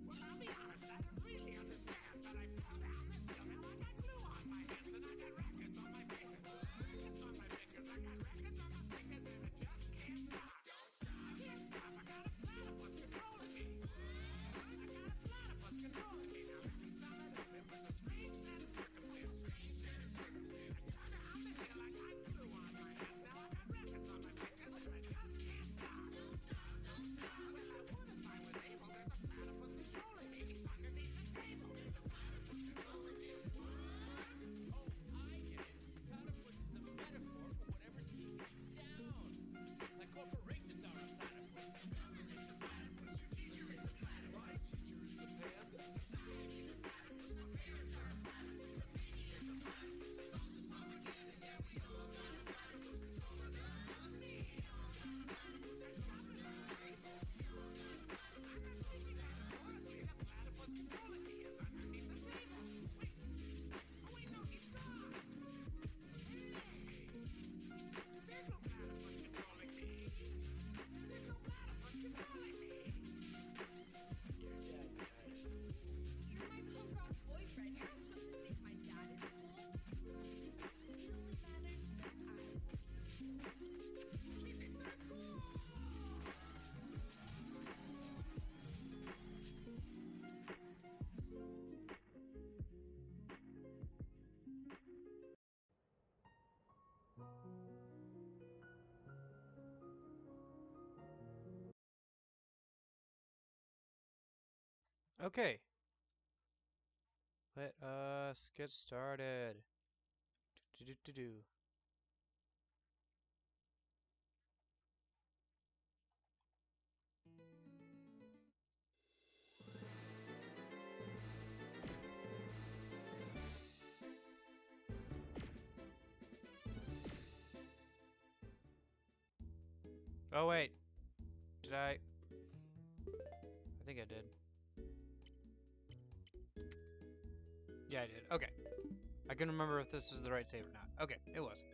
Well, I'll be honest, I don't really understand, but I fell down this hill and I got glue on my hands and I got rackets on my fingers. Rackets on my fingers, I got rackets on my fingers and I just can't stop. Don't stop. I can't stop, I got a platypus controlling me. I got a platypus controlling me. Now let me sum it up, it was a strange set of circumstances. I fell down the hill, I got glue on my hands, now I got rackets on my fingers and I just can't stop. Don't stop, don't stop. Well, I would if I was able, there's a platypus controlling me, he's underneath the table. There's a platypus controlling me. What? Oh, I get it. Platypus is a metaphor for whatever's keeping you down. Like corporations are a platypus. The government's a platypus, your teacher is a platypus. My teacher is a panda. Society's a platypus, my parents are a platypus. The media's a platypus, it's all this propaganda. Yeah, we all got a platypus controlling us. Me, all got a platypus that's stopping us. We all got a platypus. I'm not speaking metaphorically, the platypus controlling me is underneath the table. Wait, oh wait, no, he's gone. Hey, there's no platypus controlling me. There's no platypus controlling me. Your dad's got it. You're my punk rock boyfriend. You're not supposed to think my dad is cool. It only matters that I think he's cool. She thinks I'm cool. Okay, let us get started. Do. Oh wait, did I? I think I did. Yeah, I did. Okay. I couldn't remember if this was the right save or not. Okay, it was.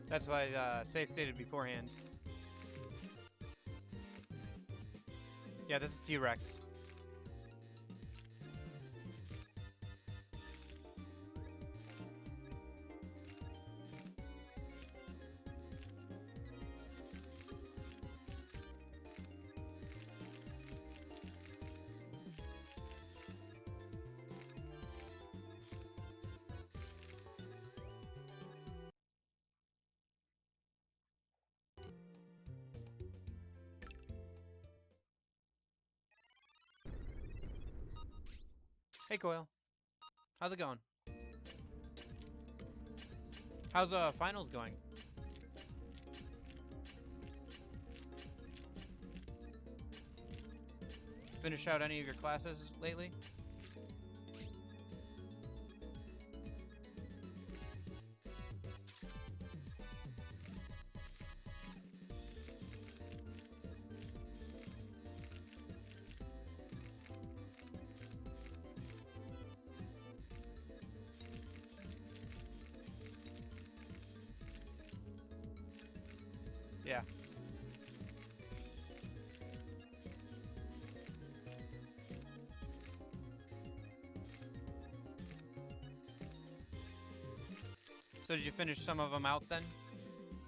That's why save stated beforehand. Yeah, this is T-Rex. Hey, Coil. How's it going? How's finals going? Finish out any of your classes lately? Yeah. So did you finish some of them out then?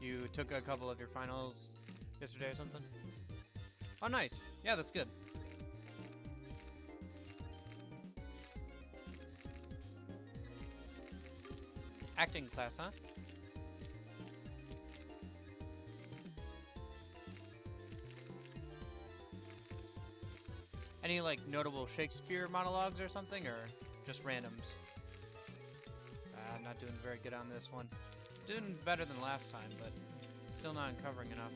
You took a couple of your finals yesterday or something? Oh, nice. Yeah, that's good. Acting class, huh? Any, like, notable Shakespeare monologues or something, or just randoms? I'm not doing very good on this one. Doing better than last time, but still not uncovering enough.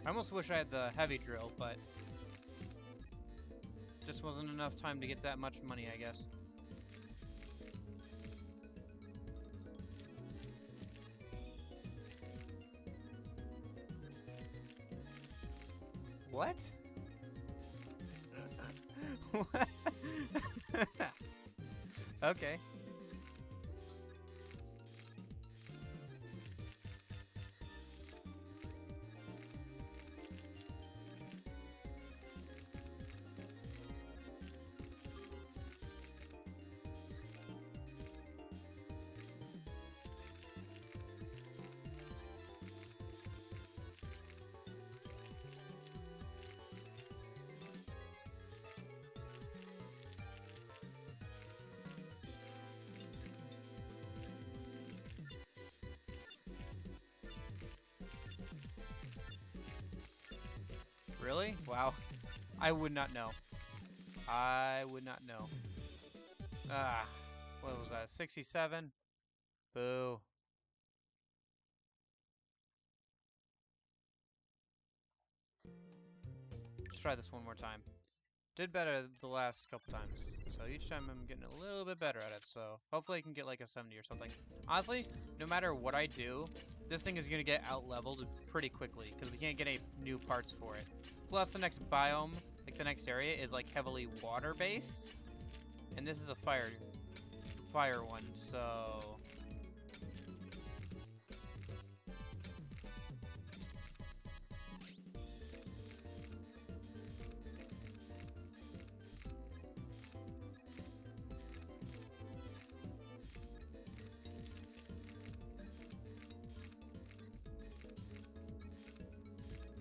I almost wish I had the heavy drill, but just wasn't enough time to get that much money, I guess. What? What? Okay. Really? Wow. I would not know. I would not know. Ah, what was that? 67? Boo. Let's try this one more time. Did better the last couple times. So each time I'm getting a little bit better at it. So hopefully I can get like a 70 or something. Honestly, no matter what I do, this thing is going to get out leveled pretty quickly because we can't get any new parts for it. Plus the next biome, like the next area, is like heavily water based. And this is a fire one, so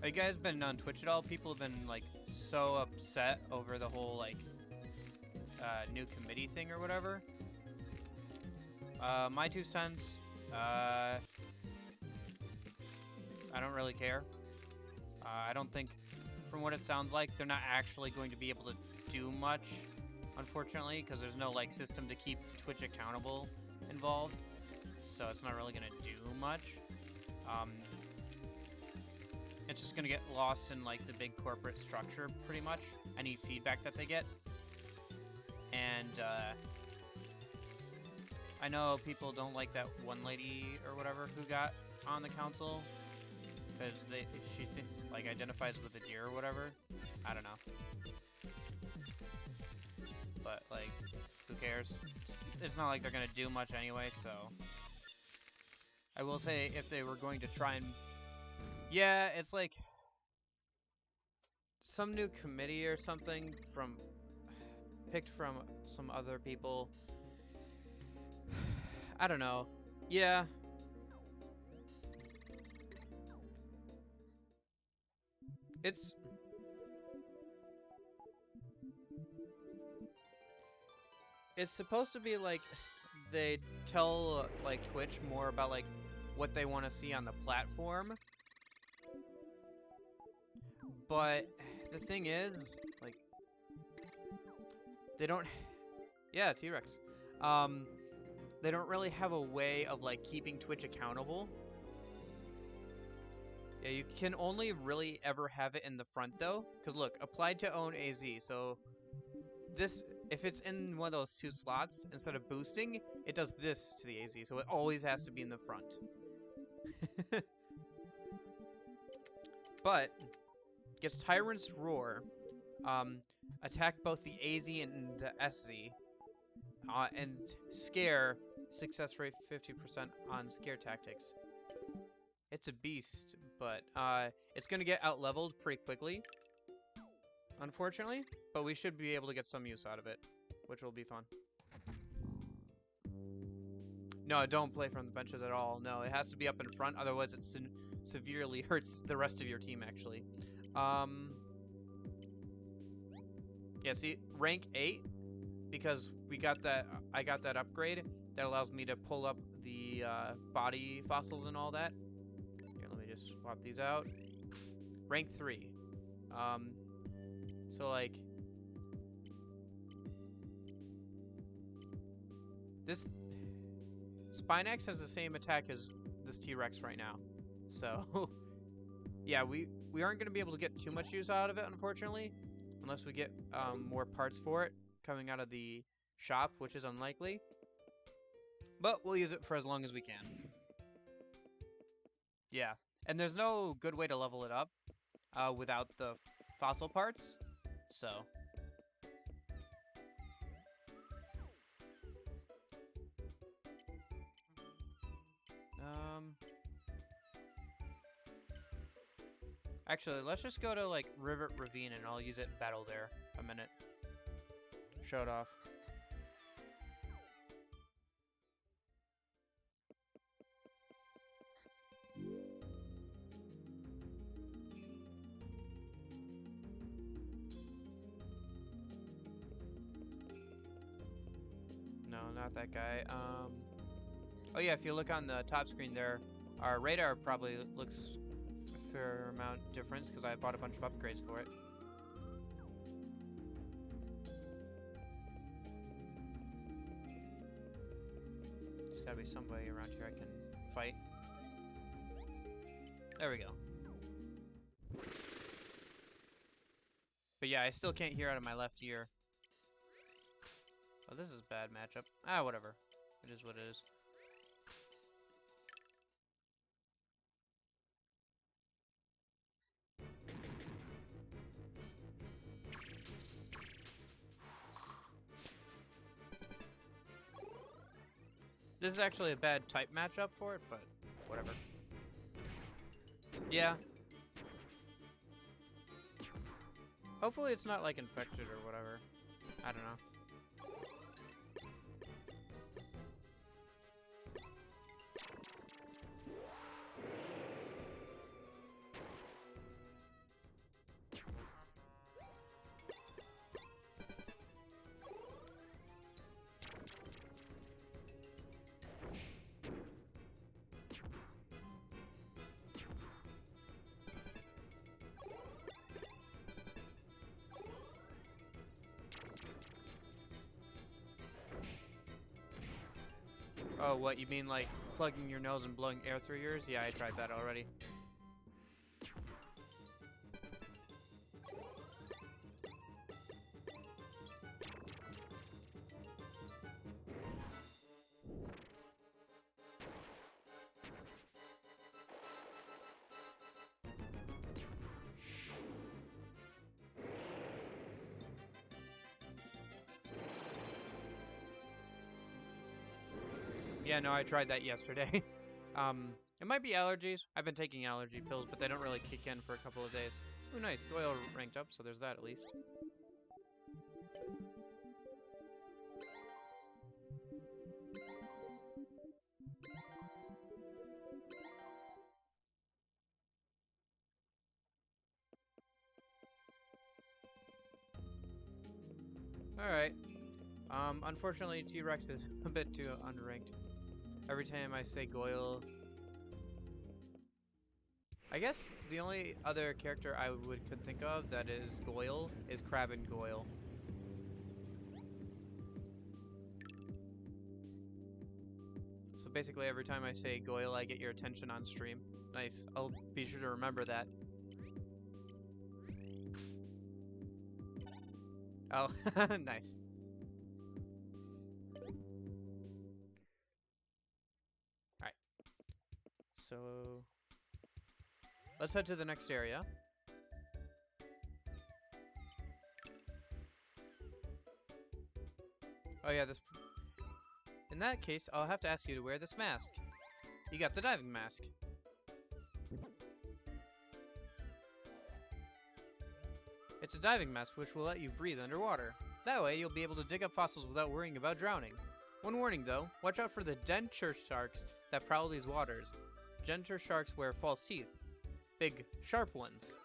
have you guys been on Twitch at all? People have been like so upset over the whole like new committee thing or whatever. My 2 cents. I don't really care. I don't think, from what it sounds like, they're not actually going to be able to do much, unfortunately, because there's no like system to keep Twitch accountable involved. So it's not really gonna do much. It's just gonna get lost in like the big corporate structure, pretty much. Any feedback that they get, and I know people don't like that one lady or whatever who got on the council because she like identifies with a deer or whatever. I don't know, but like, who cares? It's not like they're gonna do much anyway. So I will say, if they were going to try and, yeah, it's like some new committee or something picked from some other people. I don't know. Yeah. It's supposed to be like they tell like Twitch more about like what they want to see on the platform, but the thing is, like, they don't. Yeah, T-Rex. They don't really have a way of like keeping Twitch accountable. Yeah, you can only really ever have it in the front though, because look, applied to own AZ. So this, if it's in one of those two slots, instead of boosting, it does this to the AZ. So it always has to be in the front. But gets Tyrant's Roar, attack both the AZ and the SZ, and Scare, success rate 50% on Scare tactics. It's a beast, but it's gonna get out leveled pretty quickly, unfortunately. But we should be able to get some use out of it, which will be fun. No, don't play from the benches at all. No, it has to be up in front, otherwise it severely hurts the rest of your team, actually. Yeah, see, rank 8, because we got that, I got that upgrade that allows me to pull up the body fossils and all that. Here, let me just swap these out. Rank 3. So like, this Spinax has the same attack as this T-Rex right now. So, yeah, we aren't going to be able to get too much use out of it, unfortunately, unless we get more parts for it coming out of the shop, which is unlikely. But we'll use it for as long as we can. Yeah, and there's no good way to level it up without the fossil parts, so... Actually, let's just go to, like, Rivet Ravine, and I'll use it in battle there a minute. Show it off. No, not that guy. Oh yeah, if you look on the top screen there, our radar probably looks a fair amount difference because I bought a bunch of upgrades for it. There's gotta be somebody around here I can fight. There we go. But yeah, I still can't hear out of my left ear. Oh, this is a bad matchup. Ah, whatever. It is what it is. This is actually a bad type matchup for it, but whatever. Yeah. Hopefully it's not like infected or whatever. I don't know. Oh, what, you mean like plugging your nose and blowing air through yours? Yeah, I tried that already. Yeah, no, I tried that yesterday. It might be allergies. I've been taking allergy pills, but they don't really kick in for a couple of days. Ooh, nice. Goyle ranked up, so there's that at least. Alright. Unfortunately, T-Rex is a bit too underranked. Every time I say Goyle... I guess the only other character I could think of that is Goyle is Crab and Goyle. So basically every time I say Goyle, I get your attention on stream. Nice. I'll be sure to remember that. Oh, nice. Alright. So let's head to the next area. Oh yeah, this... In that case, I'll have to ask you to wear this mask. You got the diving mask. It's a diving mask which will let you breathe underwater. That way, you'll be able to dig up fossils without worrying about drowning. One warning though, watch out for the denture sharks that prowl these waters. Denture sharks wear false teeth. Big, sharp ones.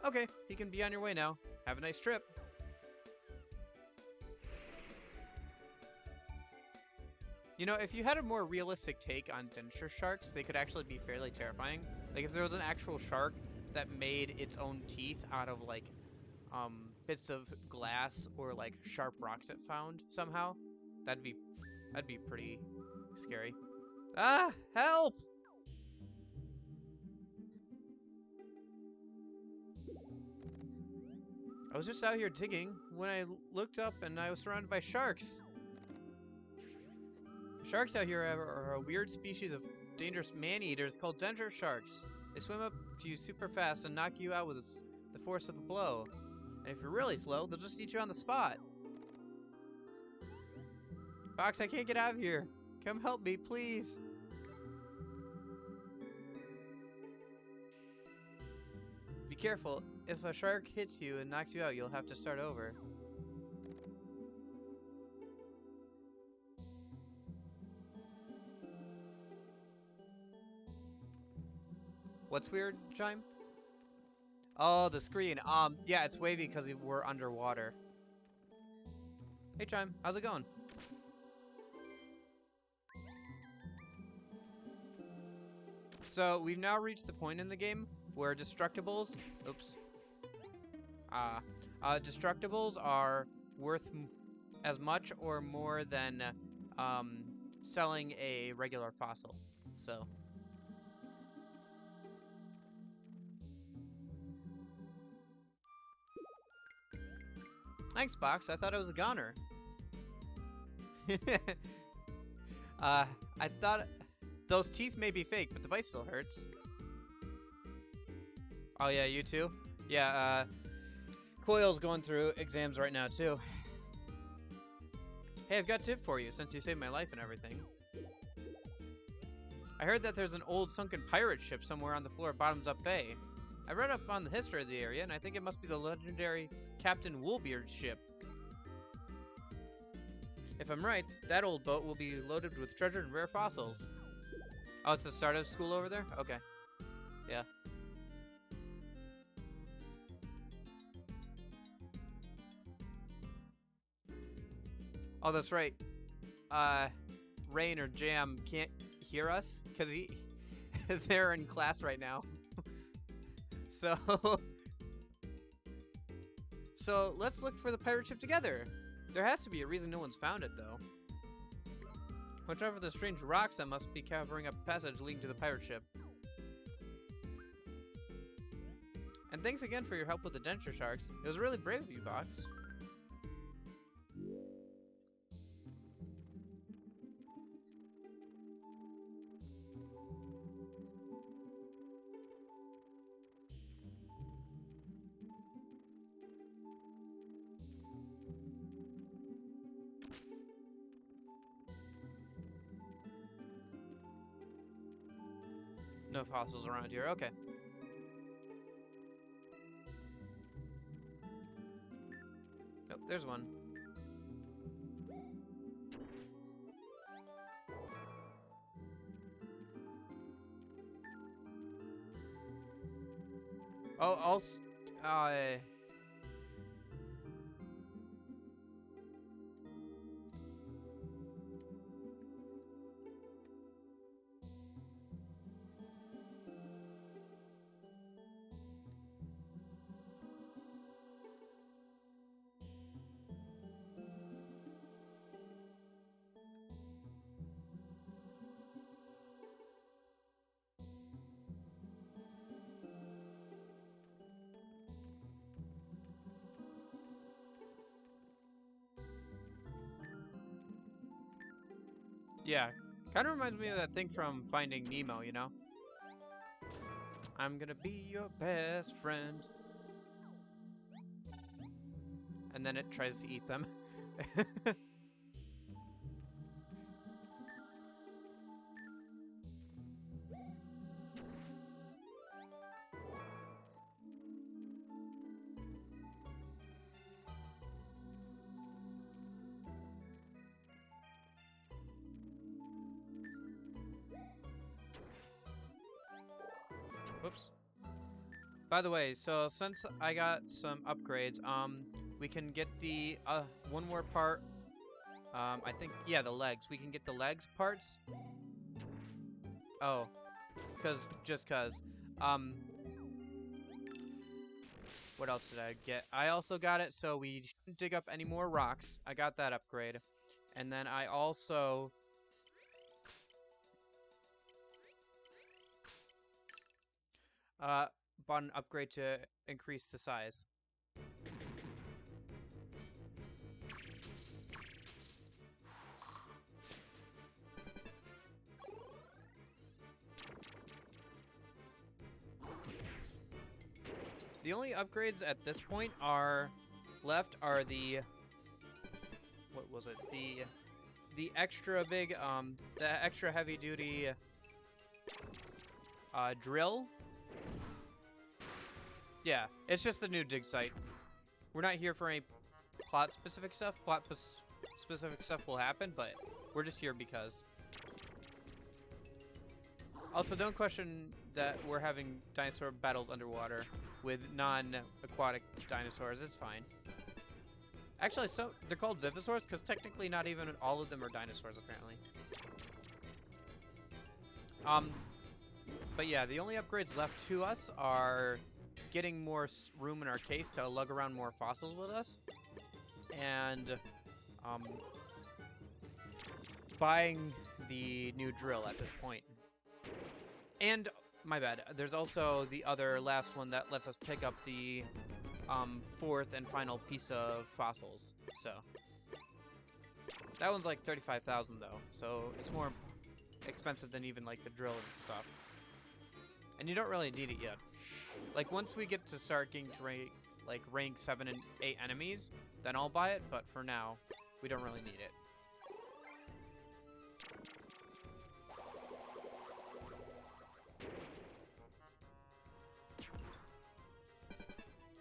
Okay, you can be on your way now. Have a nice trip. You know, if you had a more realistic take on denture sharks, they could actually be fairly terrifying. Like, if there was an actual shark that made its own teeth out of, like, bits of glass or, like, sharp rocks it found somehow, that'd be pretty scary. Ah! Help! I was just out here digging when I looked up and I was surrounded by sharks. Sharks out here are a weird species of dangerous man-eaters called denture sharks. They swim up to you super fast and knock you out with the force of the blow. And if you're really slow, they'll just eat you on the spot. Fox, I can't get out of here. Come help me, please. Be careful. If a shark hits you and knocks you out, you'll have to start over. What's weird, Chime? Oh, the screen. Yeah, it's wavy because we're underwater. Hey, Chime. How's it going? So, we've now reached the point in the game where destructibles... Oops. Destructibles are worth as much or more than selling a regular fossil. So... Thanks, Box. I thought it was a goner. I thought those teeth may be fake, but the bite still hurts. Oh yeah, you too? Yeah, Coil's going through exams right now too. Hey, I've got a tip for you, since you saved my life and everything. I heard that there's an old sunken pirate ship somewhere on the floor of Bottoms Up Bay. I read up on the history of the area, and I think it must be the legendary Captain Woolbeard's ship. If I'm right, that old boat will be loaded with treasured and rare fossils. Oh, it's the start of school over there? Okay. Yeah. Oh, that's right. Rain or Jam can't hear us, because they're in class right now. So let's look for the pirate ship together. There has to be a reason no one's found it, though. Watch out for the strange rocks that must be covering up a passage leading to the pirate ship. And thanks again for your help with the denture sharks. It was really brave of you, Box. No fossils around here, okay. Oh, there's one. Oh, Yeah, kind of reminds me of that thing from Finding Nemo, you know? I'm gonna be your best friend. And then it tries to eat them. Whoops. By the way, so since I got some upgrades, we can get the one more part. I think, yeah, the legs. We can get the legs parts. Oh, just cause. Um, what else did I get? I also got it so we shouldn't dig up any more rocks. I got that upgrade, and then I also bought an upgrade to increase the size. The only upgrades at this point are left are the what was it? The extra big the extra heavy duty drill. Yeah, it's just the new dig site. We're not here for any plot specific stuff. Specific stuff will happen, but we're just here because. Also, don't question that we're having dinosaur battles underwater with non-aquatic dinosaurs. It's fine. Actually, so they're called Vivosaurs because technically not even all of them are dinosaurs, apparently. But yeah, the only upgrades left to us are getting more room in our case to lug around more fossils with us, and buying the new drill at this point. And, my bad, there's also the other last one that lets us pick up the fourth and final piece of fossils. So that one's like 35,000 though, so it's more expensive than even like the drill and stuff. And you don't really need it yet. Like once we get to start getting to rank 7 and 8 enemies, then I'll buy it, but for now, we don't really need it.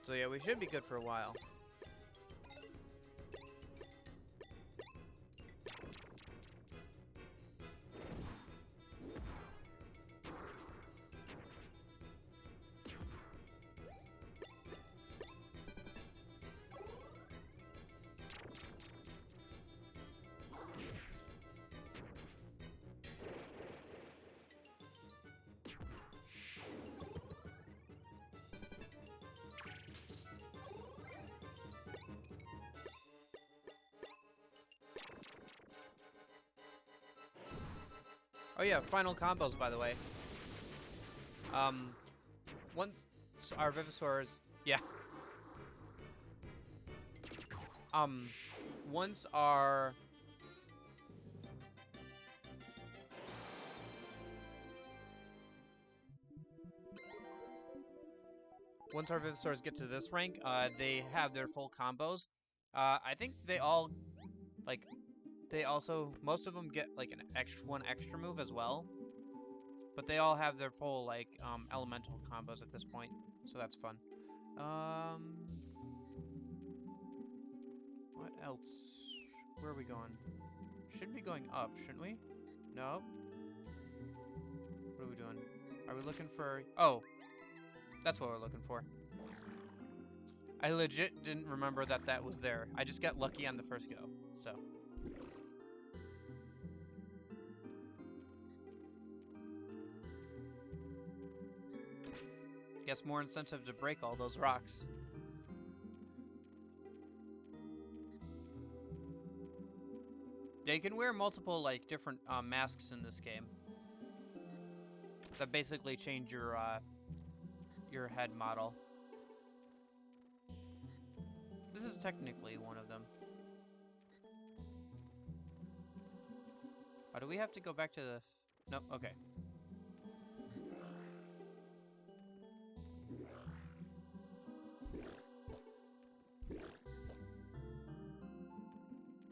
So yeah, we should be good for a while. Oh yeah, final combos, by the way. Once our Vivosaurs, yeah. Once our Vivosaurs get to this rank, they have their full combos. I think they all like. They also, most of them get like one extra move as well, but they all have their full like elemental combos at this point, so that's fun. What else? Where are we going? Should be going up, shouldn't we? No. What are we doing? Are we looking for? Oh, that's what we're looking for. I legit didn't remember that that was there. I just got lucky on the first go, so. Guess more incentive to break all those rocks. Yeah, you can wear multiple like different masks in this game that basically change your head model. This is technically one of them. Oh, do we have to go back to the... No, okay.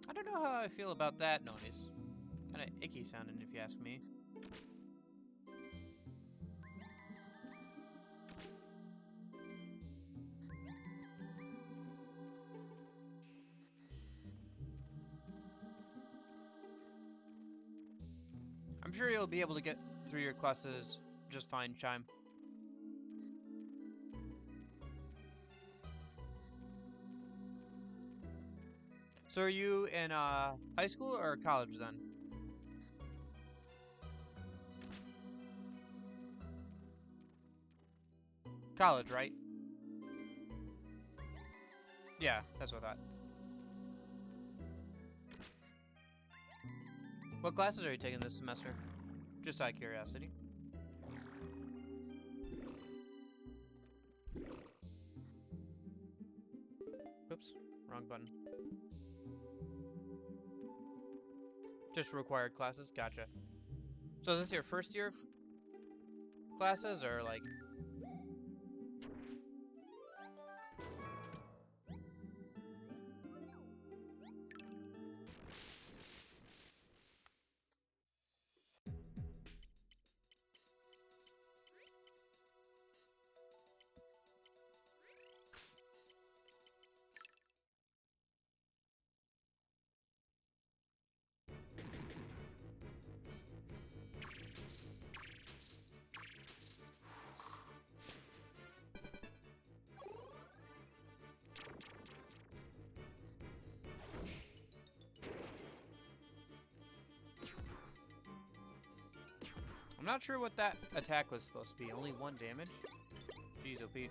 I don't know how I feel about that noise. Kinda icky sounding if you ask me. I'm sure you'll be able to get through your classes just fine, Chime. So are you in high school or college then? College, right? Yeah, that's what I thought. What classes are you taking this semester? Just out of curiosity. Oops, wrong button. Just required classes? Gotcha. So is this your first year of classes, or like... I'm not sure what that attack was supposed to be. Only 1 damage? Jeez, OP.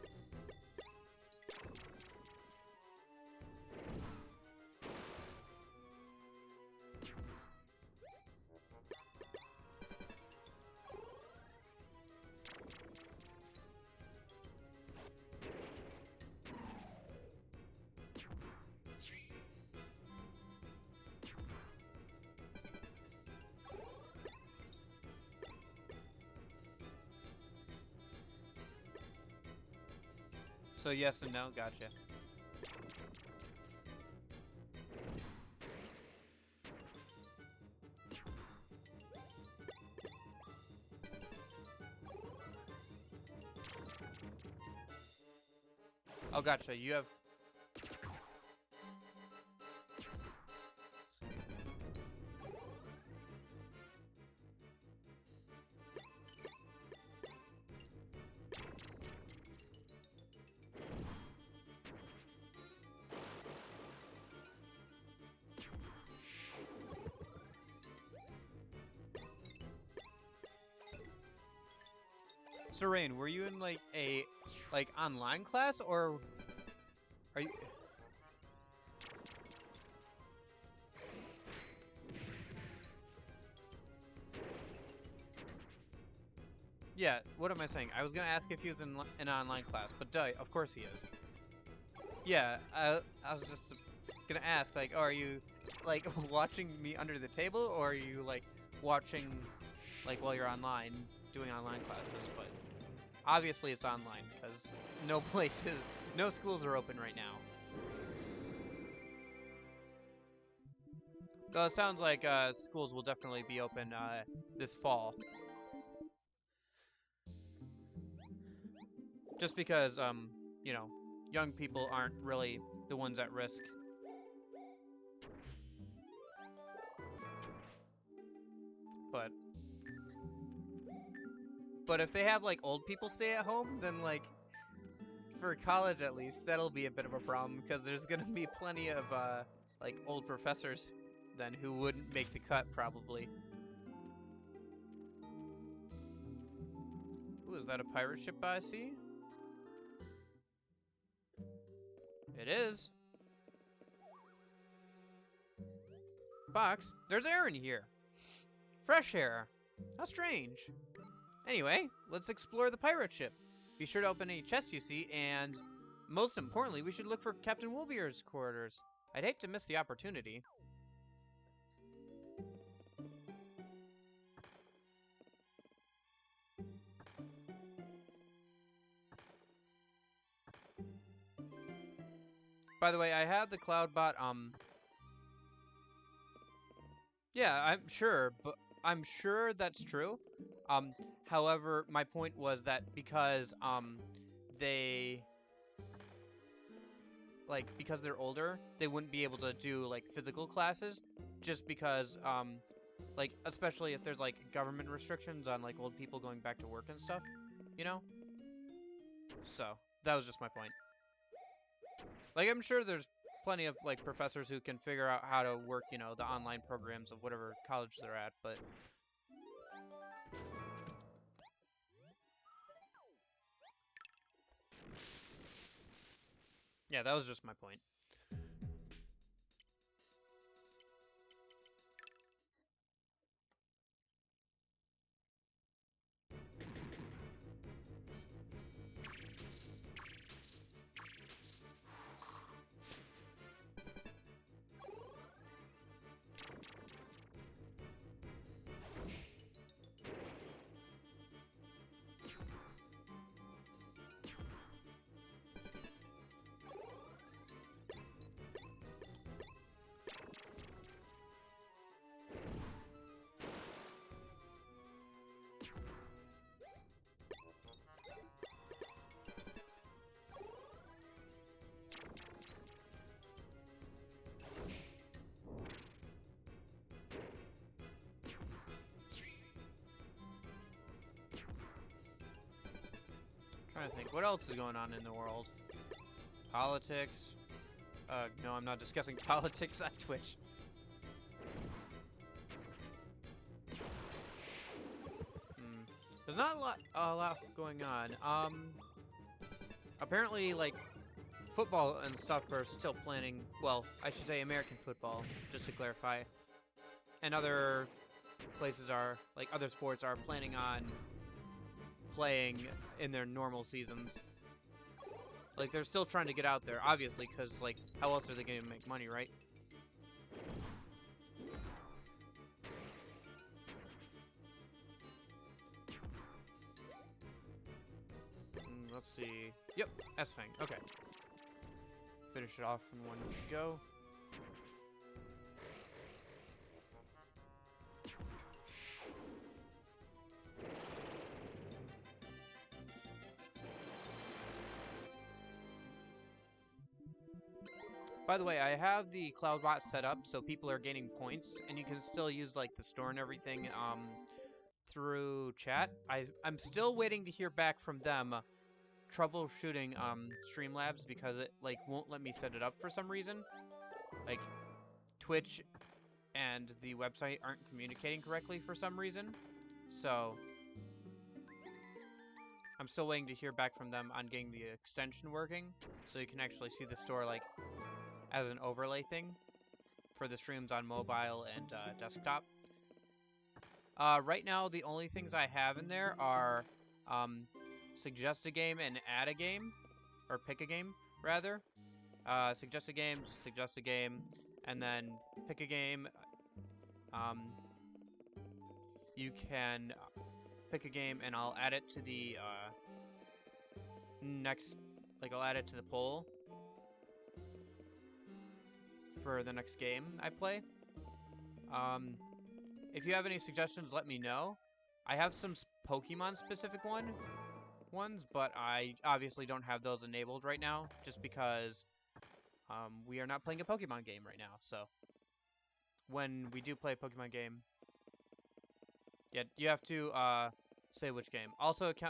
So yes and no, gotcha. Oh, gotcha. You have... So Rain, were you in like a online class, or are you... Yeah, what am I saying? I was gonna ask if he was in an online class, but duh, of course he is. Yeah, I was just gonna ask, like, oh, are you like watching me under the table, or are you like watching like while you're online doing online classes? But obviously it's online because no schools are open right now. Though it sounds like schools will definitely be open this fall. Just because, you know, young people aren't really the ones at risk. But if they have like old people stay at home, then like for college at least, that'll be a bit of a problem because there's gonna be plenty of like old professors then who wouldn't make the cut probably. Ooh, is that a pirate ship I see? It is. Box, there's air in here. Fresh air. How strange. Anyway, let's explore the pirate ship. Be sure to open any chests you see, and most importantly, we should look for Captain Wolbier's quarters. I'd hate to miss the opportunity. By the way, I have the Cloudbot, yeah, I'm sure that's true. However, my point was that because, they, like, because they're older, they wouldn't be able to do, like, physical classes, just because, like, especially if there's, like, government restrictions on, like, old people going back to work and stuff, you know? So, that was just my point. Like, I'm sure there's plenty of, like, professors who can figure out how to work, you know, the online programs of whatever college they're at, but... Yeah, that was just my point. Trying to think, what else is going on in the world? Politics. No, I'm not discussing politics on Twitch. There's not a lot going on. Apparently, like, football and stuff are still planning, well, I should say American football, just to clarify. And other places are, like, other sports are planning on playing in their normal seasons. Like, they're still trying to get out there, obviously, because, like, how else are they going to make money, right? Let's see. Yep, S-Fang. Okay. Finish it off in one go. By the way, I have the Cloudbot set up so people are gaining points, and you can still use, like, the store and everything through chat. I'm still waiting to hear back from them troubleshooting Streamlabs because it, like, won't let me set it up for some reason. Like, Twitch and the website aren't communicating correctly for some reason. So I'm still waiting to hear back from them on getting the extension working so you can actually see the store, like, as an overlay thing for the streams on mobile and desktop. Right now, the only things I have in there are suggest a game and add a game, or pick a game, rather. Suggest a game, just suggest a game, and then pick a game. You can pick a game, and I'll add it to the next, like, I'll add it to the poll for the next game I play. If you have any suggestions, let me know. I have some Pokemon-specific ones, but I obviously don't have those enabled right now, just because we are not playing a Pokemon game right now. So when we do play a Pokemon game, yeah, you have to say which game. Also, it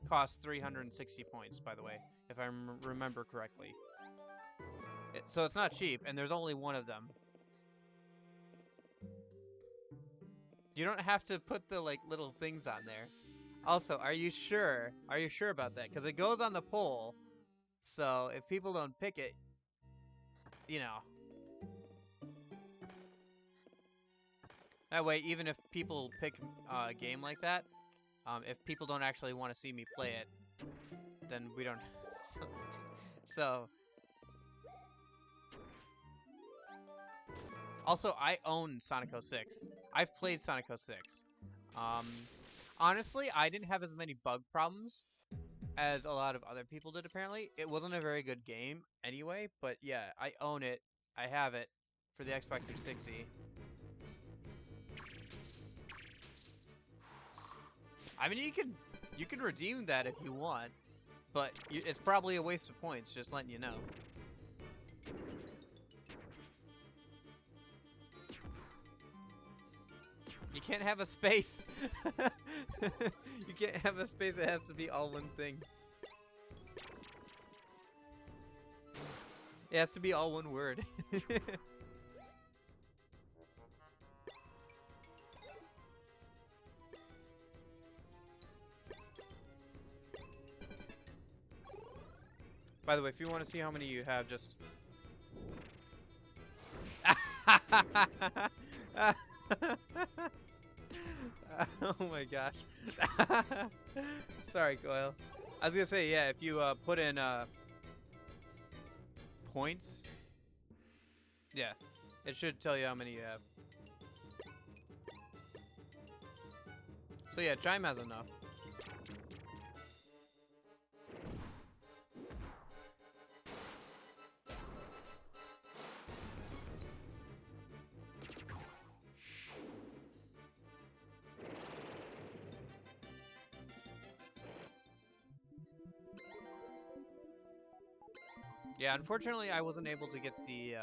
costs 360 points, by the way, if I remember correctly. So it's not cheap, and there's only one of them. You don't have to put the, like, little things on there. Also, are you sure? Are you sure about that? Because it goes on the poll, so if people don't pick it, you know. That way, even if people pick a game like that, if people don't actually want to see me play it, then we don't. So. Also, I own Sonic 06. I've played Sonic 06. Honestly, I didn't have as many bug problems as a lot of other people did apparently. It wasn't a very good game anyway, but yeah, I own it. I have it for the Xbox 360. I mean, you can redeem that if you want, but it's probably a waste of points, just letting you know. You can't have a space. You can't have a space. It has to be all one thing. It has to be all one word. By the way, if you want to see how many you have, just... Oh my gosh. Sorry, Coil. I was gonna say, yeah, if you put in points, yeah, it should tell you how many you have. So yeah, Chime has enough. Yeah, unfortunately, I wasn't able to get the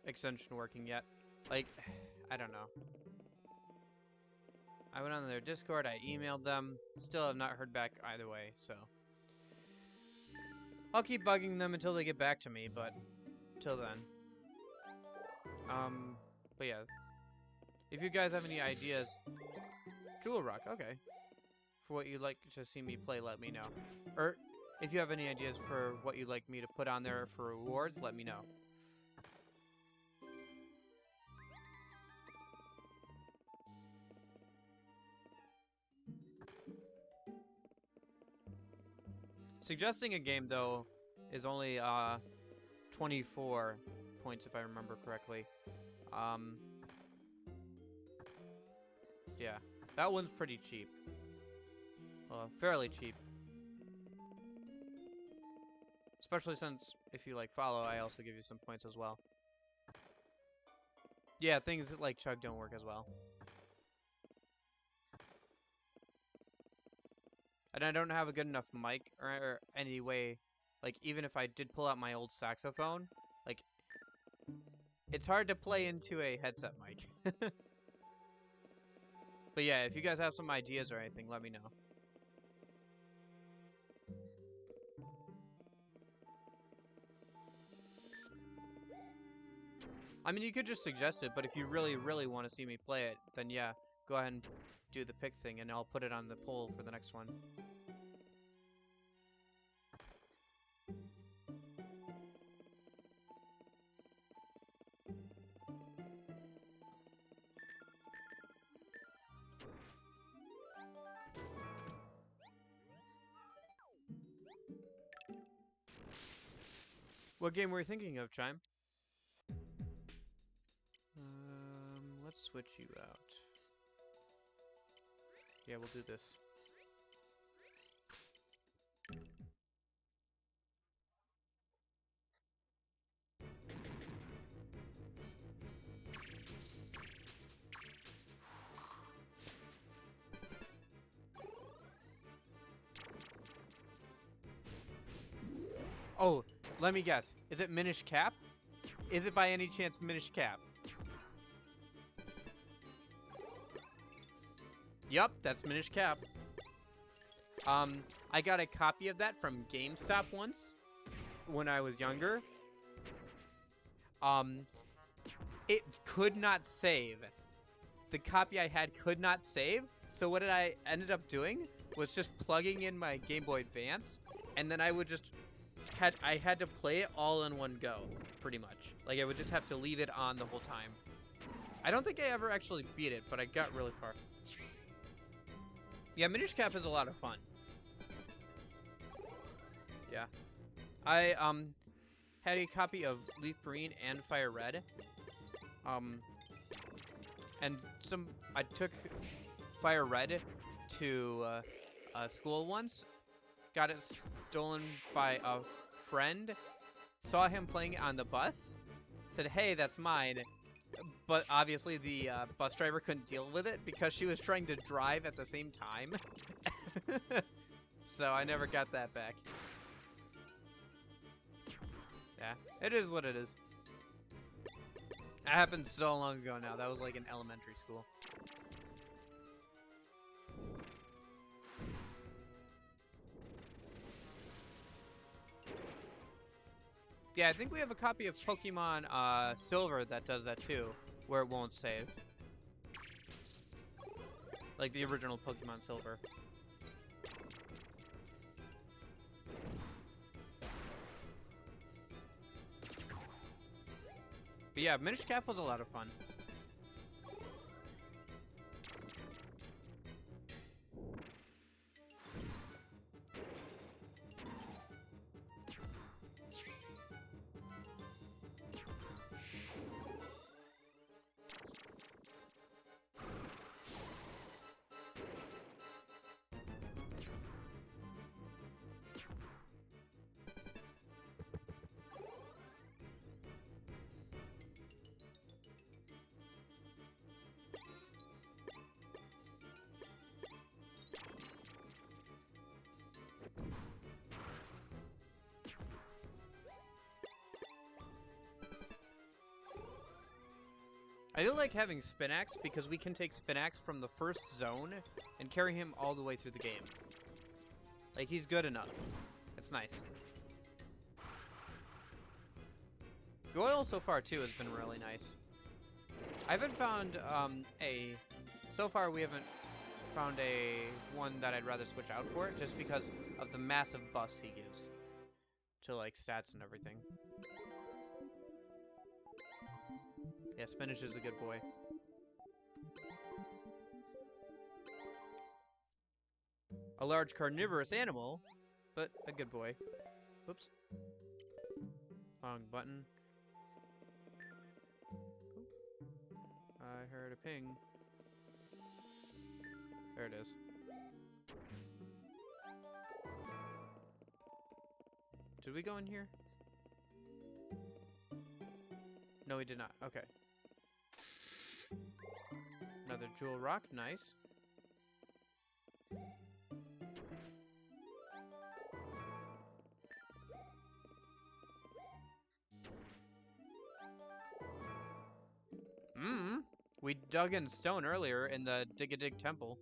extension working yet. Like, I don't know. I went on their Discord, I emailed them, still have not heard back either way, so. I'll keep bugging them until they get back to me, but till then. But yeah. If you guys have any ideas, Jewel Rock, okay. For what you'd like to see me play, let me know. Or, if you have any ideas for what you'd like me to put on there for rewards, let me know. Suggesting a game, though, is only 24 points, if I remember correctly. Yeah, that one's pretty cheap. Fairly cheap. Especially since, if you, like, follow, I also give you some points as well. Yeah, things like Chug don't work as well. And I don't have a good enough mic or any way, like, even if I did pull out my old saxophone, like, it's hard to play into a headset mic. But yeah, if you guys have some ideas or anything, let me know. I mean, you could just suggest it, but if you really, really want to see me play it, then yeah, go ahead and do the pick thing, and I'll put it on the poll for the next one. What game were you thinking of, Chime? Let's switch you out. Yeah, we'll do this. Oh, let me guess. Is it Minish Cap? Is it by any chance Minish Cap? Yup, that's Minish Cap. I got a copy of that from GameStop once when I was younger. It could not save. The copy I had could not save, so what I ended up doing was just plugging in my Game Boy Advance, and then I would just I had to play it all in one go, pretty much. Like, I would just have to leave it on the whole time. I don't think I ever actually beat it, but I got really far. Yeah, Minish Cap is a lot of fun. Yeah. I had a copy of Leaf Green and Fire Red. And I took Fire Red to school once. Got it stolen by a friend. Saw him playing it on the bus. Said, "Hey, that's mine." But obviously the bus driver couldn't deal with it because she was trying to drive at the same time. So I never got that back. Yeah, it is what it is. That happened so long ago now. That was like in elementary school. Yeah, I think we have a copy of Pokemon Silver that does that too, where it won't save. Like the original Pokemon Silver. But yeah, Minish Cap was a lot of fun. I do like having Spinax because we can take Spinax from the first zone and carry him all the way through the game. Like, he's good enough. It's nice. Goyle so far too has been really nice. I haven't found so far we haven't found one that I'd rather switch out for it just because of the massive buffs he gives to like stats and everything. Yeah, Spinach is a good boy. A large carnivorous animal, but a good boy. Oops. Wrong button. Oop. I heard a ping. There it is. Did we go in here? No, we did not. Okay. Another jewel rock, nice. We dug in stone earlier in the Dig-a-Dig Temple.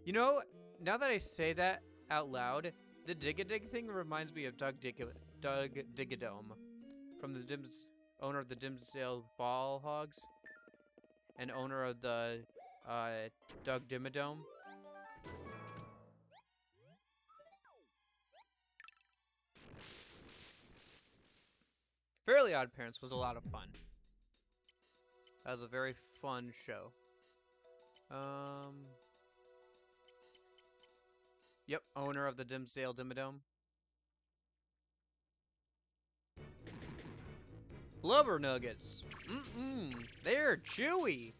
You know, now that I say that out loud, the Dig-a-Dig thing reminds me of Doug Digadome from the owner of the Dimsdale Ball Hogs and owner of the Doug Dimmadome. Fairly Odd Parents was a lot of fun. That was a very fun show. Yep, owner of the Dimsdale Dimmadome. Blubber nuggets. They're chewy.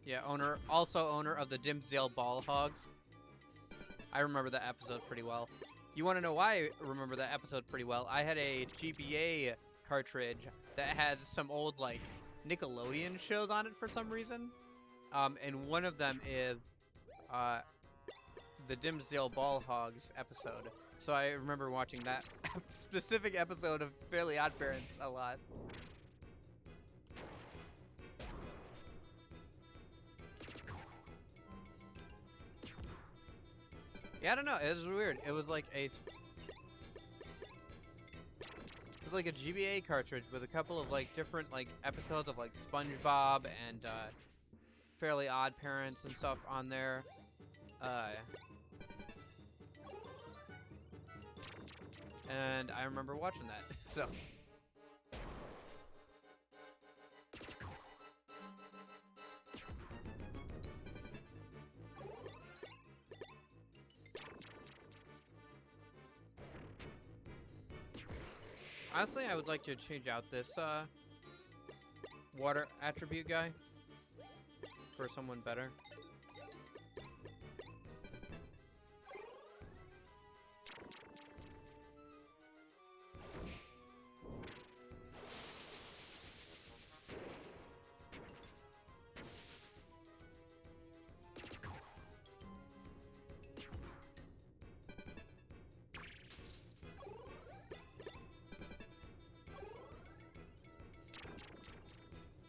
Yeah, also owner of the Dimsdale Ball Hogs. I remember that episode pretty well. You want to know why I remember that episode pretty well? I had a GBA cartridge that had some old, like, Nickelodeon shows on it for some reason. And one of them is the Dimsdale Ball Hogs episode. So I remember watching that specific episode of Fairly Odd Parents a lot. Yeah, I don't know. It was weird. It was like a GBA cartridge with a couple of like different like episodes of like SpongeBob and Fairly Odd Parents and stuff on there. And I remember watching that. So. Honestly, I would like to change out this water attribute guy for someone better.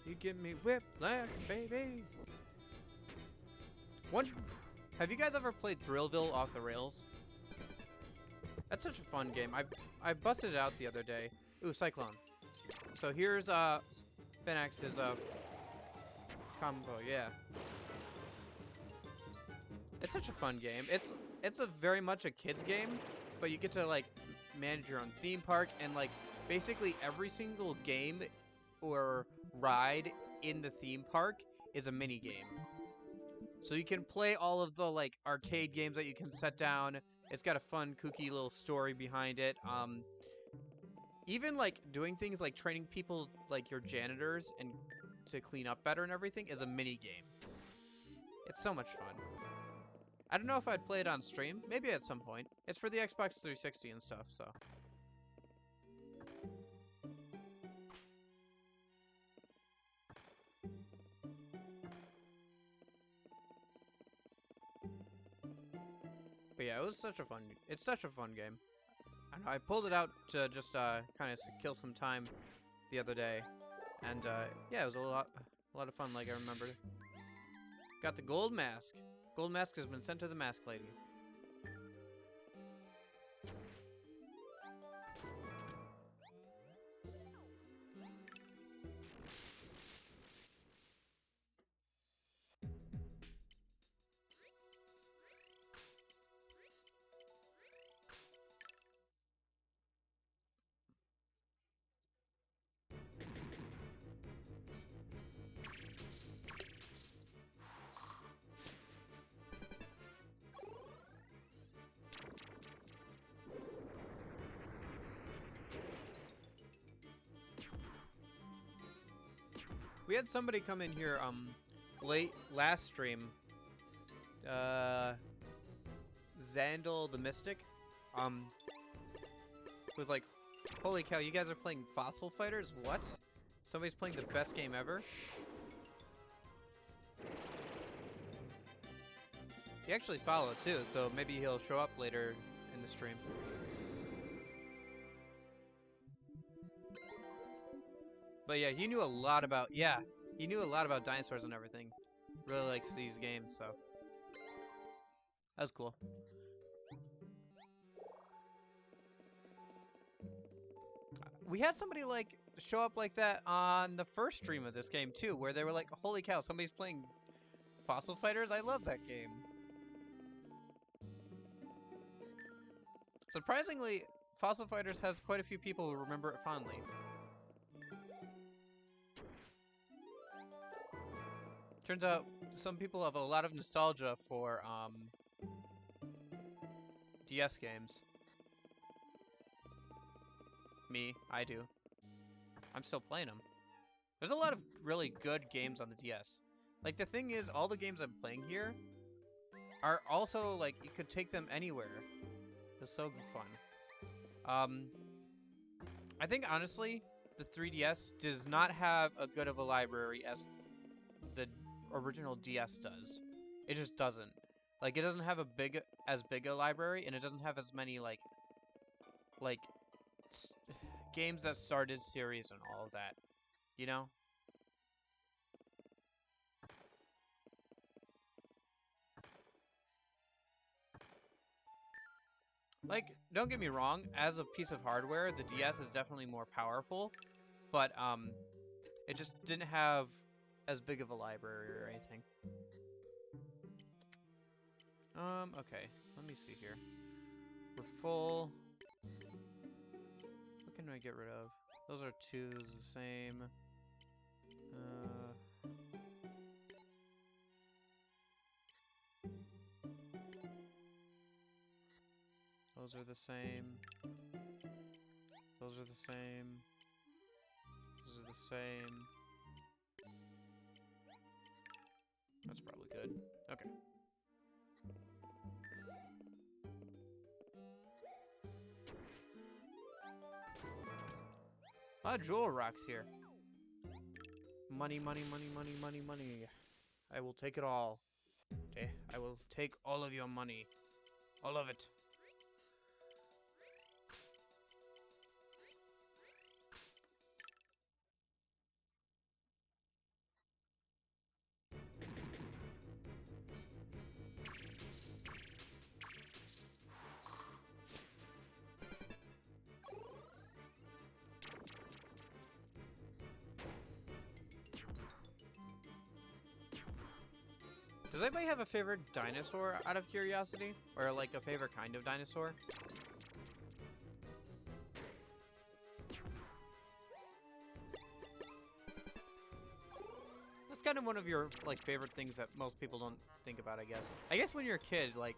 You give me whiplash, baby. Have you guys ever played Thrillville off the rails? That's such a fun game. I busted it out the other day. Ooh, Cyclone. So here's Spinax's combo. Yeah. It's such a fun game. It's a very much a kids game, but you get to like manage your own theme park, and like basically every single game or ride in the theme park is a mini game. So you can play all of the like arcade games that you can set down. It's got a fun, kooky little story behind it. Even like doing things like training people like your janitors and to clean up better and everything is a mini game. It's so much fun. I don't know if I'd play it on stream. Maybe at some point. It's for the Xbox 360 and stuff, so. But yeah, it's such a fun game. I know, I pulled it out to just kind of kill some time the other day, and yeah, it was a lot of fun. Like I remembered. Got the gold mask. Gold mask has been sent to the mask lady. We had somebody come in here late last stream. Zandal the Mystic was like, "Holy cow, you guys are playing Fossil Fighters? What? Somebody's playing the best game ever?" He actually followed too, so maybe he'll show up later in the stream. But yeah, he knew a lot about dinosaurs and everything. Really likes these games, so that was cool. We had somebody like show up like that on the first stream of this game too, where they were like, "Holy cow, somebody's playing Fossil Fighters? I love that game." Surprisingly, Fossil Fighters has quite a few people who remember it fondly. Turns out some people have a lot of nostalgia for DS games. Me, I do. I'm still playing them. There's a lot of really good games on the DS. Like, the thing is, all the games I'm playing here are also, like, you could take them anywhere. It's so fun. I think, honestly, the 3DS does not have as good of a library as the original DS does. It just doesn't. Like, it doesn't have as big a library, and it doesn't have as many, like games that started series and all of that. You know? Like, don't get me wrong, as a piece of hardware, the DS is definitely more powerful, but it just didn't have as big of a library or anything. Okay, let me see here. We're full. What can I get rid of? Those are twos the same. Those are the same. Those are the same. Those are the same. That's probably good. Okay. A lot of jewel rocks here. Money, money, money, money, money, money. I will take it all. Okay, I will take all of your money. All of it. Does anybody have a favorite dinosaur out of curiosity? Or like a favorite kind of dinosaur? That's kind of one of your like favorite things that most people don't think about, I guess. I guess when you're a kid, like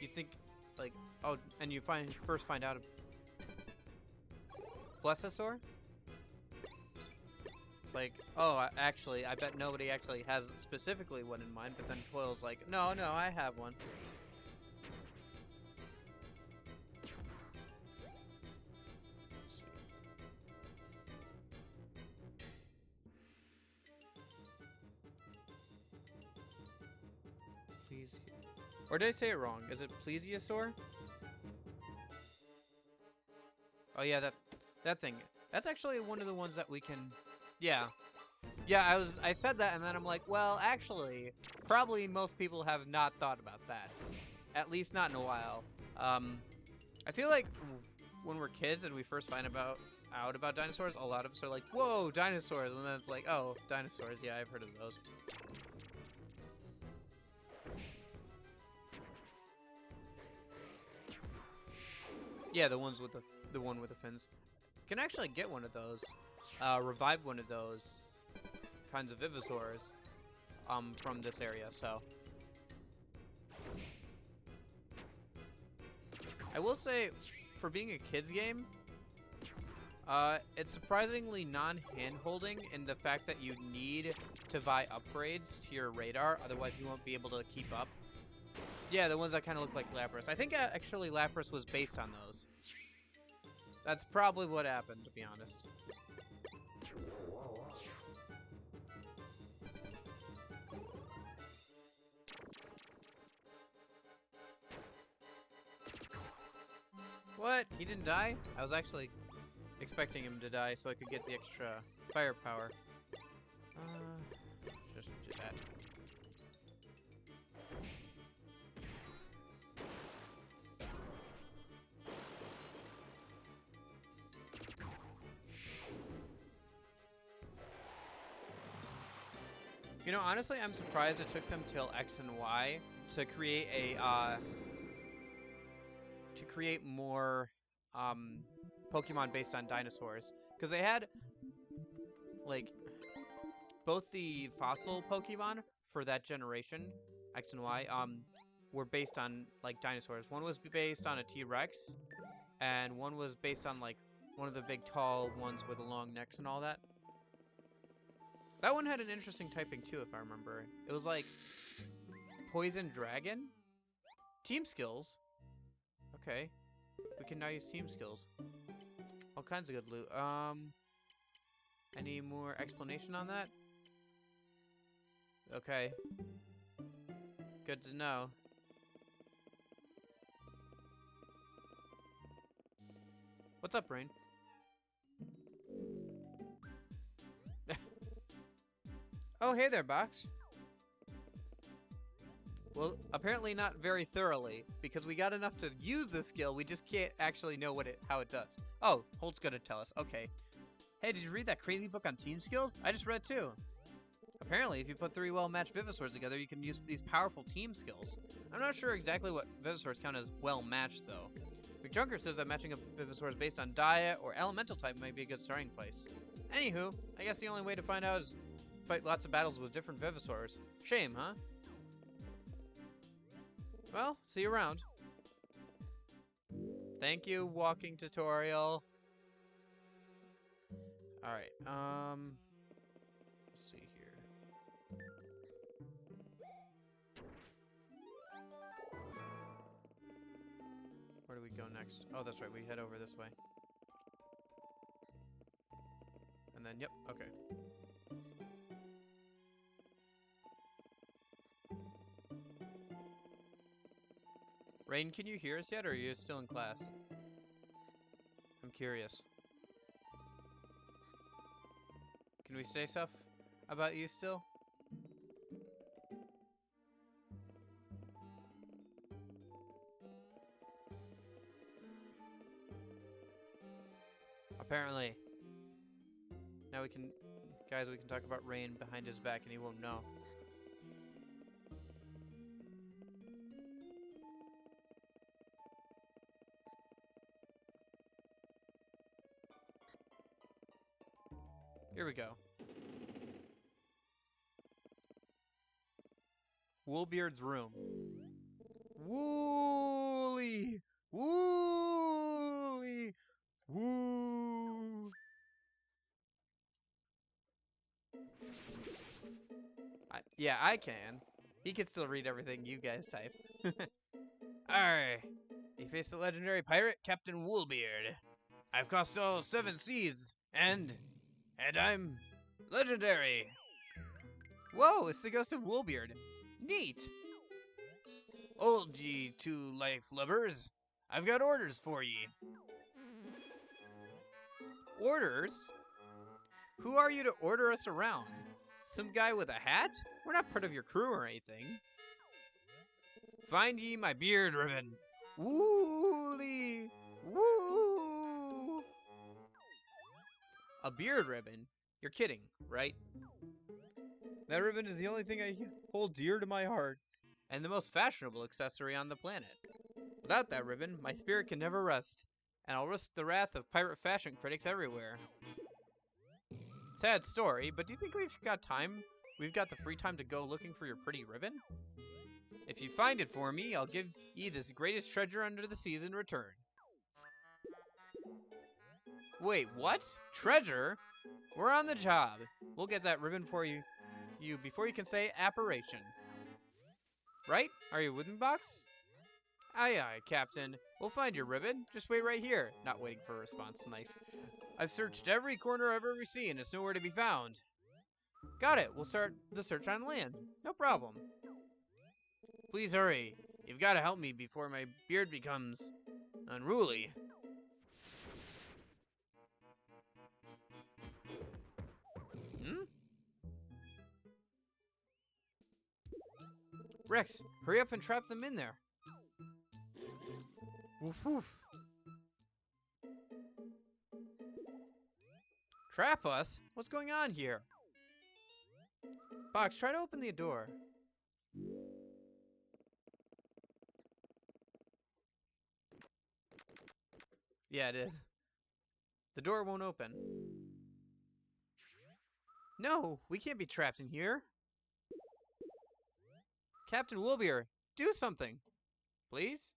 you think like, oh, and you first find out Plesiosaur? It's like, oh, actually, I bet nobody actually has specifically one in mind, but then Toil's like, no, no, I have one. Please. Or did I say it wrong? Is it Plesiosaur? Oh yeah, that thing. That's actually one of the ones that we can. Yeah. Yeah, I said that and then I'm like, well, actually, probably most people have not thought about that. At least not in a while. I feel like when we're kids and we first find out about dinosaurs, a lot of us are like, whoa, dinosaurs, and then it's like, oh, dinosaurs, yeah, I've heard of those. Yeah, the one with the fins. You can actually get one of those. Revive one of those kinds of Vivosaurs from this area, so I will say, for being a kids game, it's surprisingly non-hand-holding in the fact that you need to buy upgrades to your radar, otherwise you won't be able to keep up. Yeah, the ones that kind of look like Lapras. I think actually Lapras was based on those. That's probably what happened, to be honest. What? He didn't die? I was actually expecting him to die so I could get the extra firepower. Just do that. You know, honestly, I'm surprised it took them till X and Y to create a more Pokemon based on dinosaurs, because they had like both the fossil Pokemon for that generation, X and Y, were based on like dinosaurs. One was based on a T-Rex, and one was based on like one of the big tall ones with the long necks and all that. That one had an interesting typing too, if I remember. It was like Poison Dragon? Team skills. Okay. We can now use team skills. All kinds of good loot. Any more explanation on that? Okay. Good to know. What's up, Brain? Oh, hey there, Box. Well, apparently not very thoroughly, because we got enough to use the skill, we just can't actually know how it does. Oh, Holt's gonna tell us. Okay. Hey, did you read that crazy book on team skills? I just read too. Apparently, if you put 3 well-matched Vivosaurs together, you can use these powerful team skills. I'm not sure exactly what Vivosaurs count as well-matched, though. McJunker says that matching up Vivosaurs based on diet or elemental type might be a good starting place. Anywho, I guess the only way to find out is fight lots of battles with different Vivosaurs. Shame, huh? Well, see you around. Thank you, walking tutorial. Alright, let's see here. Where do we go next? Oh, that's right, we head over this way. And then, yep, okay. Rain, can you hear us yet, or are you still in class? I'm curious. Can we say stuff about you still? Apparently. Now we can... Guys, we can talk about Rain behind his back and he won't know. Here we go. Woolbeard's room. Wooly! Wooly! Woo! Yeah, I can. He can still read everything you guys type. Arr! You face the legendary pirate, Captain Woolbeard. I've crossed all 7 seas, and I'm legendary. Whoa, it's the ghost of Woolbeard. Neat. Old ye two life lovers, I've got orders for ye. Orders? Who are you to order us around? Some guy with a hat? We're not part of your crew or anything. Find ye my beard ribbon. Wooly! Woo! A beard ribbon? You're kidding, right? That ribbon is the only thing I hold dear to my heart, and the most fashionable accessory on the planet. Without that ribbon, my spirit can never rest, and I'll risk the wrath of pirate fashion critics everywhere. Sad story, but do you think we've got time? We've got the free time to go looking for your pretty ribbon? If you find it for me, I'll give ye this greatest treasure under the seas in return. Wait, what? Treasure? We're on the job. We'll get that ribbon for you before you can say apparition. Right? Are you with me, Box? Aye, aye, Captain. We'll find your ribbon. Just wait right here. Not waiting for a response. Nice. I've searched every corner I've ever seen. It's nowhere to be found. Got it. We'll start the search on land. No problem. Please hurry. You've got to help me before my beard becomes unruly. Hmm? Rex, hurry up and trap them in there. Woof woof. Trap us? What's going on here? Box, try to open the door. Yeah, it is. The door won't open. No, we can't be trapped in here. Captain Woolbeard, do something. Please?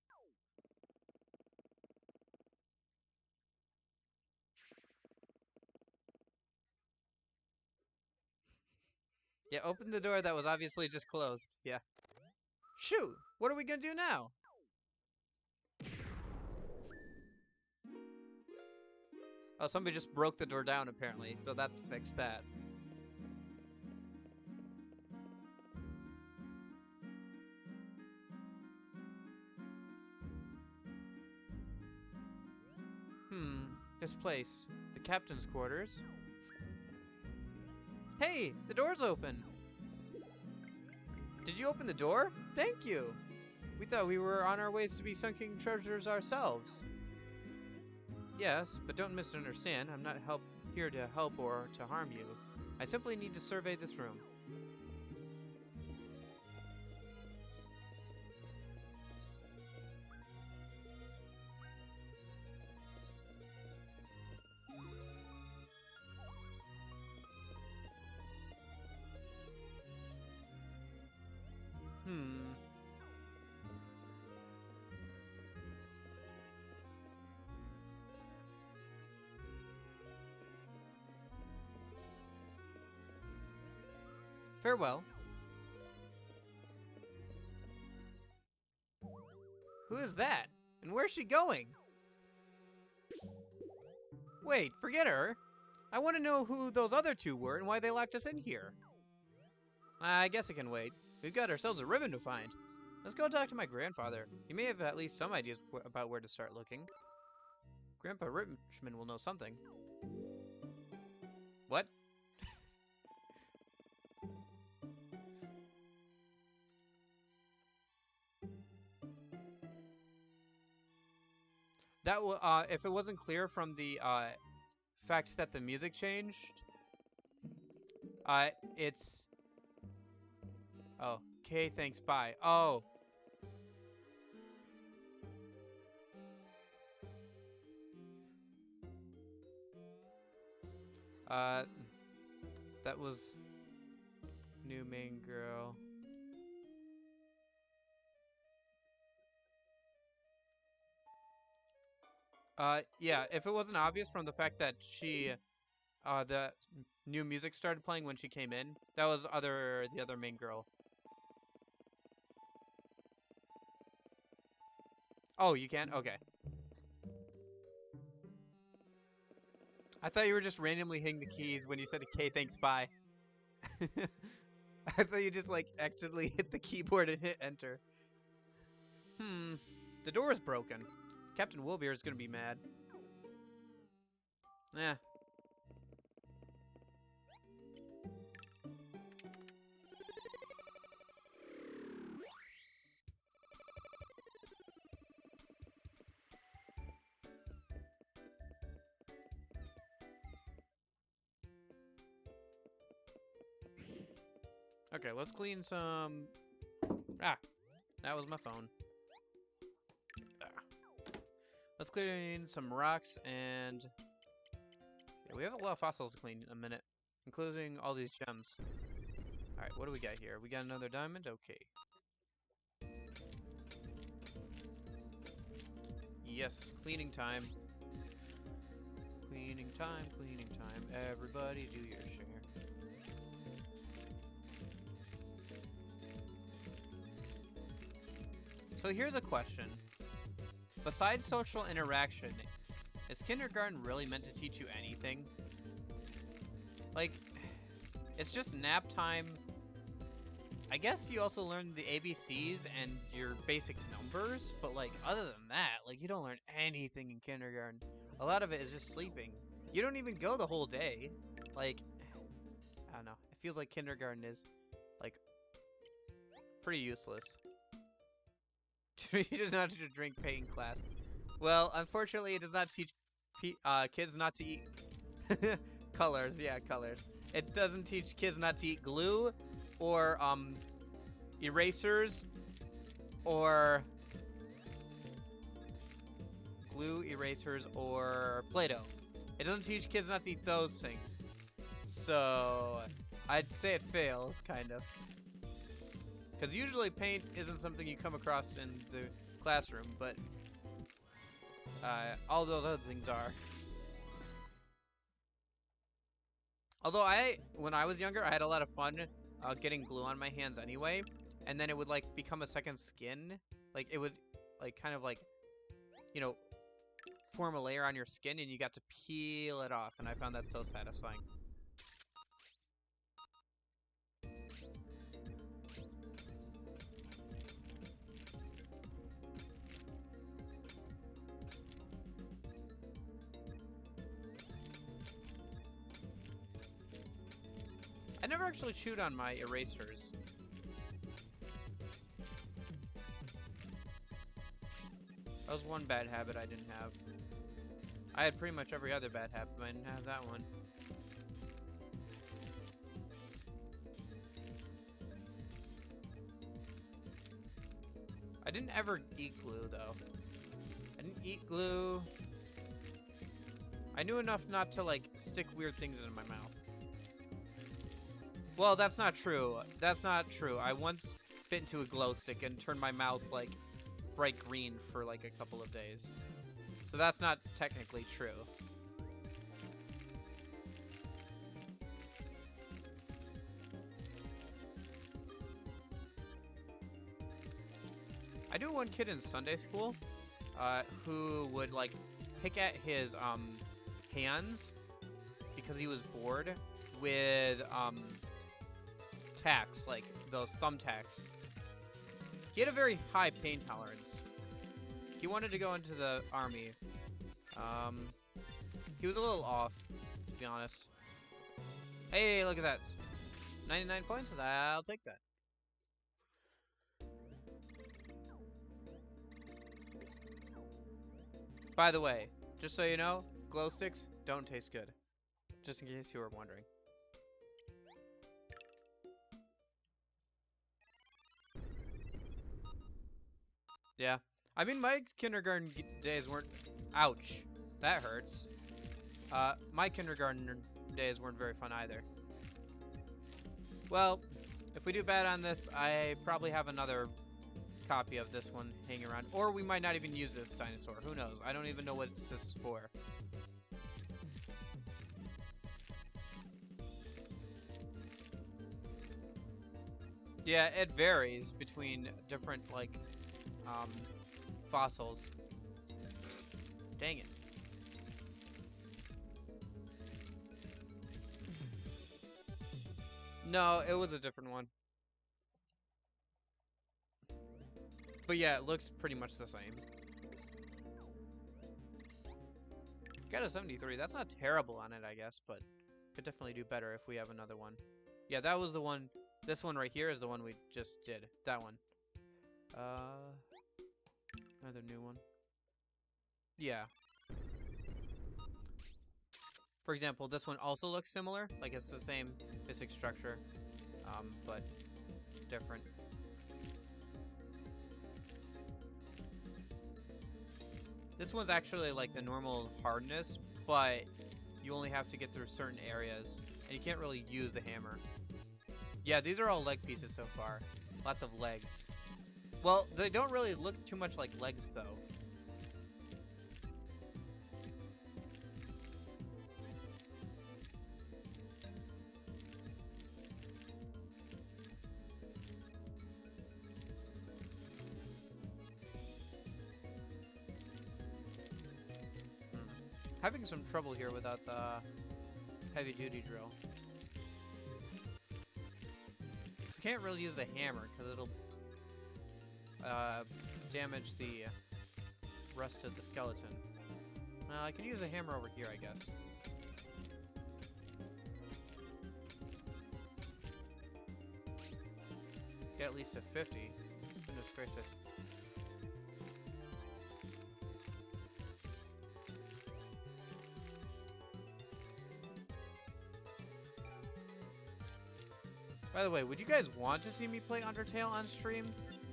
Yeah, open the door that was obviously just closed. Yeah. Shoot! What are we gonna do now? Oh, somebody just broke the door down apparently, so that's fixed that. This place. The captain's quarters. Hey! The door's open! Did you open the door? Thank you! We thought we were on our ways to be sunken treasures ourselves. Yes, but don't misunderstand. I'm not here to help or to harm you. I simply need to survey this room. Farewell. Who is that? And where's she going? Wait, forget her. I want to know who those other two were and why they locked us in here. I guess it can wait. We've got ourselves a ribbon to find. Let's go talk to my grandfather. He may have at least some ideas about where to start looking. Grandpa Richmond will know something. What? That if it wasn't clear from the fact that the music changed, it's okay, thanks, bye. Oh. That was new main girl. Yeah, if it wasn't obvious from the fact that she, the new music started playing when she came in, that was the other main girl. Oh, you can? Okay. I thought you were just randomly hitting the keys when you said, okay, thanks, bye. I thought you just, like, accidentally hit the keyboard and hit enter. The door is broken. Captain Wilbeer is gonna be mad. Eh. Okay, let's clean some... Ah, that was my phone. Let's clean some rocks and... Yeah, we have a lot of fossils to clean in a minute, including all these gems. Alright, what do we got here? We got another diamond? Okay. Yes, cleaning time. Cleaning time, cleaning time. Everybody do your share. So here's a question. Besides social interaction, is kindergarten really meant to teach you anything? Like, it's just nap time. I guess you also learn the ABCs and your basic numbers, but like, other than that, like, you don't learn anything in kindergarten. A lot of it is just sleeping. You don't even go the whole day. Like, I don't know. It feels like kindergarten is, like, pretty useless. He does not teach a drink painting class. Well, unfortunately, it does not teach kids not to eat colors. Yeah, colors. It doesn't teach kids not to eat glue, or erasers, or Play-Doh. It doesn't teach kids not to eat those things. So I'd say it fails, kind of. Because usually paint isn't something you come across in the classroom, but all those other things are. Although when I was younger, I had a lot of fun getting glue on my hands anyway, and then it would like become a second skin. Like it would like kind of like, you know, form a layer on your skin, and you got to peel it off, and I found that so satisfying. I never actually chewed on my erasers. That was one bad habit I didn't have. I had pretty much every other bad habit, but I didn't have that one. I didn't ever eat glue, though. I didn't eat glue. I knew enough not to, like, stick weird things into my mouth. Well, that's not true. That's not true. I once bit into a glow stick and turned my mouth, like, bright green for, like, a couple of days. So that's not technically true. knew one kid in Sunday school who would like pick at his hands because he was bored with tacks, like those thumbtacks. He had a very high pain tolerance. He wanted to go into the army. He was a little off, to be honest. Hey, look at that. 99 points? I'll take that. By the way, just so you know, glow sticks don't taste good. Just in case you were wondering. Yeah. I mean, my kindergarten days weren't... Ouch. That hurts. My kindergarten days weren't very fun either. Well, if we do bad on this, I probably have another copy of this one hanging around. Or we might not even use this dinosaur. Who knows? I don't even know what this is for. Yeah, it varies between different, like, fossils. Dang it. No, it was a different one. But yeah, it looks pretty much the same. Got a 73. That's not terrible on it, I guess, but could definitely do better if we have another one. Yeah, that was the one. This one right here is the one we just did. That one. Another new one. Yeah. For example, this one also looks similar. Like it's the same basic structure, but different. This one's actually like the normal hardness, but you only have to get through certain areas, and you can't really use the hammer. Yeah, these are all leg pieces so far. Lots of legs. Well, they don't really look too much like legs, though. Having some trouble here without the heavy-duty drill. Just can't really use the hammer because it'll damage the rest of the skeleton. I can use a hammer over here, I guess. Get at least a 50. Goodness gracious. By the way, would you guys want to see me play Undertale on stream?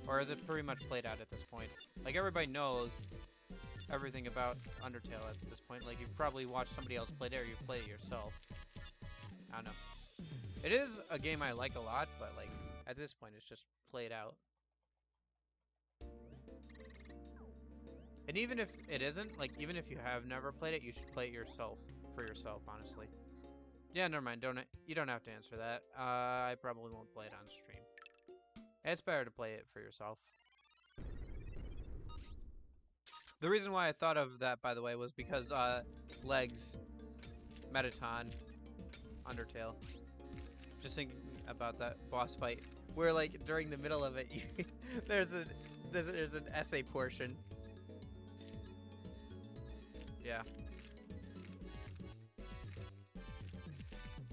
Or is it pretty much played out at this point? Like, everybody knows everything about Undertale at this point. Like, you've probably watched somebody else play it, or you've played it yourself. I don't know. It is a game I like a lot, but, like, at this point, it's just played out. And even if it isn't, like, even if you have never played it, you should play it yourself, for yourself, honestly. Yeah, never mind. You don't have to answer that. I probably won't play it on stream. It's better to play it for yourself. The reason why I thought of that, by the way, was because legs, Mettaton, Undertale. Just thinking about that boss fight, where like during the middle of it, there's an essay portion. Yeah.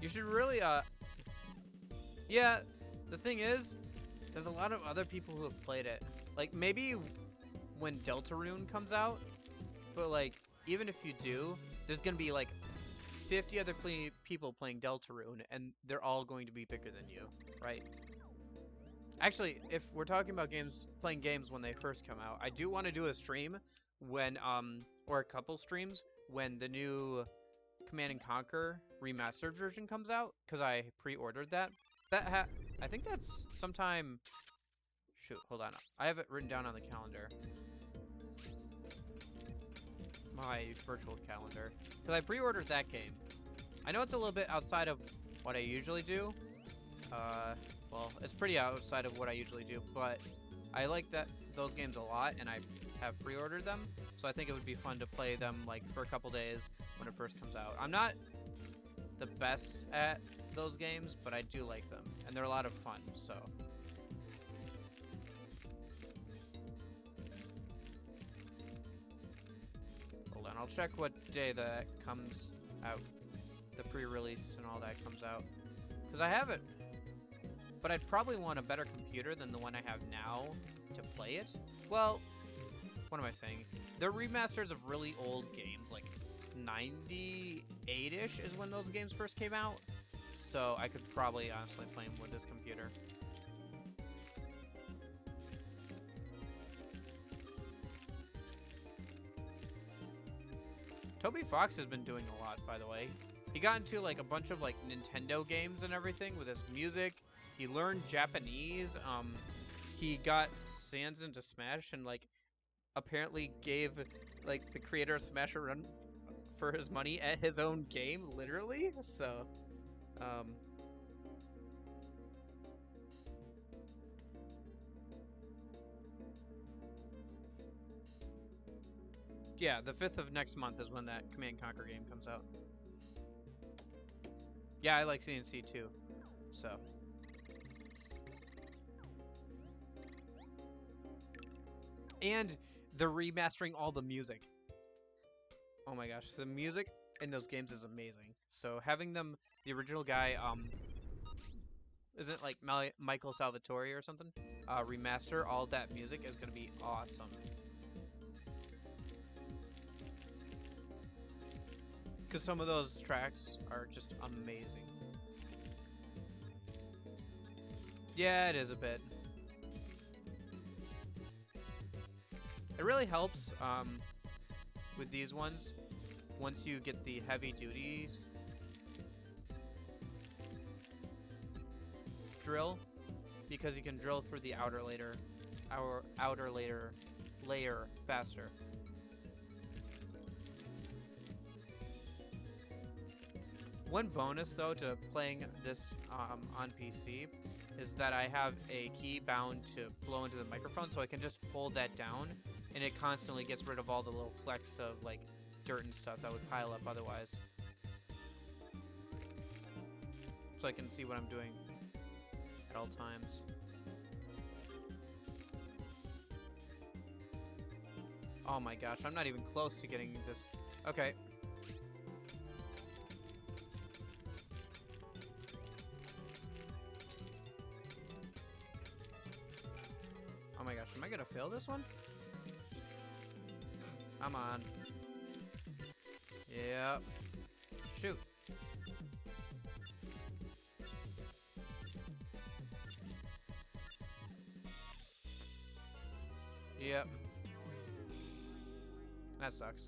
You should really, yeah, the thing is, there's a lot of other people who have played it. Like, maybe when Deltarune comes out, but, like, even if you do, there's gonna be, like, 50 other people playing Deltarune, and they're all going to be bigger than you, right? Actually, if we're talking about playing games when they first come out, I do want to do a stream when, or a couple streams, when the new Command & Conquer remastered version comes out, because I pre-ordered that. I think that's sometime... Shoot, hold on. I have it written down on the calendar. My virtual calendar. Because I pre-ordered that game. I know it's a little bit outside of what I usually do. Well, it's pretty outside of what I usually do, but I like that those games a lot, and I have pre-ordered them. So I think it would be fun to play them like for a couple days when it first comes out. I'm not the best at those games, but I do like them, and they're a lot of fun. So. Hold on, I'll check what day that comes out. The pre-release and all that comes out. Because I have it. But I'd probably want a better computer than the one I have now to play it. Well, what am I saying? They're remasters of really old games, like 98-ish is when those games first came out. So I could probably honestly play them with this computer. Toby Fox has been doing a lot, by the way. He got into like a bunch of like Nintendo games and everything with his music. He learned Japanese. He got Sans into Smash and like apparently gave like the creator of Smash a run for his money at his own game, literally. So, yeah, the 5th of next month is when that Command & Conquer game comes out. Yeah, I like CNC too, so. And they're remastering all the music. Oh my gosh, the music in those games is amazing. So having them, the original guy, isn't like Michael Salvatore or something, remaster all that music is gonna be awesome. Because some of those tracks are just amazing. Yeah, it is a bit. It really helps with these ones once you get the heavy duties drill, because you can drill through the outer layer faster. One bonus though to playing this on PC is that I have a key bound to blow into the microphone, so I can just hold that down and it constantly gets rid of all the little flecks of like dirt and stuff that would pile up otherwise. So I can see what I'm doing at all times. Oh my gosh, I'm not even close to getting this. Okay. Oh my gosh, am I gonna fail this one? Come on. Yep. Shoot. Yep. That sucks.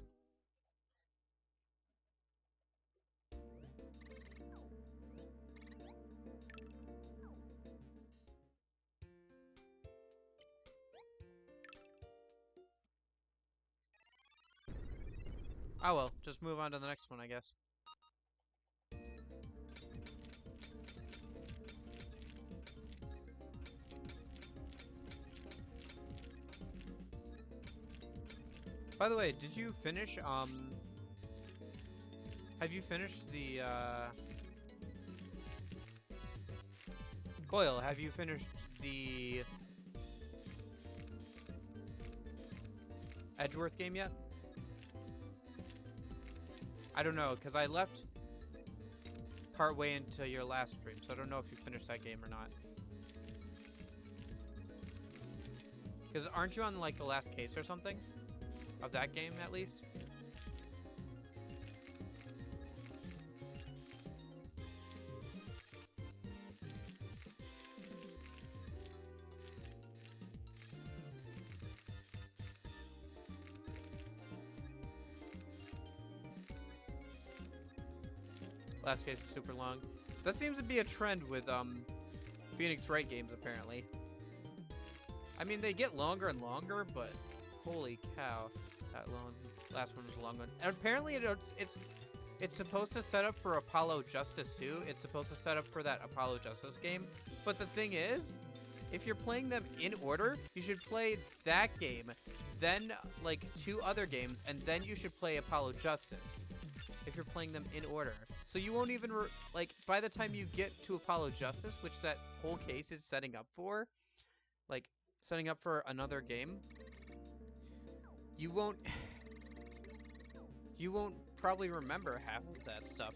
Oh well, just move on to the next one, I guess. By the way, did you finish, have you finished the, Coil, have you finished the Edgeworth game yet? I don't know, because I left part way into your last stream, so I don't know if you finished that game or not. Because aren't you on, like, the last case or something? Of that game, at least? Last case is super long. That seems to be a trend with Phoenix Wright games, apparently. I mean, they get longer and longer, but holy cow, that last one was a long one. And apparently it's supposed to set up for Apollo Justice 2. It's supposed to set up for that Apollo Justice game. But the thing is, if you're playing them in order, you should play that game, then like 2 other games, and then you should play Apollo Justice. If you're playing them in order. So you won't even, like, by the time you get to Apollo Justice, which that whole case is setting up for, like, setting up for another game, you won't probably remember half of that stuff.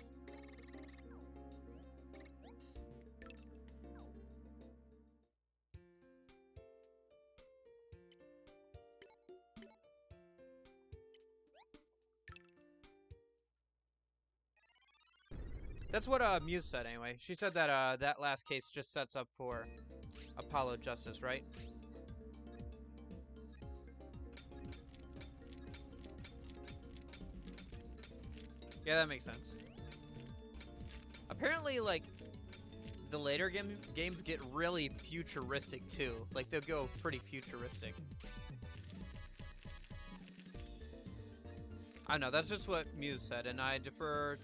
That's what Muse said anyway. She said that that last case just sets up for Apollo Justice, right? Yeah, that makes sense. Apparently, like, the later games get really futuristic too. Like, they'll go pretty futuristic. I don't know, that's just what Muse said, and I defer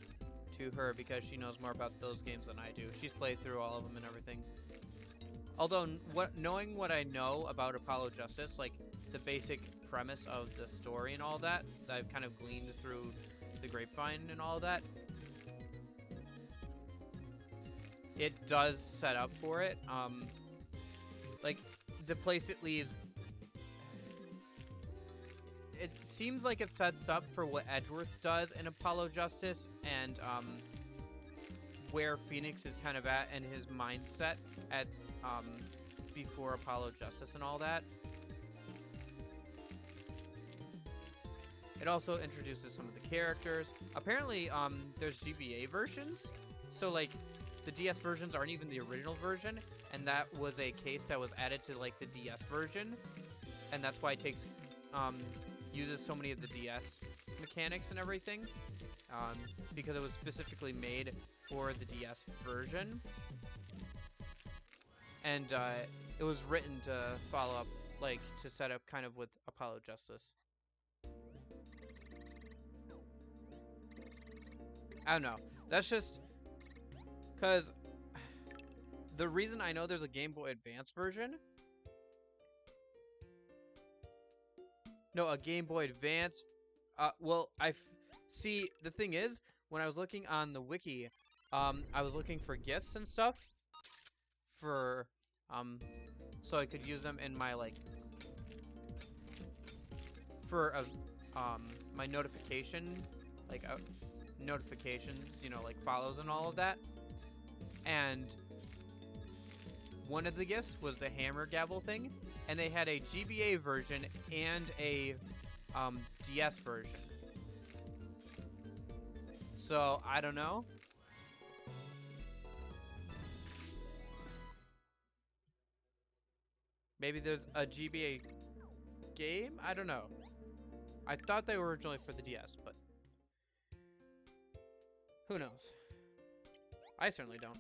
to her because she knows more about those games than I do. She's played through all of them and everything. Although, knowing what I know about Apollo Justice, like the basic premise of the story and all that I've kind of gleaned through the grapevine and all that, it does set up for it. Like, the place it leaves, it seems like it sets up for what Edgeworth does in Apollo Justice, and where Phoenix is kind of at and his mindset at before Apollo Justice and all that. It also introduces some of the characters. Apparently, there's GBA versions, so like the DS versions aren't even the original version, and that was a case that was added to like the DS version, and that's why it takes uses so many of the DS mechanics and everything, because it was specifically made for the DS version, and it was written to follow up, like to set up kind of with Apollo Justice. I don't know. That's just because the reason I know there's a Game Boy Advance version. No, a Game Boy Advance. Well, see, the thing is, when I was looking on the wiki, I was looking for GIFs and stuff for, so I could use them in my, like, for, my notification, like, notifications, you know, like follows and all of that. And one of the GIFs was the hammer gavel thing, and they had a GBA version and a DS version. So I don't know. Maybe there's a GBA game? I don't know. I thought they were originally for the DS, but who knows? I certainly don't.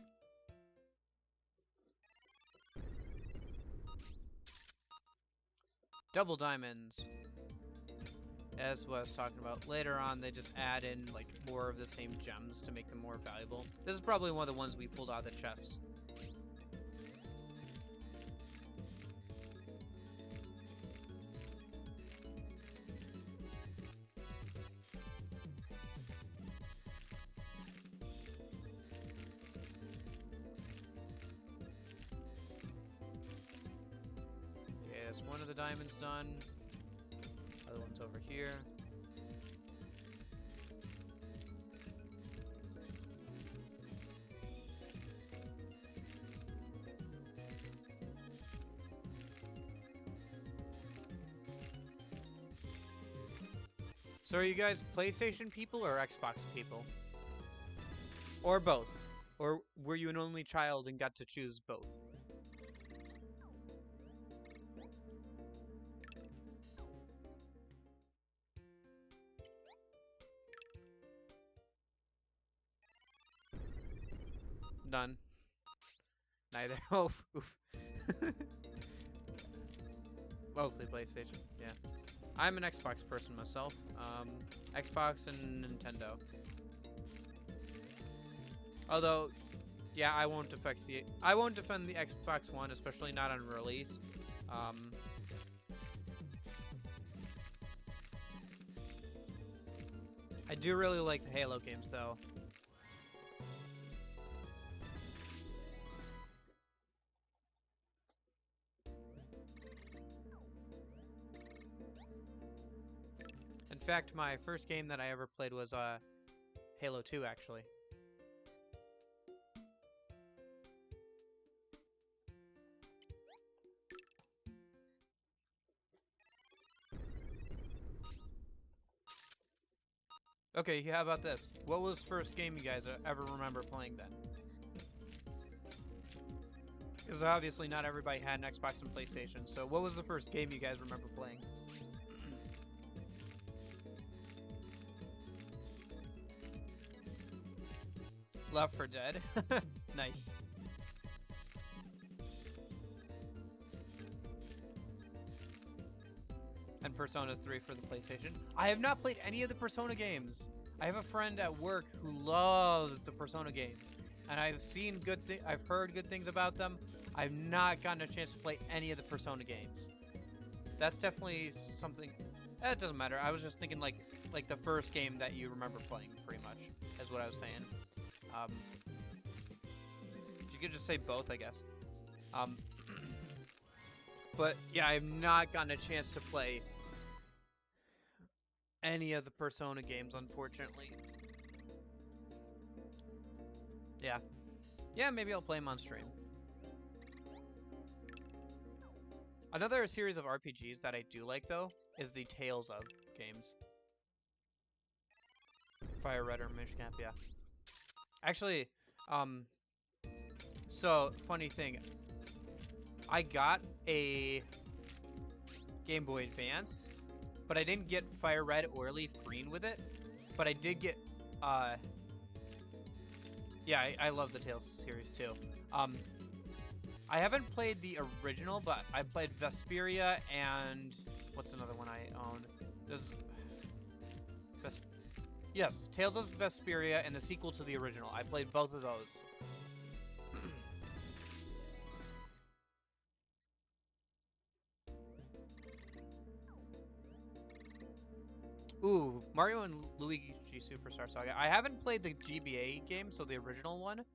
Double diamonds. As what I was talking about. Later on, they just add in like more of the same gems to make them more valuable. This is probably one of the ones we pulled out of the chests. One of the diamonds done. Other one's over here. So are you guys PlayStation people or Xbox people? Or both? Or were you an only child and got to choose both? None. Neither. Oh, oof. Mostly PlayStation, yeah. I'm an Xbox person myself. Xbox and Nintendo. Although, Yeah, I won't defend the Xbox One, especially not on release. I do really like the Halo games, though. In fact, my first game that I ever played was Halo 2, actually. Okay, how about this? What was the first game you guys ever remember playing then? Because obviously not everybody had an Xbox and PlayStation, so what was the first game you guys remember playing? Left 4 Dead? Nice. And Persona 3 for the PlayStation. I have not played any of the Persona games. I have a friend at work who loves the Persona games, and I've seen I've heard good things about them. I've not gotten a chance to play any of the Persona games. That's definitely something. It doesn't matter. I was just thinking like the first game that you remember playing, pretty much, is what I was saying. You could just say both, I guess. But yeah, I've not gotten a chance to play any of the Persona games, unfortunately. Yeah. Yeah, maybe I'll play them on stream. Another series of RPGs that I do like, though, is the Tales of games. Fire Red or Minish Cap, yeah. Actually, so, funny thing. I got a Game Boy Advance, but I didn't get Fire Red or Leaf Green with it. But I did get, yeah, I love the Tales series too. I haven't played the original, but I played Vesperia and what's another one I owned? Yes, Tales of Vesperia and the sequel to the original. I played both of those. Ooh, Mario and Luigi Superstar Saga. I haven't played the GBA game, so the original one.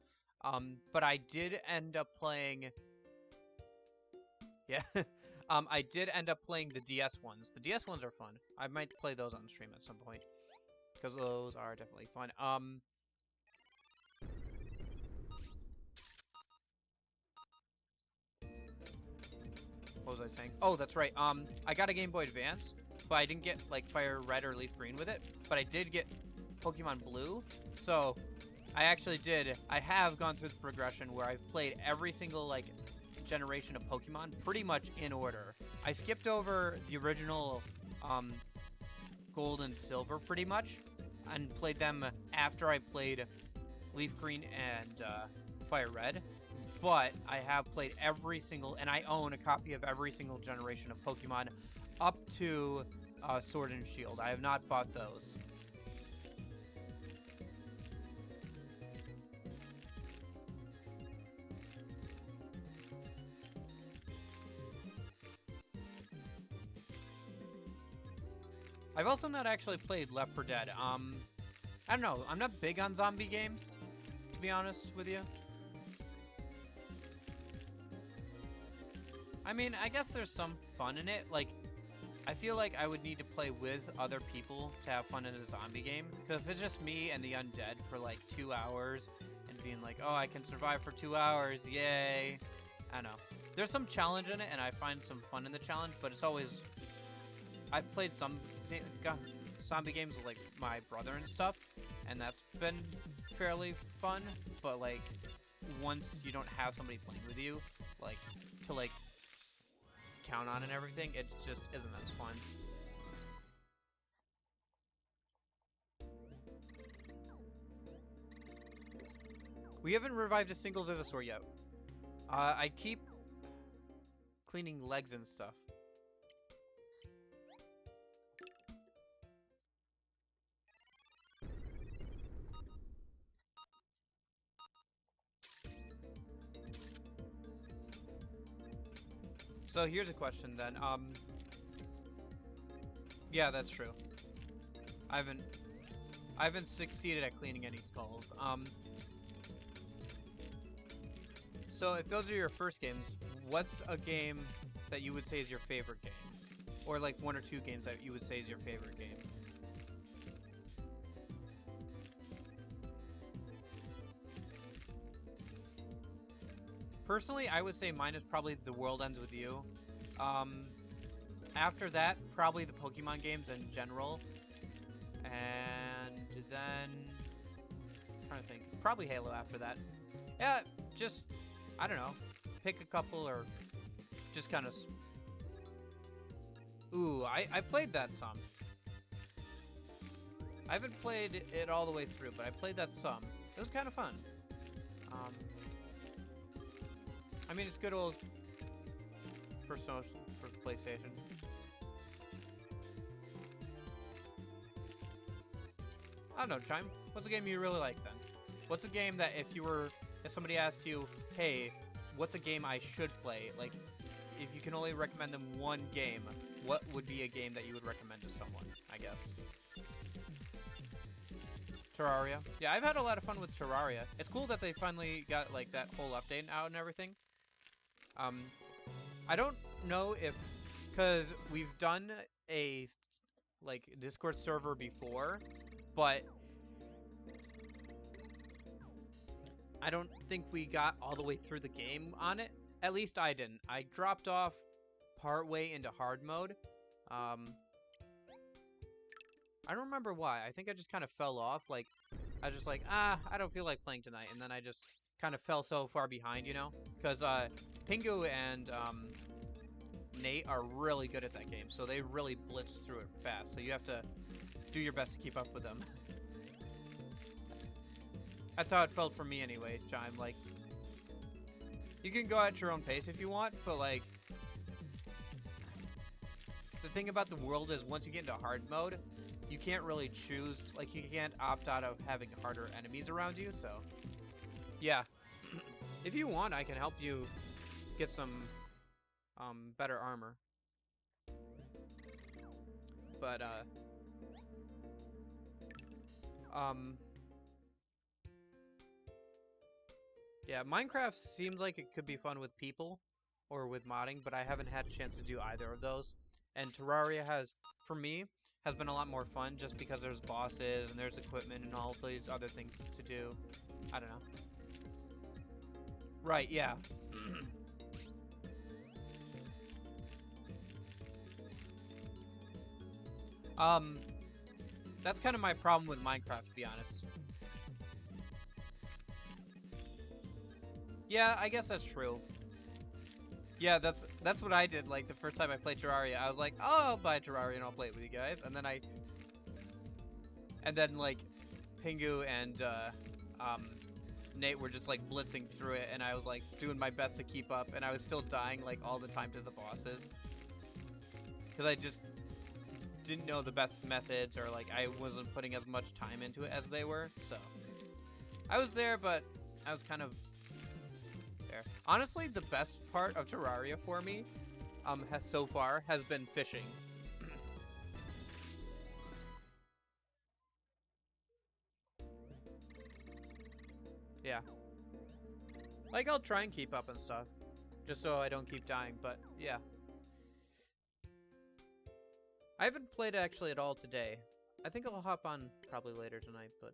But I did end up playing. Yeah, I did end up playing the DS ones. The DS ones are fun. I might play those on stream at some point because those are definitely fun. What was I saying? Oh, that's right. I got a Game Boy Advance, but I didn't get like Fire Red or Leaf Green with it. But I did get Pokemon Blue, so I actually did. I have gone through the progression where I've played every single like generation of Pokemon pretty much in order. I skipped over the original Gold and Silver pretty much, and played them after I played Leaf Green and Fire Red. But I have played every single, and I own a copy of every single generation of Pokemon up to Sword and Shield. I have not bought those. I've also not actually played Left 4 Dead. I don't know. I'm not big on zombie games, to be honest with you. I mean, I guess there's some fun in it. Like, I feel like I would need to play with other people to have fun in a zombie game. Because if it's just me and the undead for like 2 hours and being like, oh, I can survive for 2 hours, yay. I don't know. There's some challenge in it, and I find some fun in the challenge, but it's always... I've played some zombie games with like my brother and stuff, and that's been fairly fun, but like once you don't have somebody playing with you, like to like count on and everything, it just isn't as fun. We haven't revived a single Vivasaur yet. I keep cleaning legs and stuff. So here's a question then. Yeah, that's true. I haven't succeeded at cleaning any skulls. So if those are your first games, what's a game that you would say is your favorite game? Or like 1 or 2 games that you would say is your favorite game? Personally, I would say mine is probably The World Ends With You. After that, probably the Pokemon games in general. And then, I'm trying to think, probably Halo after that. Yeah, just, I don't know, pick a couple or just kind of... Ooh, I played that some. I haven't played it all the way through, but I played that some. It was kind of fun. I mean, it's good old for PlayStation. I don't know, Chime. What's a game you really like then? What's a game that if somebody asked you, hey, what's a game I should play? Like, if you can only recommend them one game, what would be a game that you would recommend to someone, I guess? Terraria. Yeah, I've had a lot of fun with Terraria. It's cool that they finally got, like, that whole update out and everything. I don't know if... Because we've done a, like, Discord server before, but I don't think we got all the way through the game on it. At least I didn't. I dropped off partway into hard mode. I don't remember why. I think I just kind of fell off. Like, I was just like, I don't feel like playing tonight. And then I just kind of fell so far behind, you know? Because Pingu and Nate are really good at that game. So they really blitz through it fast. So you have to do your best to keep up with them. That's how it felt for me anyway, Chime. Like, you can go at your own pace if you want, but like, the thing about the world is once you get into hard mode, you can't really choose, like, you can't opt out of having harder enemies around you, so, yeah. If you want, I can help you get some, better armor. But, yeah, Minecraft seems like it could be fun with people or with modding, but I haven't had a chance to do either of those. And Terraria has, for me, has been a lot more fun just because there's bosses and there's equipment and all these other things to do. I don't know. Right, yeah. That's kind of my problem with Minecraft, to be honest. Yeah, I guess that's true. Yeah, that's what I did, like, the first time I played Terraria. I was like, oh, I'll buy Terraria and I'll play it with you guys. And then, like, Pingu and, Nate were just, like, blitzing through it, and I was, like, doing my best to keep up, and I was still dying, like, all the time to the bosses. Because I just didn't know the best methods, or, like, I wasn't putting as much time into it as they were, so. I was there, but I was kind of... there. Honestly, the best part of Terraria for me, so far, has been fishing. Yeah. Like, I'll try and keep up and stuff, just so I don't keep dying, but yeah. I haven't played actually at all today. I think I'll hop on probably later tonight, but...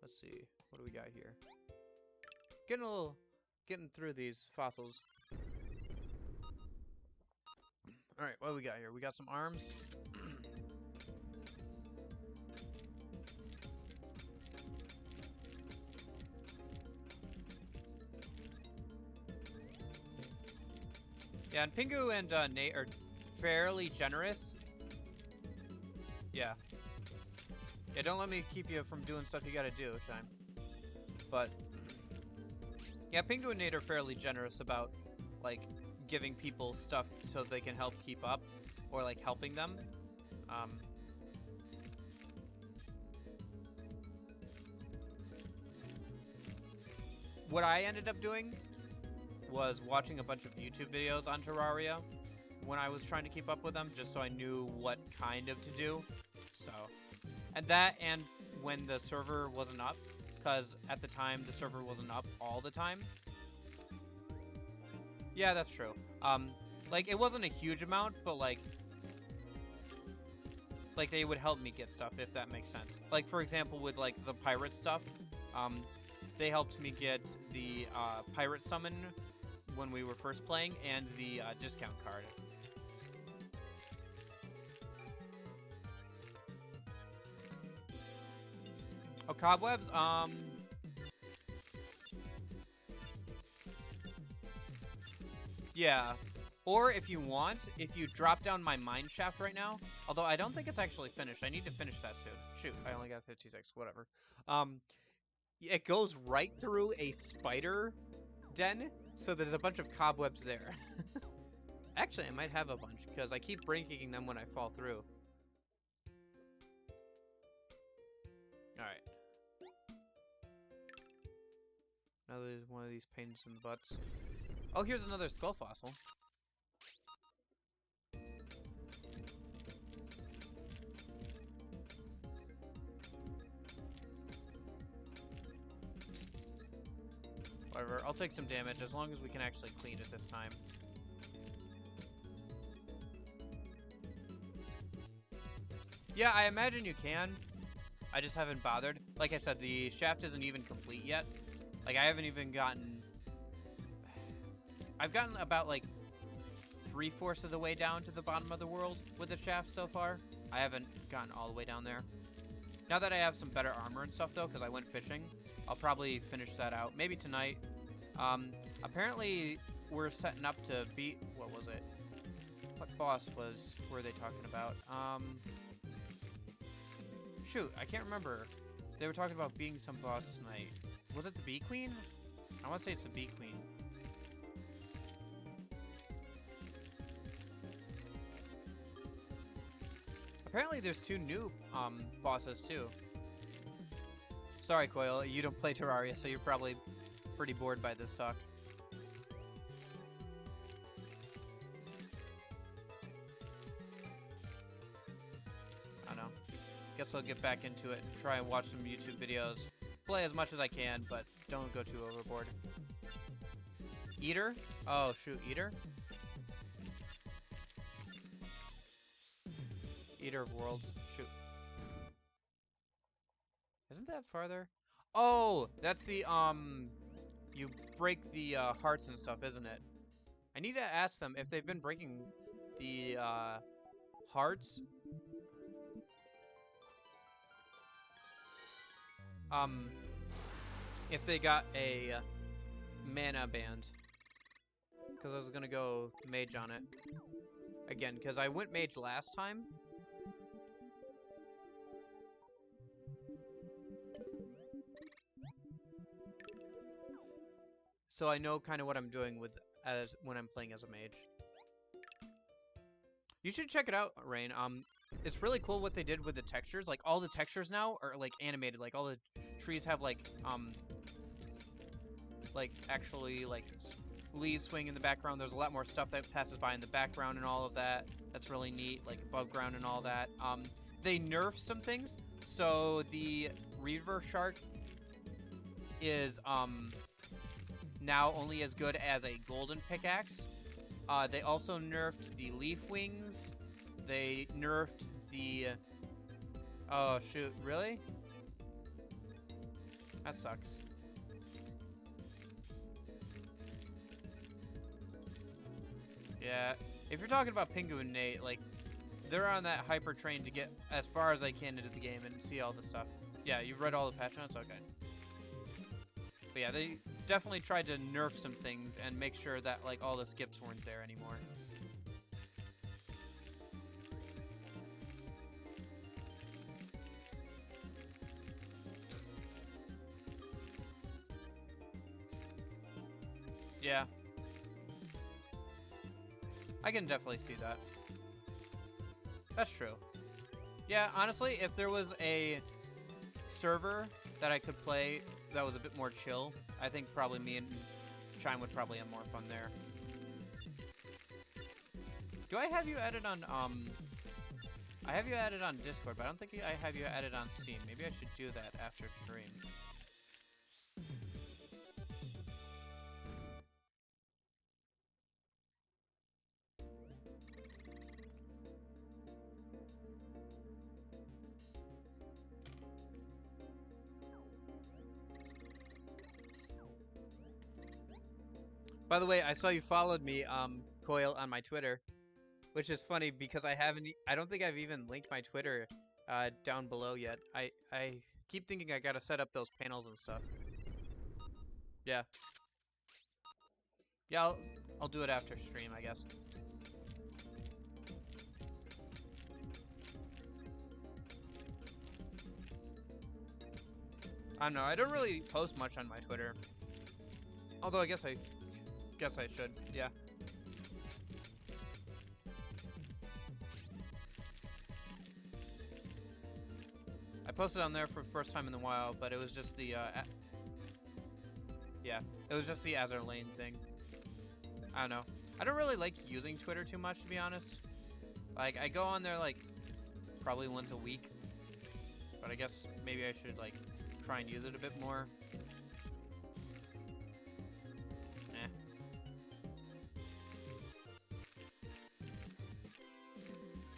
let's see. What do we got here? Getting through these fossils. Alright, what do we got here? We got some arms. Yeah, and Pingu and Nate are fairly generous. Yeah. Yeah, don't let me keep you from doing stuff you gotta do, Shime. But... yeah, Pingu and Nate are fairly generous about, like, giving people stuff so they can help keep up, or, like, helping them. What I ended up doing was watching a bunch of YouTube videos on Terraria when I was trying to keep up with them, just so I knew what kind of to do. So, and that, and when the server wasn't up, because at the time the server wasn't up all the time. Yeah, that's true. Like, it wasn't a huge amount, but like they would help me get stuff, if that makes sense. Like, for example, with like the pirate stuff, they helped me get the pirate summon when we were first playing, and the discount card. Oh, cobwebs? Yeah. Or if you want, if you drop down my mine shaft right now, although I don't think it's actually finished. I need to finish that soon. Shoot, I only got 56, whatever. It goes right through a spider den, so there's a bunch of cobwebs there. Actually, I might have a bunch, because I keep breaking them when I fall through. Alright. Another one of these pains in the butts. Oh, here's another skull fossil. Whatever, I'll take some damage as long as we can actually clean it this time. Yeah, I imagine you can. I just haven't bothered. Like I said, the shaft isn't even complete yet. Like, I haven't even gotten... I've gotten about, like, 3/4 of the way down to the bottom of the world with the shaft so far. I haven't gotten all the way down there. Now that I have some better armor and stuff, though, because I went fishing, I'll probably finish that out. Maybe tonight. Apparently, we're setting up to beat... What was it? What boss were they talking about? Shoot, I can't remember. They were talking about beating some boss tonight. Was it the Bee Queen? I want to say it's the Bee Queen. Apparently there's 2 new bosses too. Sorry, Coil, you don't play Terraria, so you're probably pretty bored by this talk. I don't know. Guess I'll get back into it and try and watch some YouTube videos. Play as much as I can, but don't go too overboard. Eater? Oh, shoot, Eater? Eater of Worlds. Shoot. Isn't that farther? Oh, that's the, you break the, hearts and stuff, isn't it? I need to ask them if they've been breaking the, hearts. If they got a mana band. Because I was gonna go mage on it. Again, because I went mage last time. So I know kind of what I'm doing with when I'm playing as a mage. You should check it out, Rain. It's really cool what they did with the textures. Like, all the textures now are, like, animated. Like, all the trees have, like, actually, like, leaves swing in the background. There's a lot more stuff that passes by in the background and all of that. That's really neat, like, above ground and all that. They nerfed some things. So, the Reaver Shark is, now only as good as a golden pickaxe. They also nerfed the leaf wings. They nerfed the... Oh, shoot. Really? That sucks. Yeah. If you're talking about Pingu and Nate, like, they're on that hyper train to get as far as I can into the game and see all the stuff. Yeah, you've read all the patch notes? Okay. But yeah, they definitely tried to nerf some things and make sure that, like, all the skips weren't there anymore. Yeah. I can definitely see that. That's true. Yeah, honestly, if there was a server that I could play that was a bit more chill, I think probably me and Chime would probably have more fun there. Do I have you added on, I have you added on Discord, but I don't think I have you added on Steam. Maybe I should do that after stream. By the way, I saw you followed me, Coil, on my Twitter, which is funny because I don't think I've even linked my Twitter down below yet. I keep thinking I gotta set up those panels and stuff. Yeah. Yeah, I'll do it after stream, I guess. I don't know, I don't really post much on my Twitter. Although I guess I should, yeah. I posted on there for the first time in a while, but it was just the, yeah, it was just the Azur Lane thing. I don't know. I don't really like using Twitter too much, to be honest. Like, I go on there, like, probably once a week. But I guess maybe I should, like, try and use it a bit more.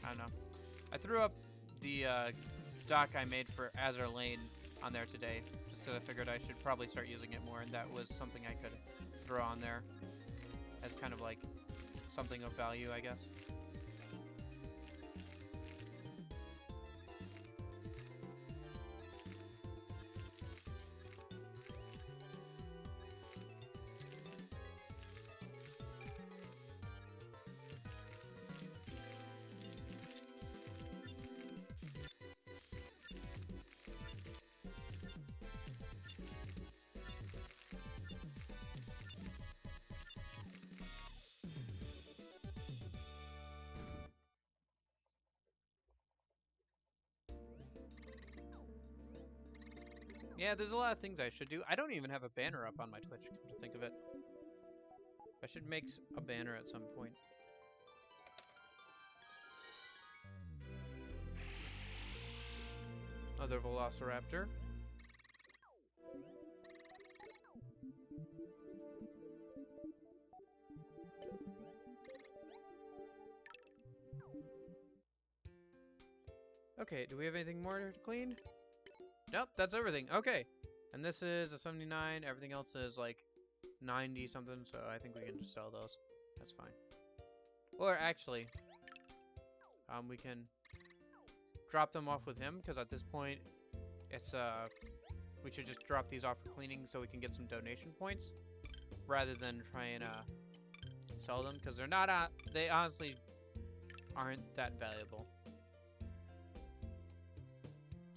I don't know. I threw up the doc I made for Azur Lane on there today, just because I figured I should probably start using it more, and that was something I could throw on there as kind of like something of value, I guess. Yeah, there's a lot of things I should do. I don't even have a banner up on my Twitch, come to think of it. I should make a banner at some point. Another Velociraptor. Okay, do we have anything more to clean? Nope, that's everything. Okay. And this is a 79. Everything else is like 90 something, so I think we can just sell those. That's fine. Or actually, we can drop them off with him, because at this point, it's we should just drop these off for cleaning so we can get some donation points, rather than try and sell them, because they're not they honestly aren't that valuable.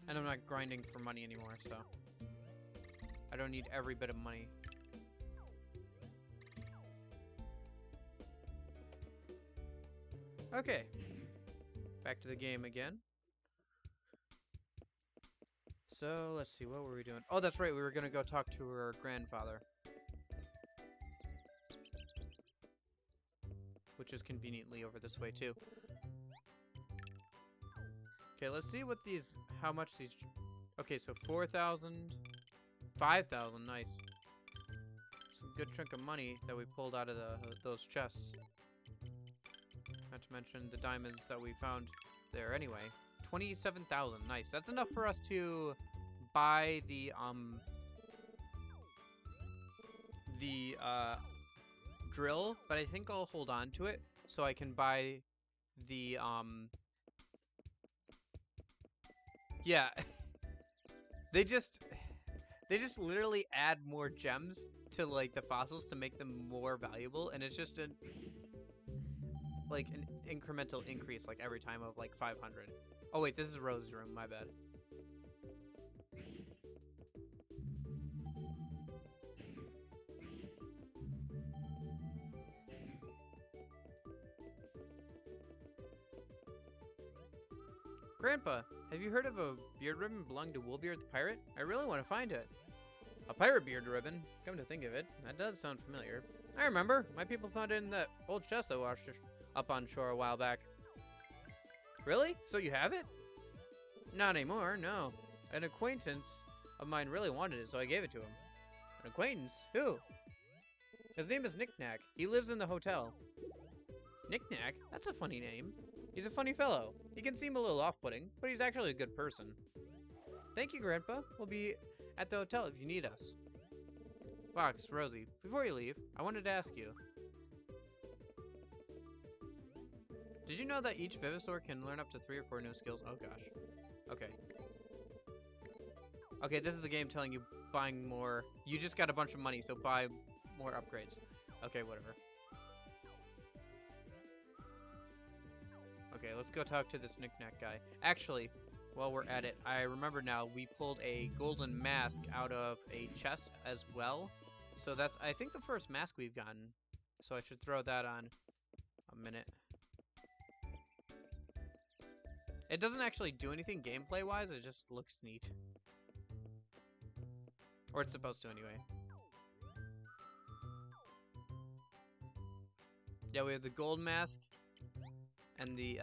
And I'm not grinding for money anymore, so I don't need every bit of money. Okay, back to the game again. So let's see, what were we doing? Oh, that's right, we were gonna go talk to her grandfather, which is conveniently over this way too. Okay, let's see what these, how much these, okay, so 4,000, 5,000, nice. Some good chunk of money that we pulled out of those chests. Not to mention the diamonds that we found there anyway. 27,000, nice. That's enough for us to buy the drill, but I think I'll hold on to it so I can buy the, yeah, they just literally add more gems to like the fossils to make them more valuable, and it's just like an incremental increase like every time of like 500. Oh wait, this is Rose's room, my bad. Grandpa, have you heard of a beard ribbon belonging to Woolbeard the pirate? I really want to find it. A pirate beard ribbon? Come to think of it, that does sound familiar. I remember. My people found it in that old chest I washed up on shore a while back. Really? So you have it? Not anymore, no. An acquaintance of mine really wanted it, so I gave it to him. An acquaintance? Who? His name is Knick-Knack. He lives in the hotel. Knick-Knack? That's a funny name. He's a funny fellow. He can seem a little off-putting, but he's actually a good person. Thank you, Grandpa. We'll be at the hotel if you need us. Fox, Rosie, before you leave, I wanted to ask you. Did you know that each Vivisaur can learn up to 3 or 4 new skills? Oh gosh. Okay. Okay, this is the game telling you buying more. You just got a bunch of money, so buy more upgrades. Okay, whatever. Okay, let's go talk to this Knick-Knack guy. Actually, while we're at it, I remember now we pulled a golden mask out of a chest as well. So that's, I think, the first mask we've gotten. So I should throw that on. A minute. It doesn't actually do anything gameplay-wise, it just looks neat. Or it's supposed to anyway. Yeah, we have the gold mask. And the,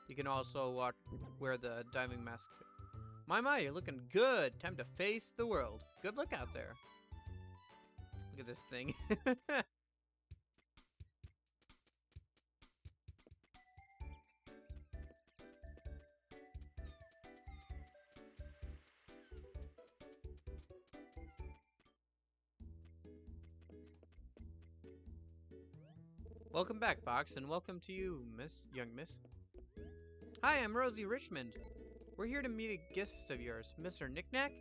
you can also wear the diving mask. My, you're looking good. Time to face the world. Good luck out there. Look at this thing. Welcome back, Box, and welcome to you, young miss. Hi, I'm Rosie Richmond. We're here to meet a guest of yours, Mr. Knick-Knack.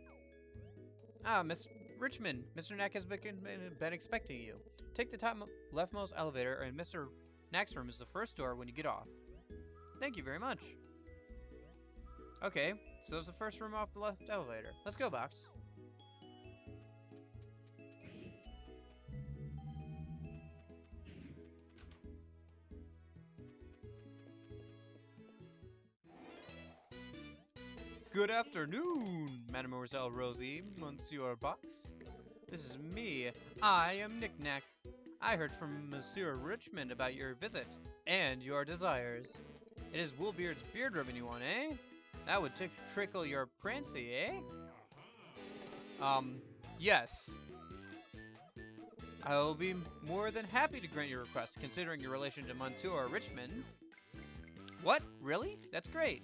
Ah, Miss Richmond, Mr. Knack has been expecting you. Take the top leftmost elevator, and Mr. Knack's room is the first door when you get off. Thank you very much. Okay, so it's the first room off the left elevator. Let's go, Box. Good afternoon, Mademoiselle Rosie, Monsieur Box. This is me. I am Knick-Knack. I heard from Monsieur Richmond about your visit and your desires. It is Woolbeard's beard ribbon you want, eh? That would trickle your prancy, eh? Yes. I will be more than happy to grant your request, considering your relation to Monsieur Richmond. What? Really? That's great.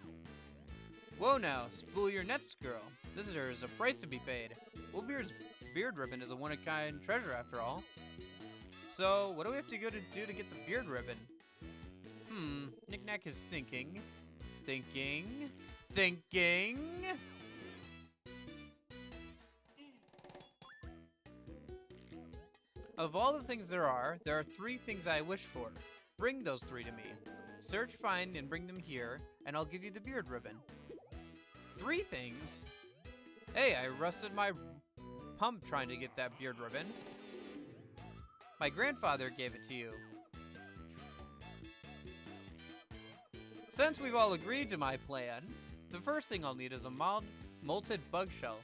Whoa now, spool your nets, girl. This is a price to be paid. Woolbeard's beard ribbon is a one-of-a-kind treasure after all. So, what do we have to go to do to get the beard ribbon? Knick-Knack is thinking. Thinking. Of all the things there are 3 things I wish for. Bring those 3 to me. Search, find, and bring them here, and I'll give you the beard ribbon. 3 things? Hey, I rusted my pump trying to get that beard ribbon. My grandfather gave it to you. Since we've all agreed to my plan, the first thing I'll need is a molted bug shell.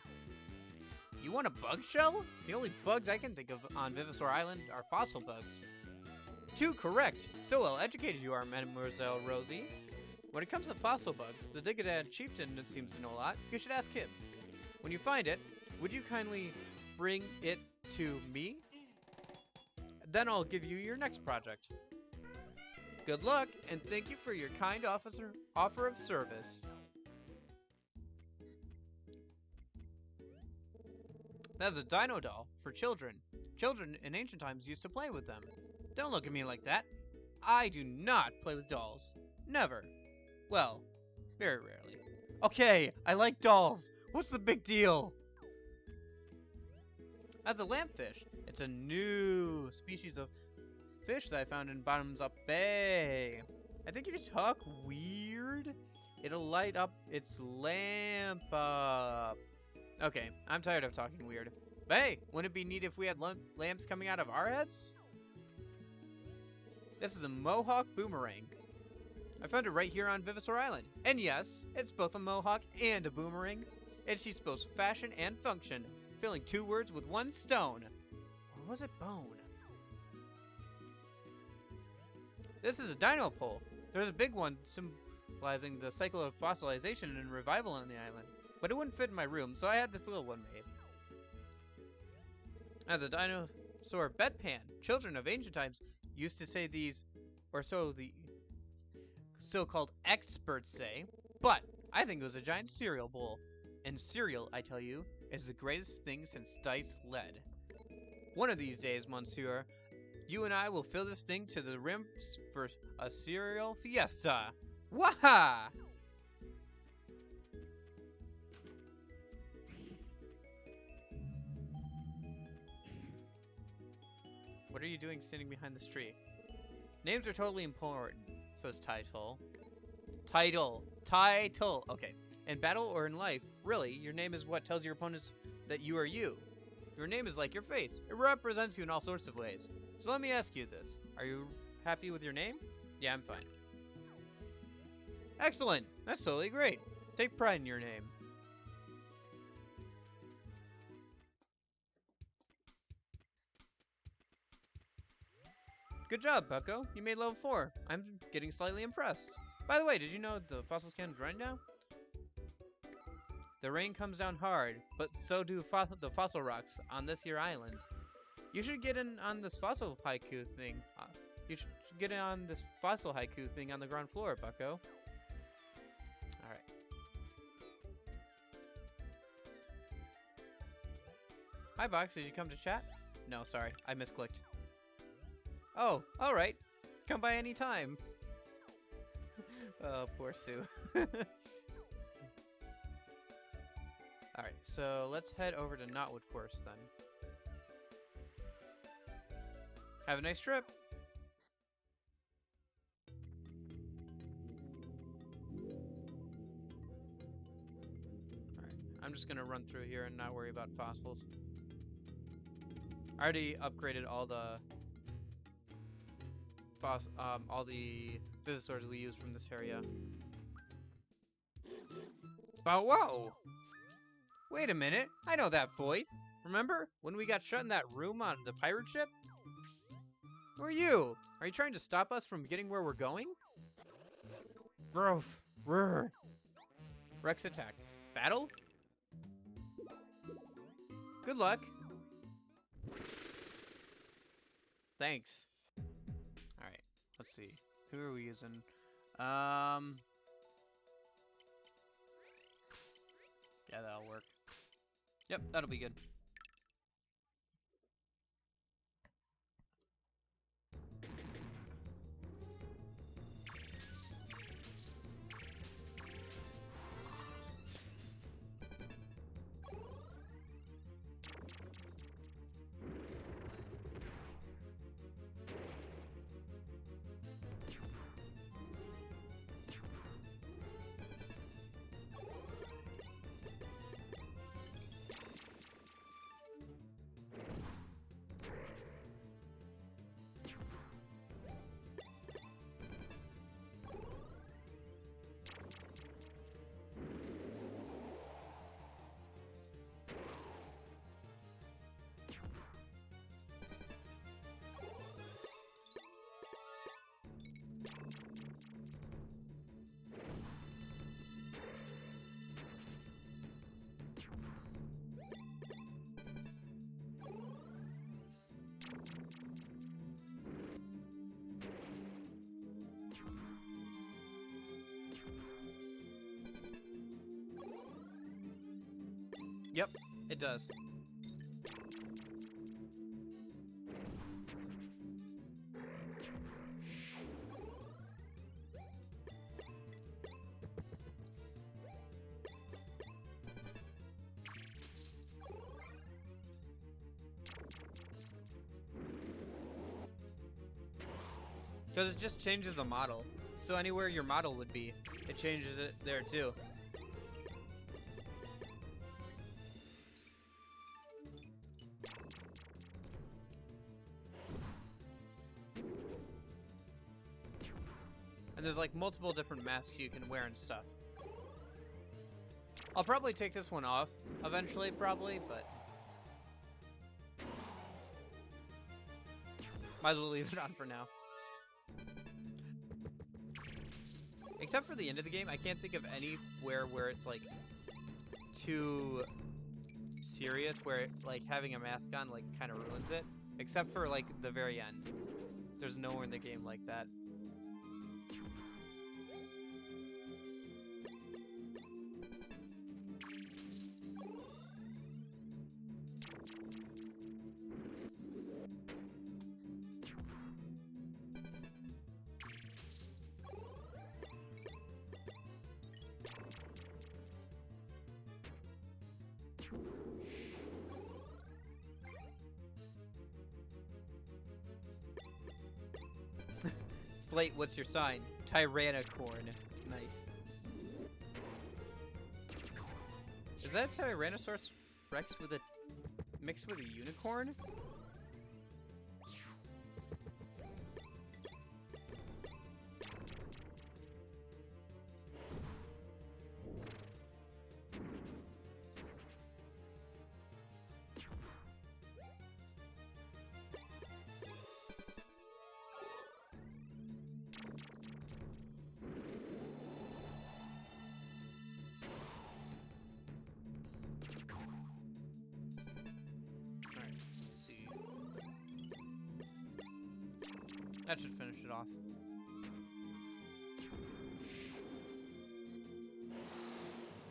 You want a bug shell? The only bugs I can think of on Vivisaur Island are fossil bugs. 2 correct. So well educated you are, Mademoiselle Rosie. When it comes to fossil bugs, the Digadad chieftain seems to know a lot. You should ask him. When you find it, would you kindly bring it to me? Then I'll give you your next project. Good luck, and thank you for your kind offer of service. That's a dino doll for children. Children in ancient times used to play with them. Don't look at me like that. I do not play with dolls. Never. Well, very rarely. Okay, I like dolls. What's the big deal? That's a lampfish. It's a new species of fish that I found in Bottoms Up Bay. I think if you talk weird, it'll light up its lamp up. Okay, I'm tired of talking weird. But hey, wouldn't it be neat if we had lamps coming out of our heads? This is a Mohawk boomerang. I found it right here on Vivisaur Island. And yes, it's both a mohawk and a boomerang. It achieves both fashion and function. filling 2 words with 1 stone. Or was it bone? This is a dino pole. There's a big one symbolizing the cycle of fossilization and revival on the island. But it wouldn't fit in my room, so I had this little one made. As a dinosaur bedpan, children of ancient times used to say these, or so the so-called experts say, but I think it was a giant cereal bowl. And cereal, I tell you, is the greatest thing since diced lead. One of these days, Monsieur, you and I will fill this thing to the rim for a cereal fiesta. Waha! What are you doing standing behind this tree? Names are totally important, says Title. Title. Okay. In battle or in life, really, your name is what tells your opponents that you are you. Your name is like your face. It represents you in all sorts of ways. So let me ask you this. Are you happy with your name? Yeah, I'm fine. Excellent! That's totally great. Take pride in your name. Good job, Bucko. You made level 4. I'm getting slightly impressed. By the way, did you know the fossils can run now? The rain comes down hard, but so do the fossil rocks on this here island. You should get in on this fossil haiku thing. You should get in on this fossil haiku thing on the ground floor, Bucko. Alright. Hi, Box. Did you come to chat? No, sorry. I misclicked. Oh, alright. Come by any time. Oh, poor Sue. Alright, so let's head over to Knotwood Forest then. Have a nice trip! Alright, I'm just gonna run through here and not worry about fossils. I already upgraded all the visitors we use from this area. Bow wow! Wait a minute, I know that voice. Remember when we got shut in that room on the pirate ship? Who are you? Are you trying to stop us from getting where we're going? Ruff, rrr. Rex attack. Battle? Good luck. Thanks. Alright, let's see. Who are we using? Yeah, that'll work. Yep, that'll be good. Yep, it does. Because it just changes the model. So anywhere your model would be, it changes it there too. And there's like multiple different masks you can wear and stuff. I'll probably take this one off eventually, probably, but Might as well leave it on for now. Except for the end of the game, I can't think of anywhere where it's like too serious, where like having a mask on like kind of ruins it. Except for like the very end. There's nowhere in the game like that. Slate, what's your sign? Tyrannocorn. Nice. Is that Tyrannosaurus Rex with a mixed with a unicorn? That should finish it off.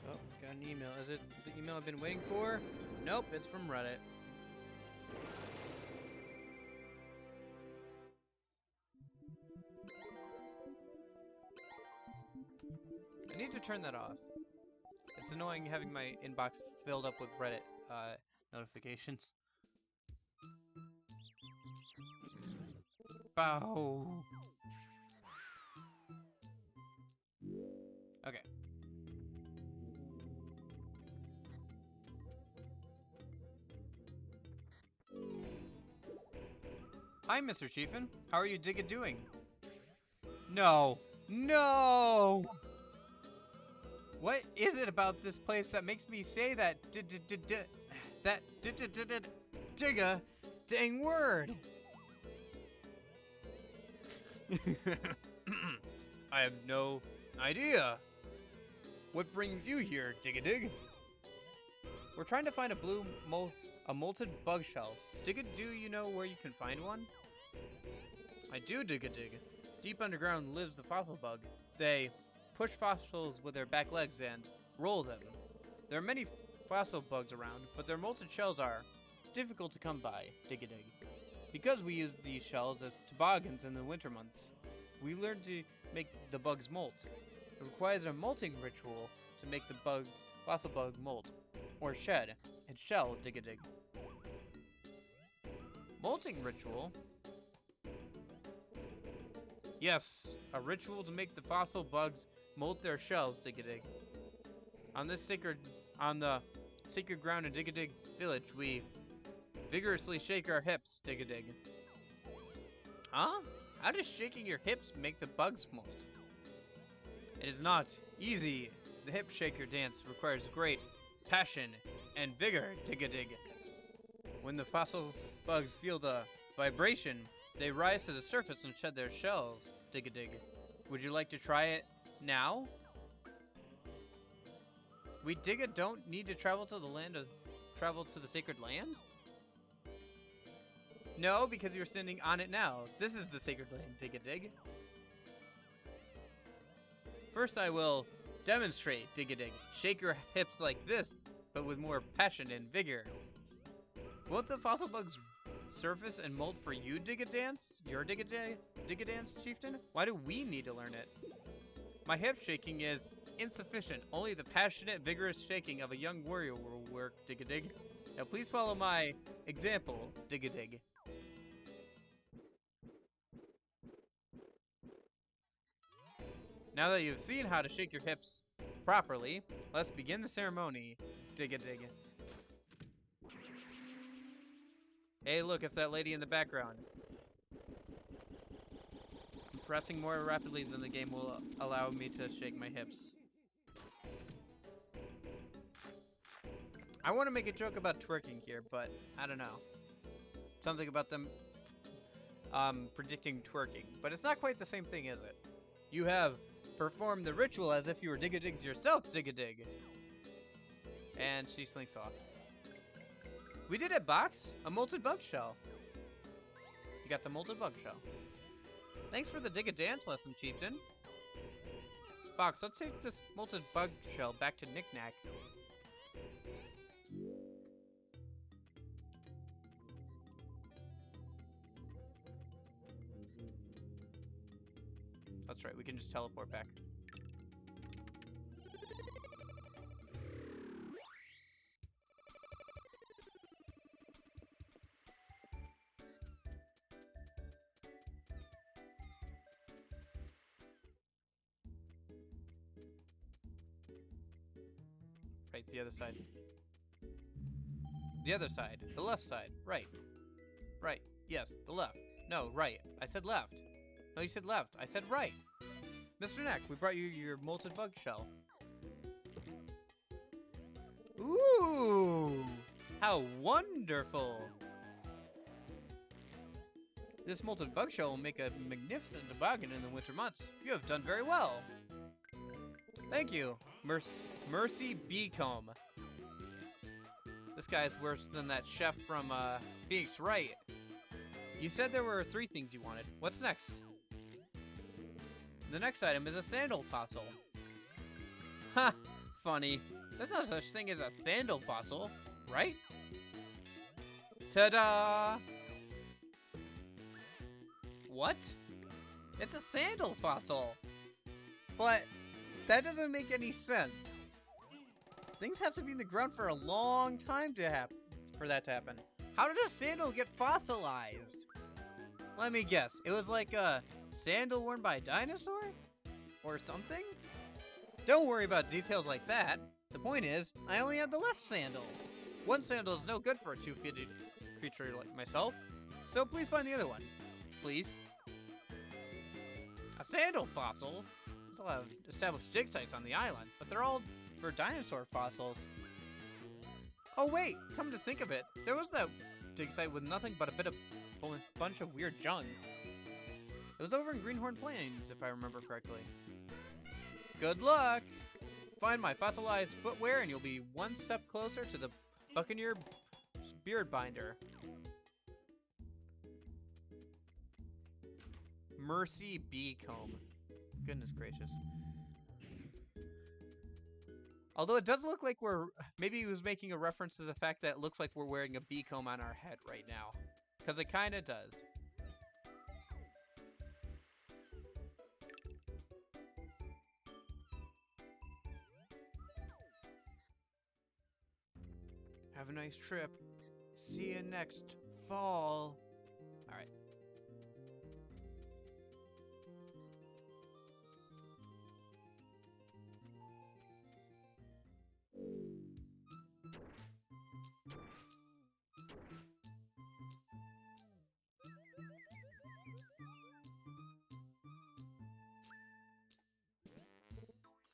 Oh, got an email. Is it the email I've been waiting for? Nope, it's from Reddit. I need to turn that off. It's annoying having my inbox filled up with Reddit notifications. Bow. Okay. Hi, Mr. Chiefin. How are you doing? No. No! What is it about this place that makes me say that digga dang word? I have no idea. What brings you here, Dig-a-dig? We're trying to find a molted bug shell. Do you know where you can find one? I do, Dig-a-dig. Deep underground lives the fossil bug. They push fossils with their back legs and roll them. There are many fossil bugs around, but their molted shells are difficult to come by, Dig-a-dig. Because we use these shells as toboggans in the winter months, we learn to make the bugs molt. It requires a molting ritual to make the fossil bug molt, or shed, and shell, Dig-a-dig. Molting ritual? Yes, a ritual to make the fossil bugs molt their shells, Dig-a-dig. On the sacred ground in Dig-a-dig village, we vigorously shake our hips, Dig-a-dig. Huh? How does shaking your hips make the bugs molt? It is not easy. The hip shaker dance requires great passion and vigor, Dig-a-dig. When the fossil bugs feel the vibration, they rise to the surface and shed their shells, Dig-a-dig. Would you like to try it now? We don't need to travel to the sacred land? No, because you're standing on it now. This is the sacred land, Dig-a-dig. First I will demonstrate, Dig-a-dig. Shake your hips like this, but with more passion and vigor. Won't the fossil bugs surface and molt for you, Dig-a-dance? Your Dig-a-dance, chieftain? Why do we need to learn it? My hip shaking is insufficient. Only the passionate, vigorous shaking of a young warrior will work, Dig-a-dig. Now please follow my example, Dig-a-dig. Now that you've seen how to shake your hips properly, let's begin the ceremony, Dig-a-dig. Hey, look, it's that lady in the background. I'm pressing more rapidly than the game will allow me to shake my hips. I want to make a joke about twerking here, but I don't know. Something about them predicting twerking, but it's not quite the same thing, is it? You have performed the ritual as if you were Dig-a-Digs yourself, Dig-a-Dig. And she slinks off. We did it, Box! A molted bug shell. You got the molted bug shell. Thanks for the Dig-a-Dance lesson, Chieftain. Box, let's take this molted bug shell back to Knick-Knack. That's right, we can just teleport back. Right, the other side. The other side. The left side. Right. Right. Yes, the left. No, right. I said left. No, you said left. I said right. Mr. Neck, we brought you your molted bug shell. Ooh! How wonderful! This molted bug shell will make a magnificent toboggan in the winter months. You have done very well. Thank you, Mercy Beacombe. This guy's worse than that chef from Phoenix Wright. You said there were 3 things you wanted. What's next? The next item is a sandal fossil. Ha! Funny. There's no such thing as a sandal fossil, right? Ta-da! What? It's a sandal fossil! But that doesn't make any sense. Things have to be in the ground for a long time for that to happen. How did a sandal get fossilized? Let me guess. It was like a sandal worn by a dinosaur? Or something? Don't worry about details like that. The point is, I only have the left sandal. One sandal is no good for a 2-footed creature like myself. So please find the other one. Please. A sandal fossil? There's a lot of established dig sites on the island, but they're all for dinosaur fossils. Oh wait, come to think of it, there was that dig site with nothing but a bunch of weird junk. It was over in Greenhorn Plains, if I remember correctly. Good luck! Find my fossilized footwear and you'll be one step closer to the Buccaneer Beard Binder. Mercy Beacombe. Goodness gracious. Although it does look like maybe he was making a reference to the fact that it looks like we're wearing a bee comb on our head right now. Because it kind of does. Have a nice trip. See you next fall. Alright.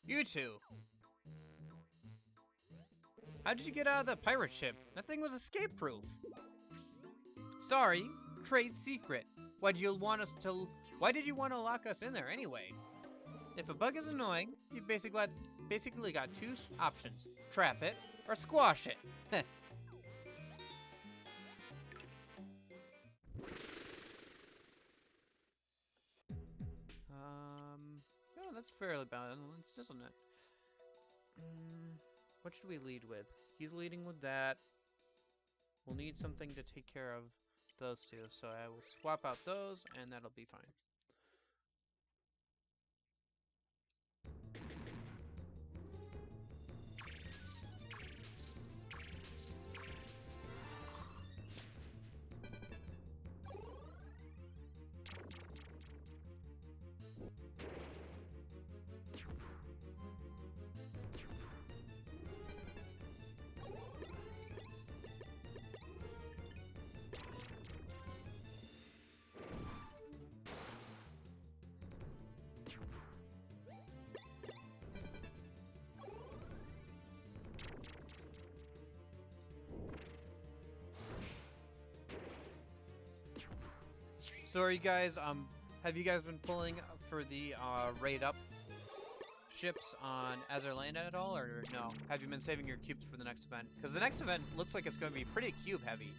You two! How did you get out of the pirate ship? That thing was escape-proof. Sorry, trade secret. Why did you want to lock us in there anyway? If a bug is annoying, you've basically got 2 options. Trap it, or squash it. Oh, that's fairly balanced, isn't it? What should we lead with? He's leading with that. We'll need something to take care of those 2, so I will swap out those, and that'll be fine. So are you guys have you guys been pulling for the raid up ships on Azerlana at all, or no? Have you been saving your cubes for the next event? Because the next event looks like it's going to be pretty cube heavy.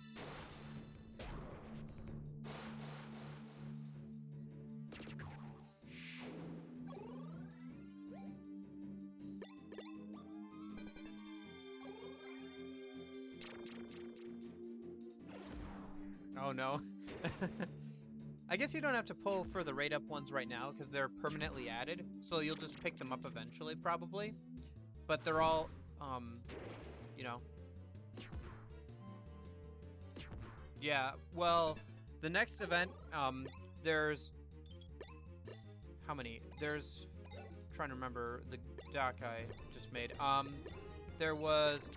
Oh no. I guess you don't have to pull for the raid up ones right now because they're permanently added, so you'll just pick them up eventually probably. But they're all, you know. Yeah, well, the next event, there's, how many? There's, I'm trying to remember the doc I just made. There was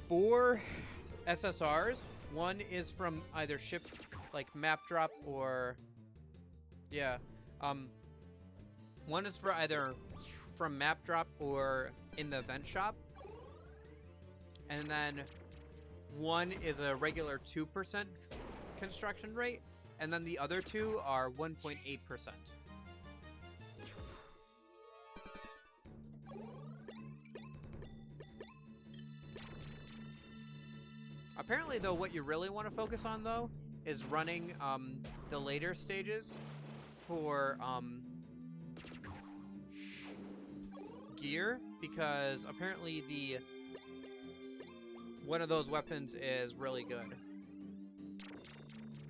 4 SSRs. One is from either ship, like map drop, or yeah, one is for either from map drop or in the event shop, and then one is a regular 2% construction rate, and then the other 2 are 1.8%. Apparently, though, what you really want to focus on, though, is running the later stages for gear, because apparently one of those weapons is really good.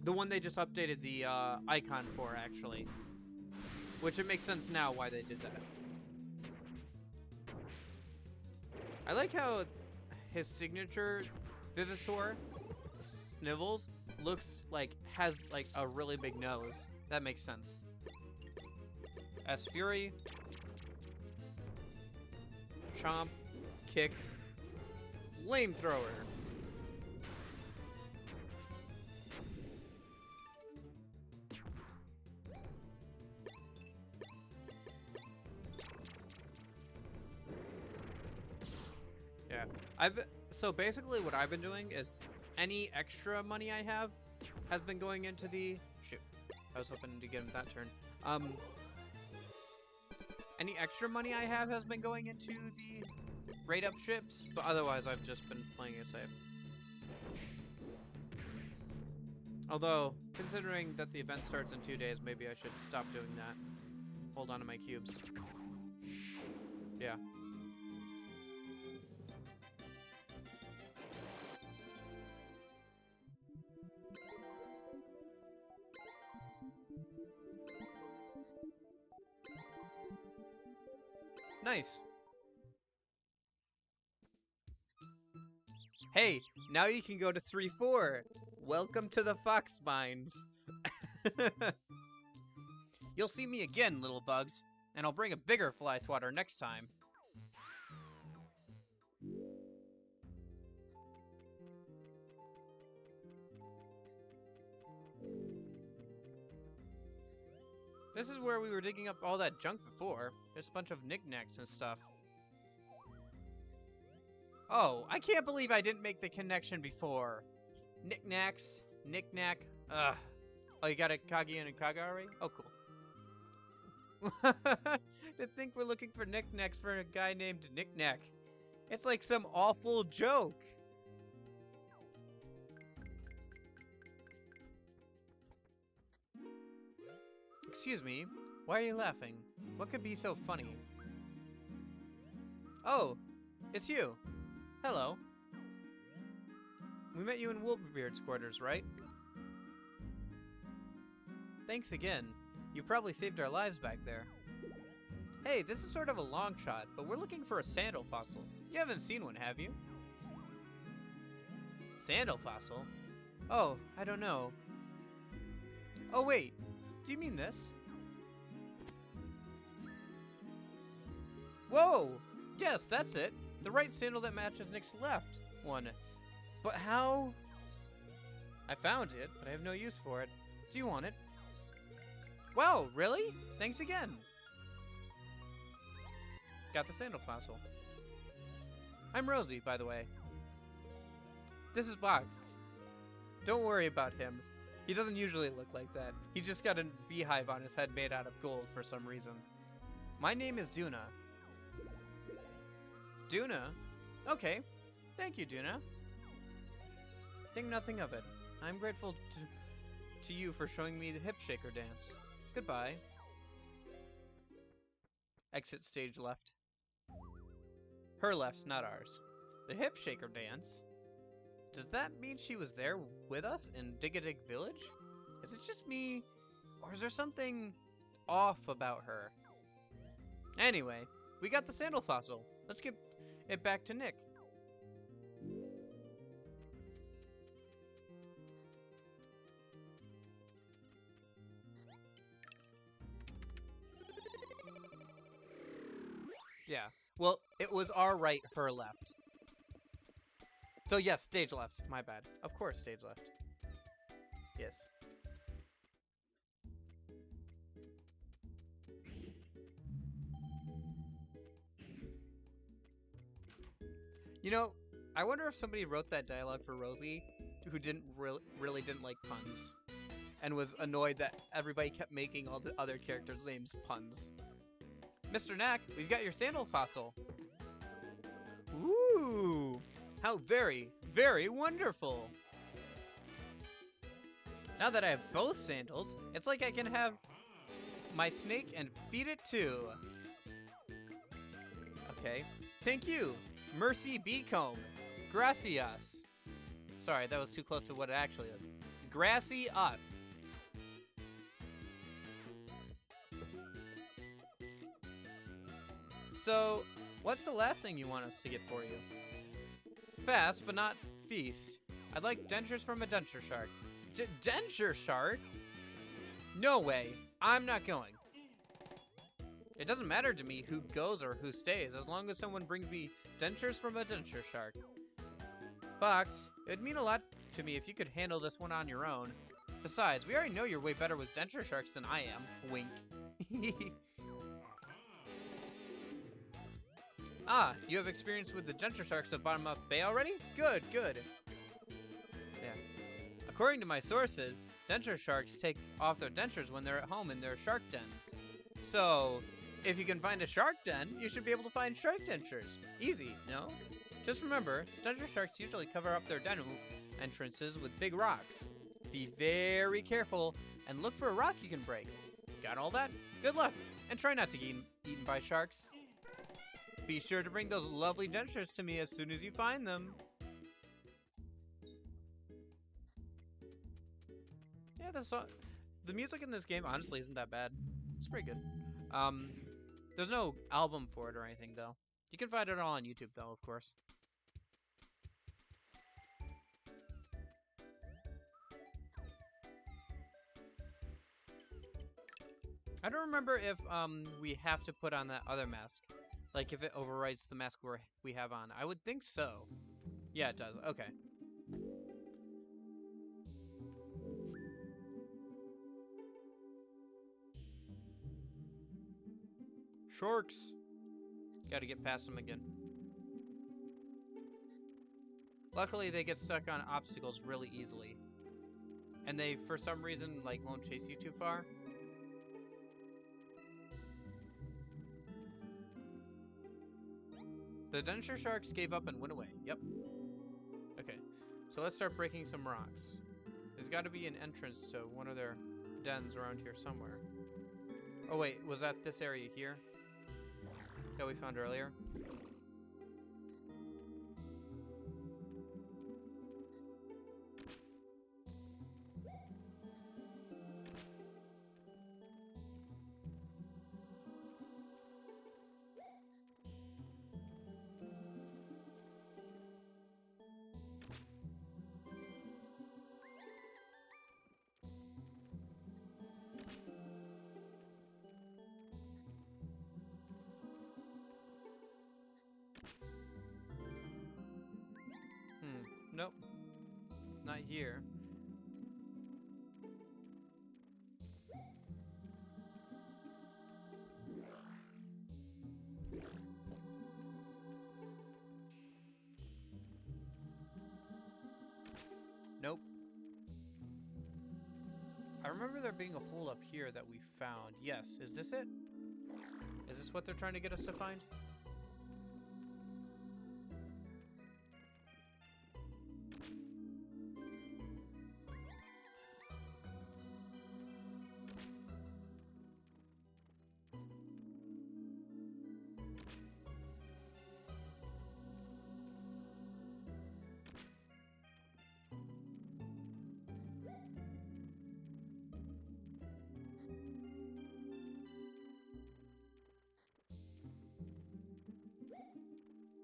The one they just updated the icon for, actually, which it makes sense now why they did that. I like how his signature Vivisaur, Snivels, looks like, has like a really big nose. That makes sense. S Fury, Chomp, Kick, Flamethrower. Yeah, so basically what I've been doing is any extra money I have has been going into the... Shoot. I was hoping to get him that turn. Any extra money I have has been going into the raid up ships, but otherwise I've just been playing it safe. Although, considering that the event starts in 2 days, maybe I should stop doing that. Hold on to my cubes. Yeah. Nice. Hey, now you can go to 3-4. Welcome to the Fox Mines. You'll see me again, little bugs, and I'll bring a bigger fly swatter next time. This is where we were digging up all that junk before. There's a bunch of knickknacks and stuff. Oh, I can't believe I didn't make the connection before. Knickknacks, knickknack, ugh. Oh, you got a Kagi and a Kaga already? Oh, cool. To think we're looking for knickknacks for a guy named Knickknack. It's like some awful joke. Excuse me, why are you laughing? What could be so funny? Oh, it's you. Hello. We met you in Wilburbeard's quarters, right? Thanks again. You probably saved our lives back there. Hey, this is sort of a long shot, but we're looking for a sandal fossil. You haven't seen one, have you? Sandal fossil? Oh, I don't know. Oh wait, do you mean this? Whoa! Yes, that's it. The right sandal that matches Nick's left one. But how? I found it, but I have no use for it. Do you want it? Wow, really? Thanks again. Got the sandal fossil. I'm Rosie, by the way. This is Box. Don't worry about him. He doesn't usually look like that. He just got a beehive on his head made out of gold for some reason. My name is Duna. Duna? Okay. Thank you, Duna. Think nothing of it. I'm grateful to you for showing me the hip shaker dance. Goodbye. Exit stage left. Her left, not ours. The hip shaker dance? Does that mean she was there with us in Digadig Village? Is it just me, or is there something off about her? Anyway, we got the sandal fossil. Let's get it back to Nick. Yeah. Well, it was our right, her left. So yes, stage left. My bad. Of course, stage left. Yes. You know, I wonder if somebody wrote that dialogue for Rosie who didn't really didn't like puns and was annoyed that everybody kept making all the other characters' names puns. Mr. Knack, we've got your sandal fossil. Ooh! How very, very wonderful! Now that I have both sandals, it's like I can have my snake and feed it too. Okay. Thank you, Mercy Beacombe. Gracias. Sorry, that was too close to what it actually is. Grassy us. So, what's the last thing you want us to get for you? Fast, but not feast. I'd like dentures from a denture shark. Denture shark? No way. I'm not going. It doesn't matter to me who goes or who stays, as long as someone brings me dentures from a denture shark. Fox, it'd mean a lot to me if you could handle this one on your own. Besides, we already know you're way better with denture sharks than I am. Wink. Ah, you have experience with the denture sharks of Bottom-Up Bay already? Good, good. Yeah. According to my sources, denture sharks take off their dentures when they're at home in their shark dens. So, if you can find a shark den, you should be able to find shark dentures. Easy, no? Just remember, denture sharks usually cover up their den entrances with big rocks. Be very careful and look for a rock you can break. Got all that? Good luck, and try not to get eaten by sharks. Be sure to bring those lovely dentures to me as soon as you find them. Yeah, the music in this game honestly isn't that bad. It's pretty good. There's no album for it or anything though. You can find it all on YouTube though, of course. I don't remember if we have to put on that other mask. Like if it overwrites the mask we have on. I would think so. Yeah, it does. Okay. Sharks! Gotta get past them again. Luckily, they get stuck on obstacles really easily. And they, for some reason, like, won't chase you too far. The denture sharks gave up and went away. Yep. Okay, so let's start breaking some rocks. There's got to be an entrance to one of their dens around here somewhere. Oh wait, was that this area here that we found earlier? Nope. Not here. Nope. remember there being a hole up here that we found. Yes, is this it? Is this what they're trying to get us to find?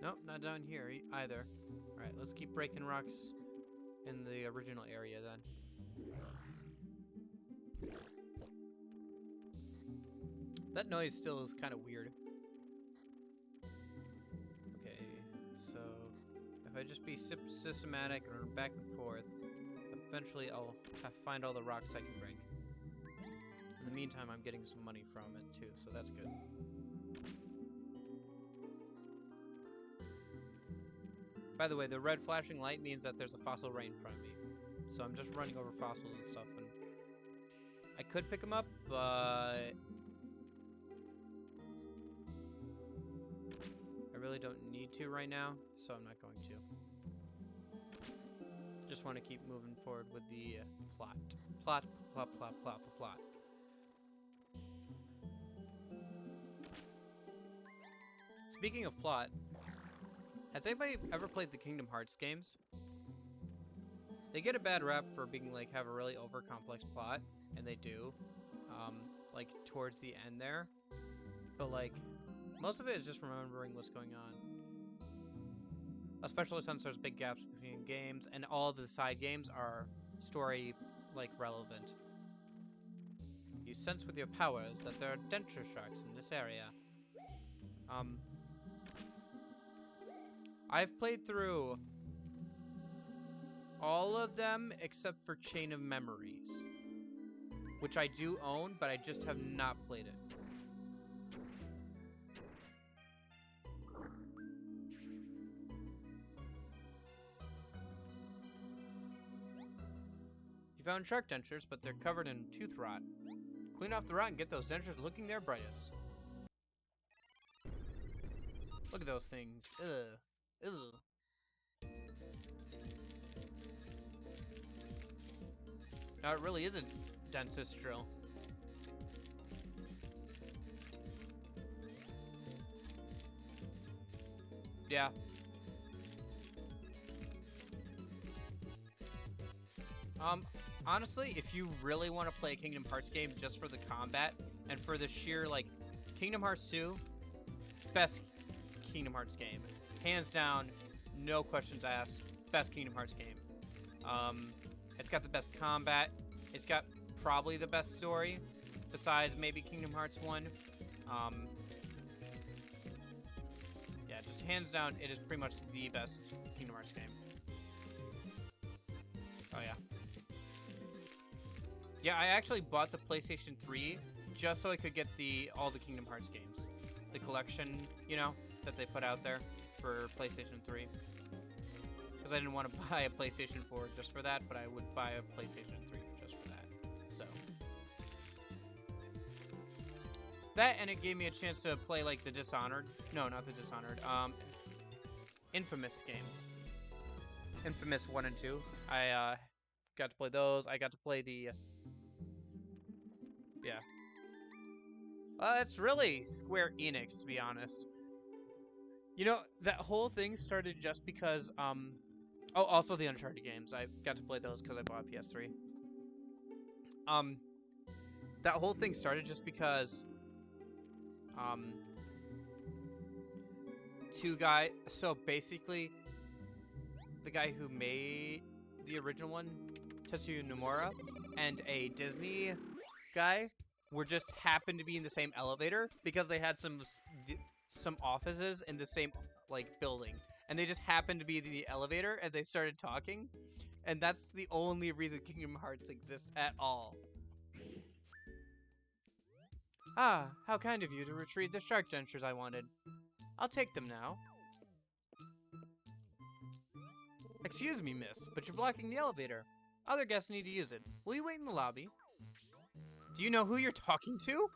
Nope, not down here either. Alright, let's keep breaking rocks in the original area then. That noise still is kind of weird. Okay, so if I just be systematic or back and forth, eventually I'll find all the rocks I can break. In the meantime, I'm getting some money from it too, so that's good. By the way, the red flashing light means that there's a fossil right in front of me. So I'm just running over fossils and stuff, and I could pick them up, but I really don't need to right now, so I'm not going to. Just want to keep moving forward with the plot. Plot. Speaking of plot, has anybody ever played the Kingdom Hearts games? They get a bad rap for being like have a really over complex plot, and they do, like towards the end there. But like most of it is just remembering what's going on. Especially since there's big gaps between games, and all the side games are story like relevant. You sense with your powers that there are denture sharks in this area. I've played through all of them except for Chain of Memories, which I do own, but I just have not played it. You found shark dentures, but they're covered in tooth rot. Clean off the rot and get those dentures looking their brightest. Look at those things. Ugh. Ugh. No, it really isn't dentist drill. Yeah. Honestly, if you really want to play a Kingdom Hearts game just for the combat and for the sheer, like, Kingdom Hearts 2, best Kingdom Hearts game. Hands down, no questions asked, best Kingdom Hearts game. It's got the best combat. It's got probably the best story, besides maybe Kingdom Hearts 1. Yeah, just hands down, it is pretty much the best Kingdom Hearts game. Oh yeah. Yeah, I actually bought the PlayStation 3 just so I could get all the Kingdom Hearts games. The collection, you know, that they put out there for PlayStation 3. Because I didn't want to buy a PlayStation 4 just for that, but I would buy a PlayStation 3 just for that. So. That, and it gave me a chance to play, like, the Dishonored. No, not the Dishonored. Infamous games. Infamous 1 and 2. I, got to play those. I got to play the... yeah. It's really Square Enix, to be honest. You know, that whole thing started just because, oh, also the Uncharted games. I got to play those because I bought a PS3. That whole thing started just because, so basically, the guy who made the original one, Tetsuya Nomura, and a Disney guy were just happened to be in the same elevator because they had some offices in the same, like, building. And they just happened to be in the elevator, and they started talking. And that's the only reason Kingdom Hearts exists at all. Ah, how kind of you to retrieve the shark dentures I wanted. I'll take them now. Excuse me, miss, but you're blocking the elevator. Other guests need to use it. Will you wait in the lobby? Do you know who you're talking to?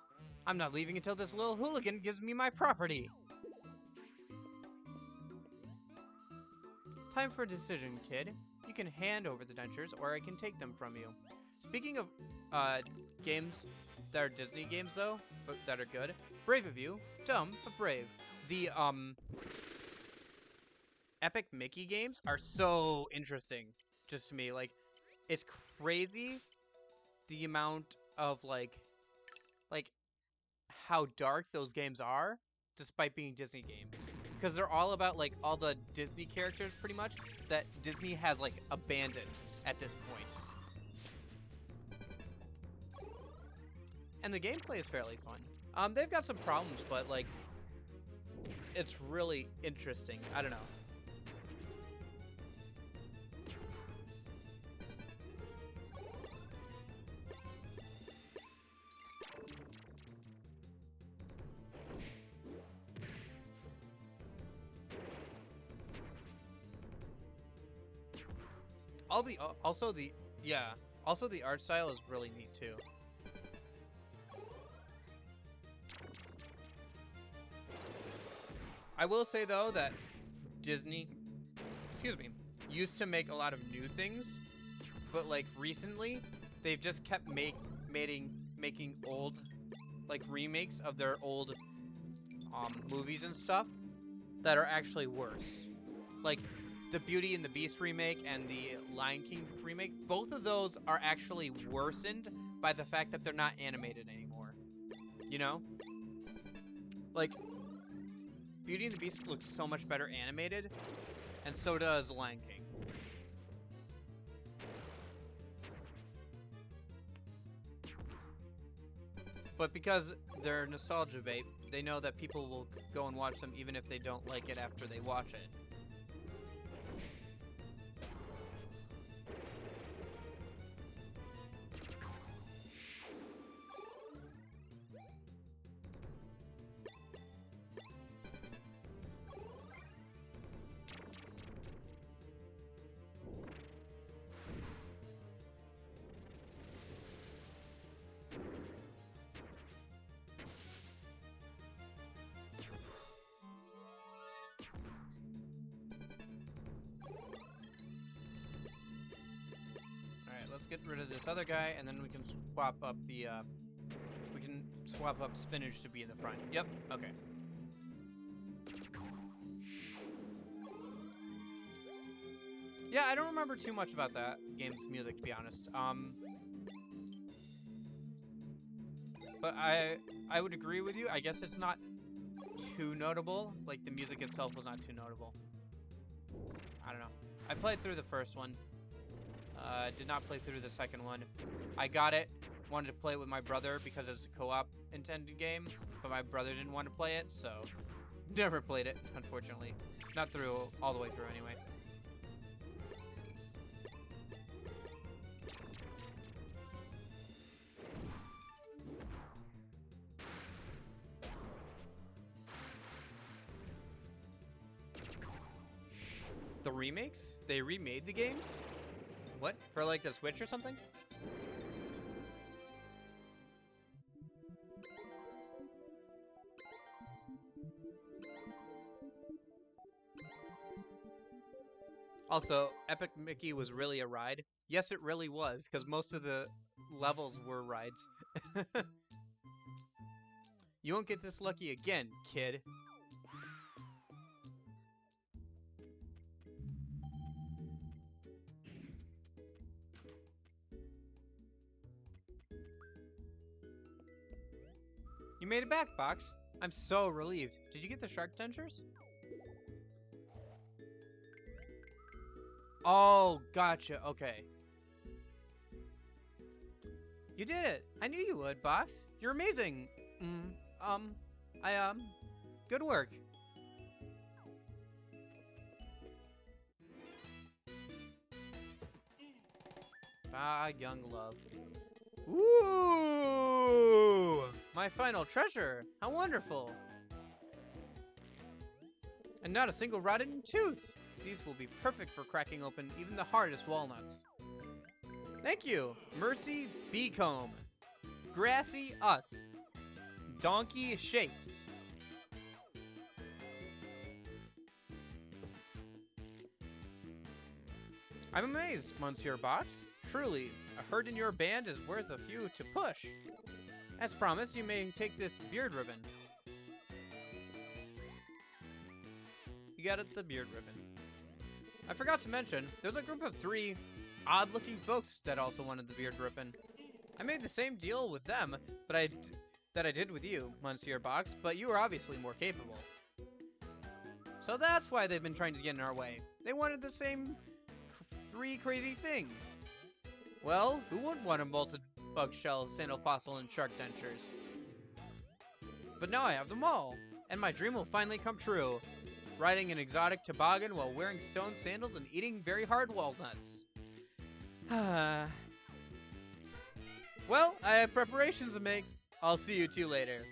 I'm not leaving until this little hooligan gives me my property. Time for a decision, kid. You can hand over the dentures, or I can take them from you. Speaking of games that are Disney games, though, but that are good, brave of you, dumb but brave. The Epic Mickey games are so interesting, just to me. Like, it's crazy the amount of like how dark those games are, despite being Disney games. Because they're all about, like, all the Disney characters, pretty much, that Disney has, like, abandoned at this point. And the gameplay is fairly fun. They've got some problems, but, like, it's really interesting. I don't know. Also the art style is really neat too. I will say though that Disney, used to make a lot of new things, but like recently they've just kept making old like remakes of their old movies and stuff that are actually worse. Like the Beauty and the Beast remake and the Lion King remake, both of those are actually worsened by the fact that they're not animated anymore. You know? Like, Beauty and the Beast looks so much better animated, and so does Lion King. But because they're nostalgia bait, they know that people will go and watch them even if they don't like it after they watch it. Let's get rid of this other guy, and then we can swap up the, Spinach to be in the front. Yep, okay. Yeah, I don't remember too much about that game's music, to be honest. But I would agree with you. I guess it's not too notable. Like, the music itself was not too notable. I don't know. I played through the first one. Did not play through the second one. I got it, wanted to play it with my brother because it's a co-op intended game, but my brother didn't want to play it, so never played it, unfortunately. Not through, all the way through anyway. The remakes? They remade the games? What? For like the Switch or something? Also, Epic Mickey was really a ride. Yes, it really was, because most of the levels were rides. You won't get this lucky again, kid. You made it back, Box. I'm so relieved. Did you get the shark dentures? Oh, gotcha. Okay. You did it. I knew you would, Box. You're amazing. Good work. Ah, young love. Ooh! My final treasure! How wonderful! And not a single rotten tooth! These will be perfect for cracking open even the hardest walnuts. Thank you, Mercy Beacombe. grassy us. Donkey shakes. I'm amazed, Monsieur Box. Truly, a herd in your band is worth a few to push. As promised, you may take this beard ribbon. You got it, the beard ribbon. I forgot to mention, there was a group of 3 odd-looking folks that also wanted the beard ribbon. I made the same deal with them, but that I did with you, Monsieur Box, but you are obviously more capable. So that's why they've been trying to get in our way. They wanted the same 3 crazy things. Well, who wouldn't want a molted bug shell, sandal fossil, and shark dentures? But now I have them all, and my dream will finally come true. Riding an exotic toboggan while wearing stone sandals and eating very hard walnuts. Well, I have preparations to make. I'll see you 2 later.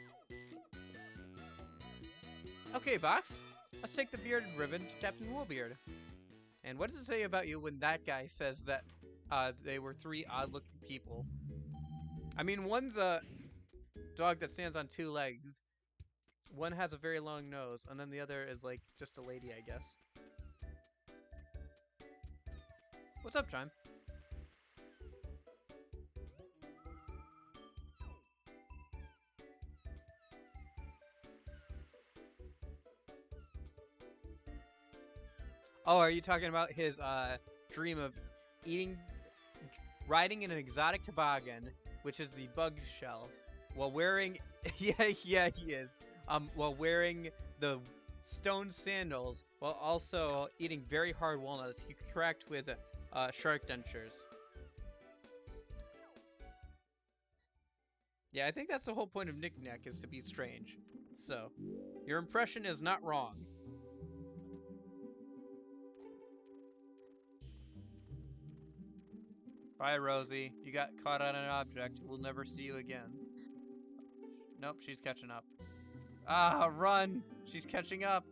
Okay, Box. Let's take the bearded ribbon to Captain Woolbeard. And what does it say about you when that guy says that they were 3 odd-looking people? I mean, one's a dog that stands on 2 legs. One has a very long nose, and then the other is like just a lady, I guess. What's up, Chime? Oh, are you talking about his dream of riding in an exotic toboggan, which is the bug shell, while wearing yeah, he is. While wearing the stone sandals, while also eating very hard walnuts. He cracked with shark dentures. Yeah, I think that's the whole point of Knick-Knack, is to be strange. So, your impression is not wrong. Bye, Rosie. You got caught on an object. We'll never see you again. Nope, she's catching up. Ah, run! She's catching up.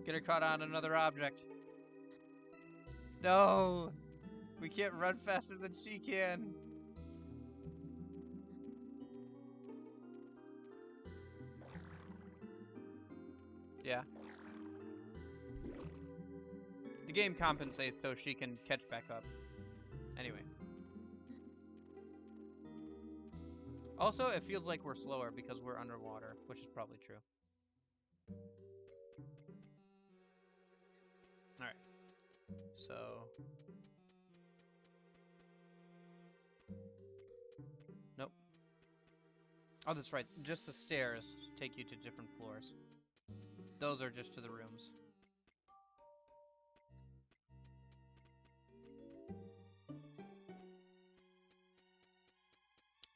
Get her caught on another object. No! We can't run faster than she can. Yeah. The game compensates so she can catch back up. Anyway. Also, it feels like we're slower because we're underwater, which is probably true. Alright. So... Nope. Oh, that's right. Just the stairs take you to different floors. Those are just to the rooms.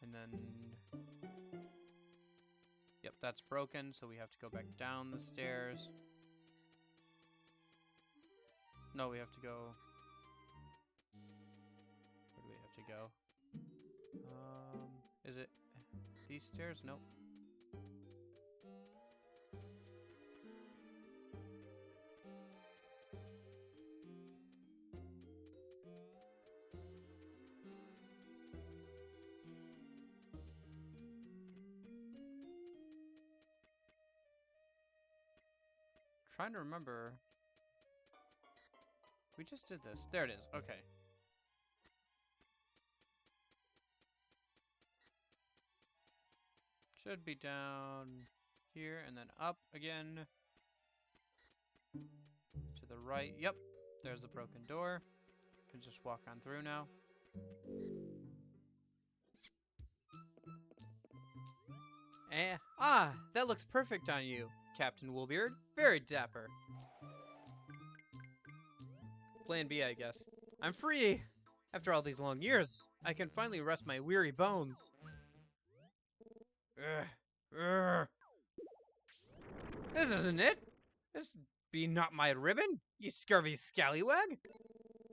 And then... Yep, that's broken, so we have to go back down the stairs. No, we have to go... Where do we have to go? Is it these stairs? Nope. Trying to remember. We just did this. There it is. Okay. Should be down here and then up again. To the right. Yep. There's the broken door. Can just walk on through now. That looks perfect on you, Captain Woolbeard. Very dapper. Plan B, I guess. I'm free! After all these long years, I can finally rest my weary bones. This isn't it! This be not my ribbon, ye scurvy scallywag!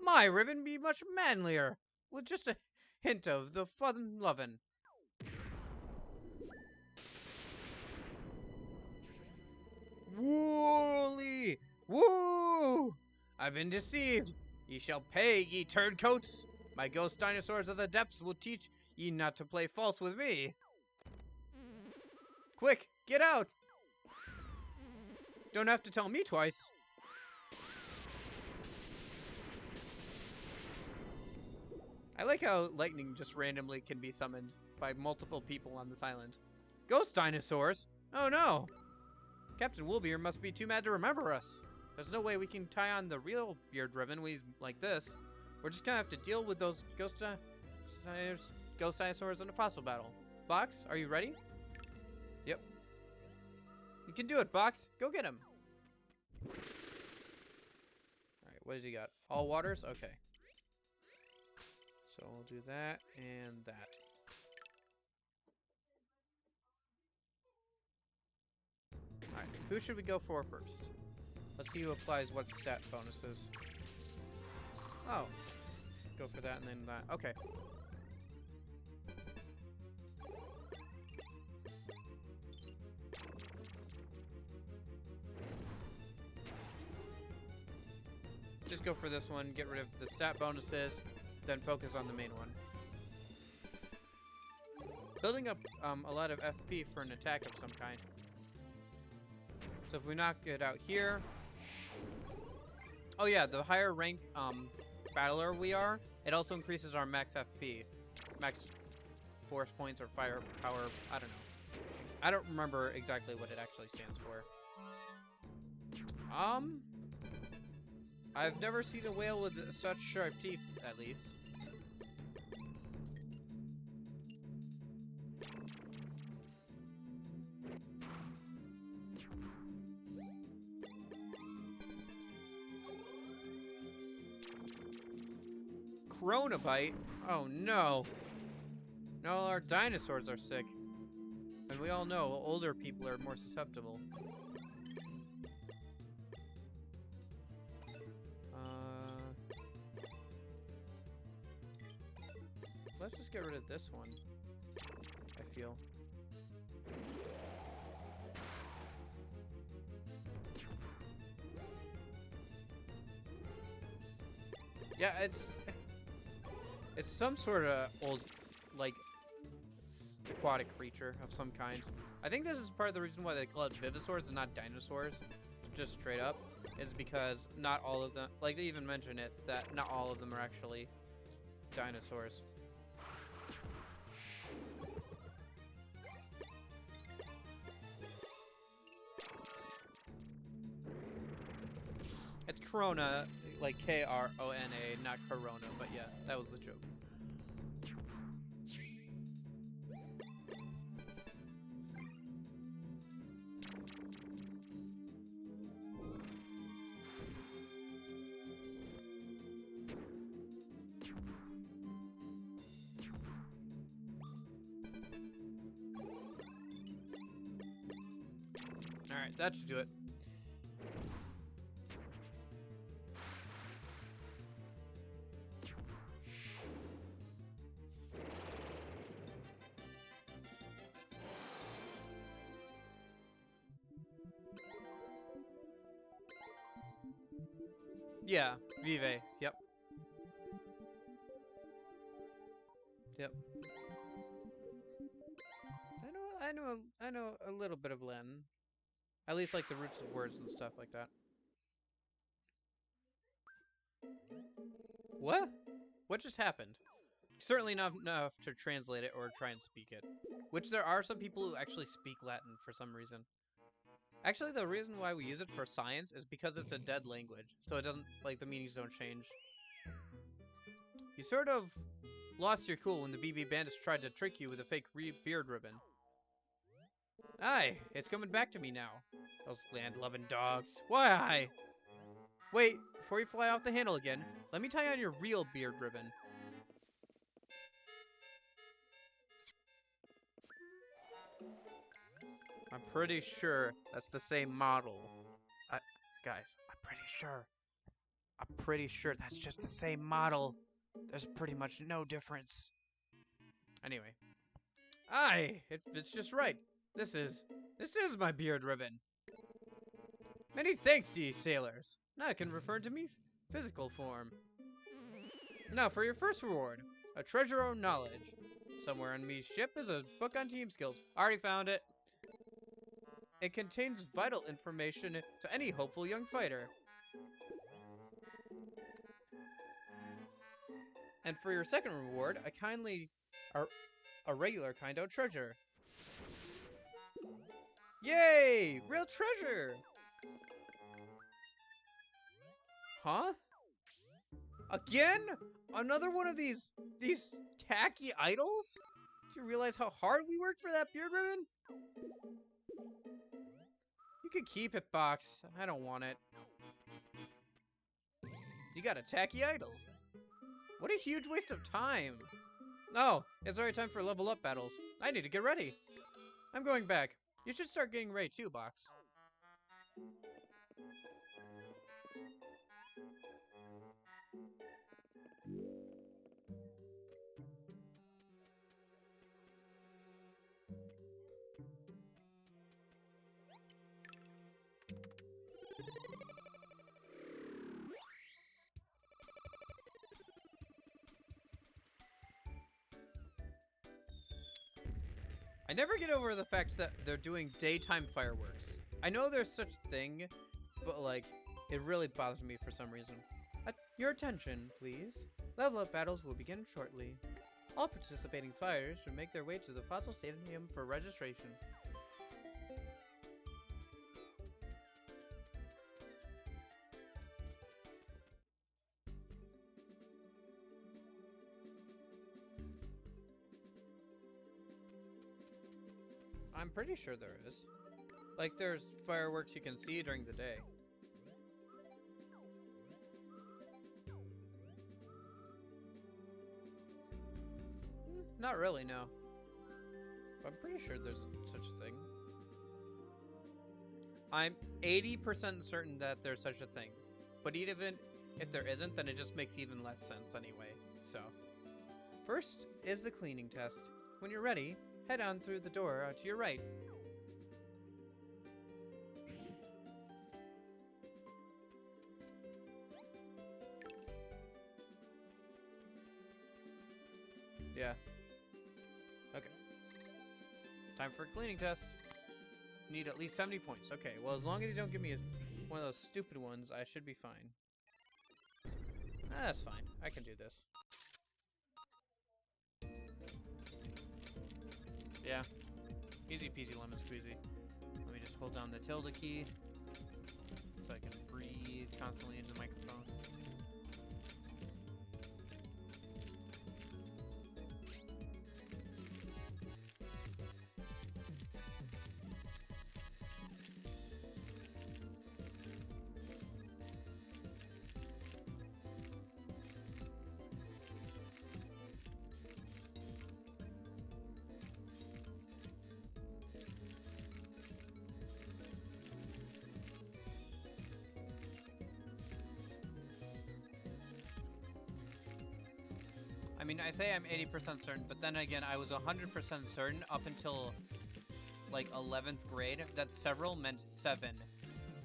My ribbon be much manlier, with just a hint of the fun lovin'. Wooly! Woo! I've been deceived. Ye shall pay, ye turncoats. My ghost dinosaurs of the depths will teach ye not to play false with me. Quick, get out! Don't have to tell me twice. I like how lightning just randomly can be summoned by multiple people on this island. Ghost dinosaurs? Oh no! Captain Woolbeer must be too mad to remember us. There's no way we can tie on the real Beard Ribbon when he's like this. We're just gonna have to deal with those ghost dinosaurs in a fossil battle. Box, are you ready? Yep. You can do it, Box. Go get him. Alright, what does he got? All waters? Okay. So we'll do that and that. Alright, who should we go for first? Let's see who applies what stat bonuses. Oh. Go for that and then that. Okay. Just go for this one, get rid of the stat bonuses, then focus on the main one. Building up a lot of FP for an attack of some kind. So if we knock it out here... Oh yeah, the higher rank battler we are, it also increases our max FP. Max force points or fire power, I don't know. I don't remember exactly what it actually stands for. I've never seen a whale with such sharp teeth, at least. Coronabite? Oh no! Now all our dinosaurs are sick. And we all know older people are more susceptible. Let's just get rid of this one, I feel. Yeah, it's some sort of old, like, aquatic creature of some kind. I think this is part of the reason why they call it Vivosaurs and not dinosaurs, just straight up, is because not all of them, like they even mention it, that not all of them are actually dinosaurs. It's Corona, like Krona, not Corona, but yeah, that was the joke. Alright, that should do it. Yeah, Vive, yep. Yep. I know a little bit of Latin. At least like the roots of words and stuff like that. What? What just happened? Certainly not enough to translate it or try and speak it. Which there are some people who actually speak Latin for some reason. Actually, the reason why we use it for science is because it's a dead language, so it doesn't, like, the meanings don't change. You sort of lost your cool when the BB Bandits tried to trick you with a fake beard ribbon. Aye, it's coming back to me now. Those land-loving dogs. Why? Wait, before you fly off the handle again, let me tie on your real beard ribbon. I'm pretty sure that's the same model. Guys, I'm pretty sure that's just the same model. There's pretty much no difference. Anyway. Aye, it's just right. This is my beard ribbon. Many thanks to ye sailors. Now I can refer to me physical form. Now for your first reward, a treasure of knowledge. Somewhere on Mii's ship is a book on team skills. Already found it. It contains vital information to any hopeful young fighter. And for your second reward, a regular kind of treasure. Yay! Real treasure! Huh? Again? Another one of these tacky idols? Do you realize how hard we worked for that beard ribbon? You can keep it, Box. I don't want it. You got a tacky idol. What a huge waste of time. Oh, it's already time for level up battles. I need to get ready. I'm going back. You should start getting ready too, Box. I never get over the fact that they're doing daytime fireworks. I know there's such a thing, but like, it really bothers me for some reason. Your attention, please. Level up battles will begin shortly. All participating fighters should make their way to the Fossil Stadium for registration. I'm pretty sure there is. Like, there's fireworks you can see during the day. Not really, no. But I'm pretty sure there's such a thing. I'm 80% certain that there's such a thing. But even if there isn't, then it just makes even less sense anyway. So, first is the cleaning test. When you're ready, head on through the door to your right. Yeah. Okay. Time for a cleaning test. Need at least 70 points. Okay, well, as long as you don't give me one of those stupid ones, I should be fine. That's fine. I can do this. Yeah. Easy peasy lemon squeezy. Let me just hold down the tilde key so I can breathe constantly into the microphone. I mean, I say I'm 80% certain, but then again, I was 100% certain up until, like, 11th grade that several meant 7.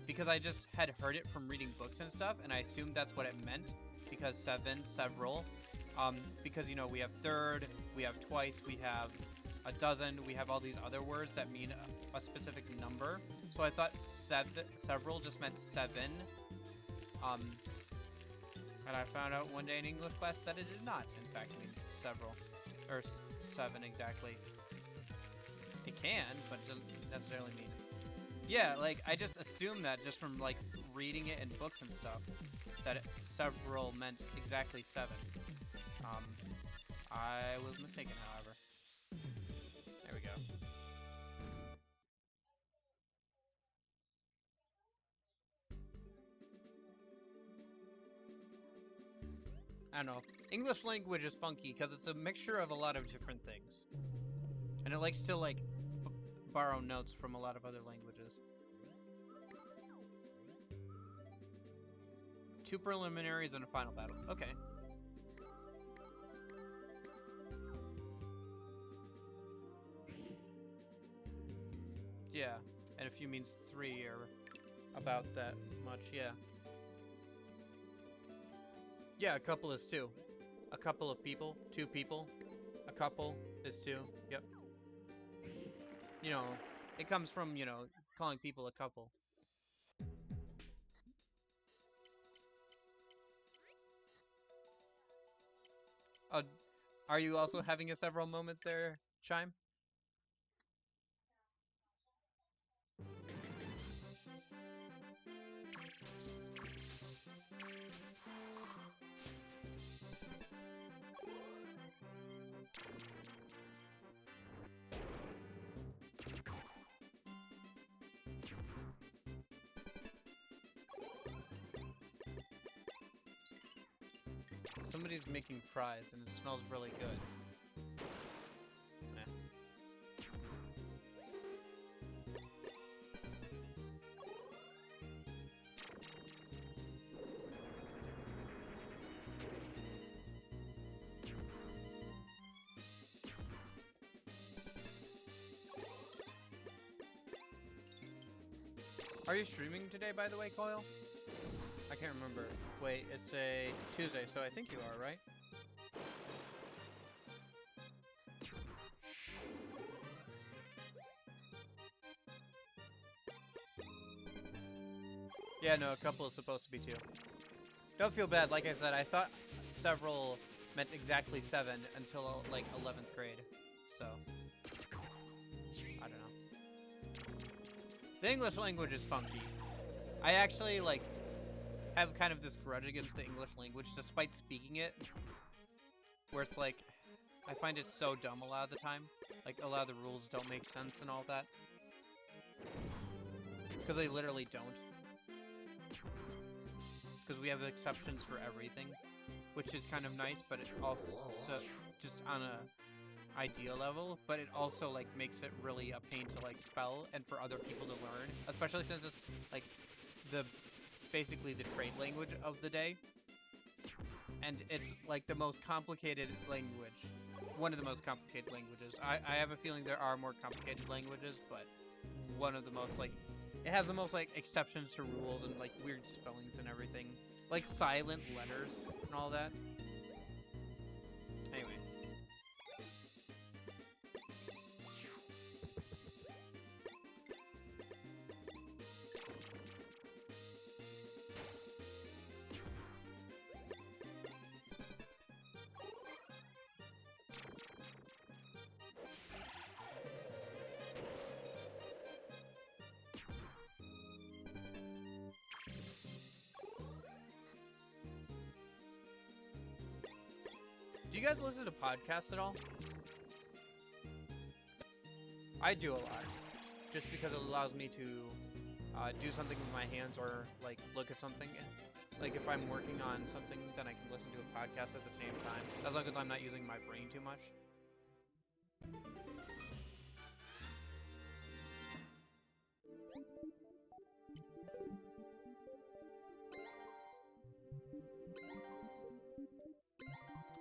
Because I just had heard it from reading books and stuff, and I assumed that's what it meant, because 7, several. Because, you know, we have third, we have twice, we have a dozen, we have all these other words that mean a specific number. So I thought several just meant 7. And I found out one day in English class that it did not, in fact, mean several. Or 7 exactly. It can, but it doesn't necessarily mean it. Yeah, like, I just assumed that just from, like, reading it in books and stuff, that several meant exactly 7. I was mistaken, however. There we go. I don't know. English language is funky because it's a mixture of a lot of different things. And it likes to, like, borrow notes from a lot of other languages. 2 preliminaries and a final battle. Okay. Yeah, and a few means 3 or about that much, yeah. Yeah, a couple is 2. A couple of people, 2 people. A couple is 2. Yep. You know, it comes from, you know, calling people a couple. Are you also having a several moment there, Chime? Somebody's making fries and it smells really good. Eh. Are you streaming today, by the way, Coil? I can't remember. Wait, it's a Tuesday, so I think you are, right? Yeah, no, a couple is supposed to be 2. Don't feel bad. Like I said, I thought several meant exactly 7 until like 11th grade. So, I don't know. The English language is funky. I actually like have kind of this grudge against the English language despite speaking it, where it's like I find it so dumb a lot of the time. Like a lot of the rules don't make sense and all that, because they literally don't. Because we have exceptions for everything, which is kind of nice, but it also just on a idea level, but it also like makes it really a pain to like spell and for other people to learn, especially since it's like basically the trade language of the day, and it's like the most complicated language, one of the most complicated languages. I have a feeling there are more complicated languages, but one of the most like, it has the most like exceptions to rules and like weird spellings and everything, like silent letters and all that. Anyway. Do you guys listen to podcasts at all? I do a lot, just because it allows me to do something with my hands or like look at something. Like if I'm working on something, then I can listen to a podcast at the same time, as long as I'm not using my brain too much.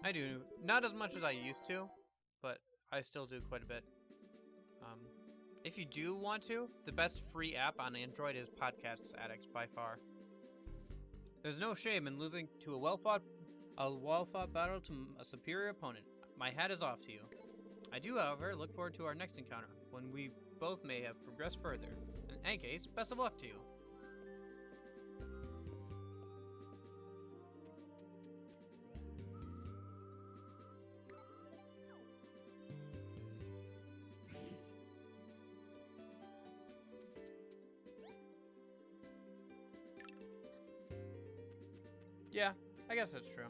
I do. Not as much as I used to, but I still do quite a bit. If you do want to, the best free app on Android is Podcast Addict by far. There's no shame in losing to a well-fought battle to a superior opponent. My hat is off to you. I do, however, look forward to our next encounter, when we both may have progressed further. In any case, best of luck to you. Yeah, I guess that's true.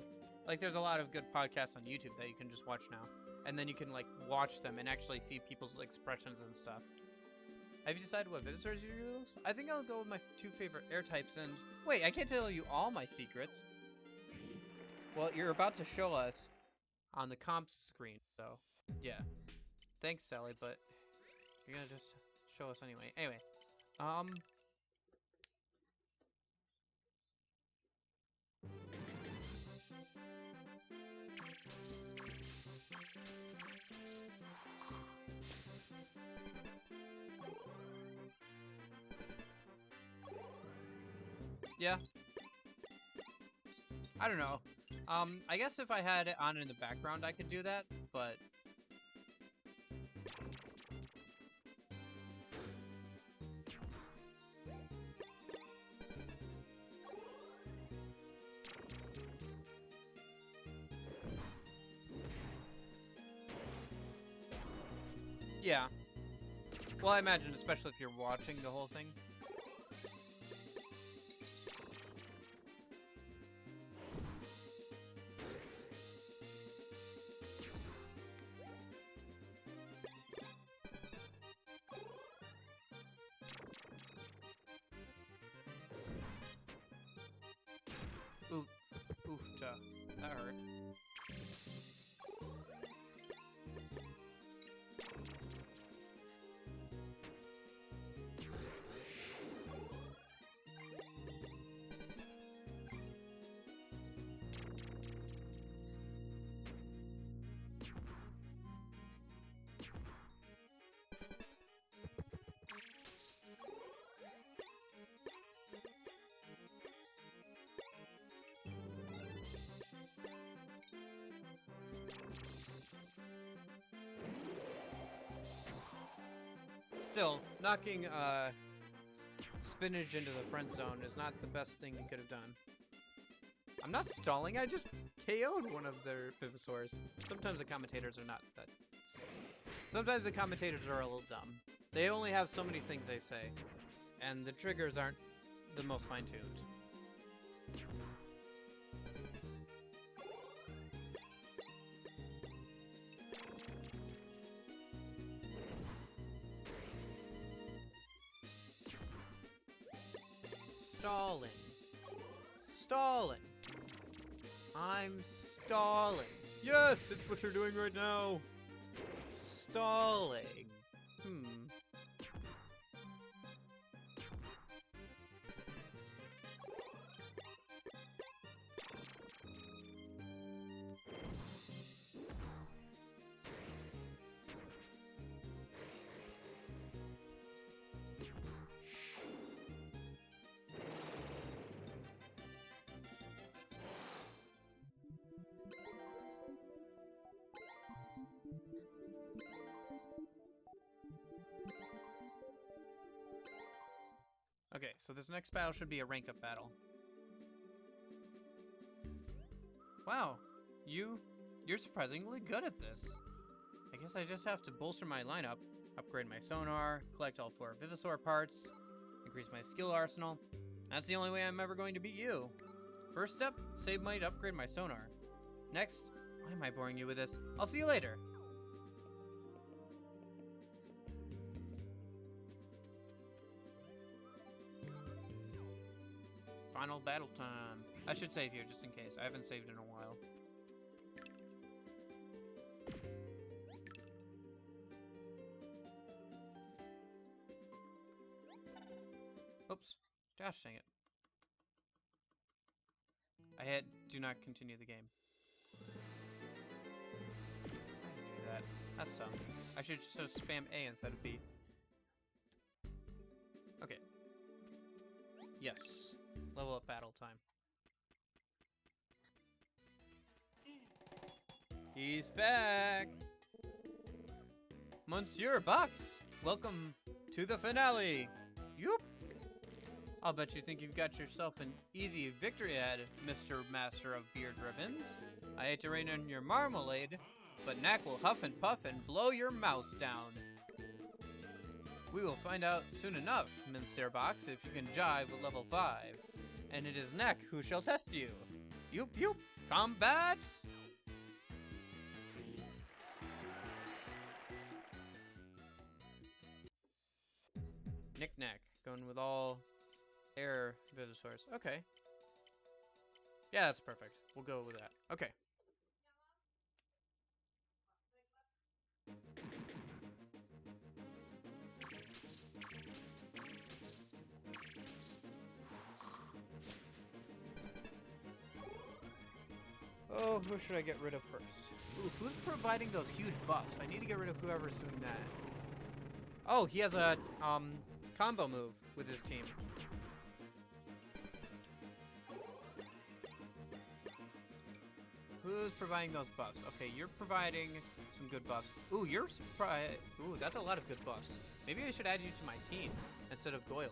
Like, there's a lot of good podcasts on YouTube that you can just watch now. And then you can, like, watch them and actually see people's expressions and stuff. Have you decided what visitors you use? I think I'll go with my 2 favorite air types and... Wait, I can't tell you all my secrets. Well, you're about to show us on the comps screen, so... Yeah. Thanks, Sally, but... You're gonna just show us anyway. Anyway. Yeah. I don't know. I guess if I had it on in the background, I could do that, but... Yeah. Well, I imagine, especially if you're watching the whole thing. Ooh, oof, that hurt. Still, knocking Spinach into the friend zone is not the best thing you could have done. I'm not stalling, I just KO'd one of their Vivosaurs. Sometimes the commentators are not that... Sometimes the commentators are a little dumb. They only have so many things they say, and the triggers aren't the most fine-tuned. Stalling. Stalling. I'm stalling. Yes, it's what you're doing right now. Stalling. Okay, so this next battle should be a rank-up battle. Wow, you're surprisingly good at this. I guess I just have to bolster my lineup, upgrade my sonar, collect all 4 Vivosaur parts, increase my skill arsenal. That's the only way I'm ever going to beat you. First step, save money to upgrade my sonar. Next, why am I boring you with this? I'll see you later. Final battle time. I should save here just in case. I haven't saved in a while. Oops. Gosh dang it. I hit do not continue the game. I knew that. That's some. I should just spam A instead of B. Okay. Yes. Level up battle time. He's back! Monsieur Box! Welcome to the finale! Yoop! I'll bet you think you've got yourself an easy victory ahead, Mr. Master of Beard Ribbons. I hate to rain on your marmalade, but Knack will huff and puff and blow your mouse down. We will find out soon enough, Monsieur Box, if you can jive with level 5. And it is Knack who shall test you. Yoop yoop! Combat! Knick-Knack, going with all air Vivosaurs. Okay. Yeah, that's perfect. We'll go with that. Okay. Oh, who should I get rid of first? Ooh, who's providing those huge buffs? I need to get rid of whoever's doing that. Oh, he has a combo move with his team. Who's providing those buffs? Okay, you're providing some good buffs. Ooh, ooh, that's a lot of good buffs. Maybe I should add you to my team instead of Goyle.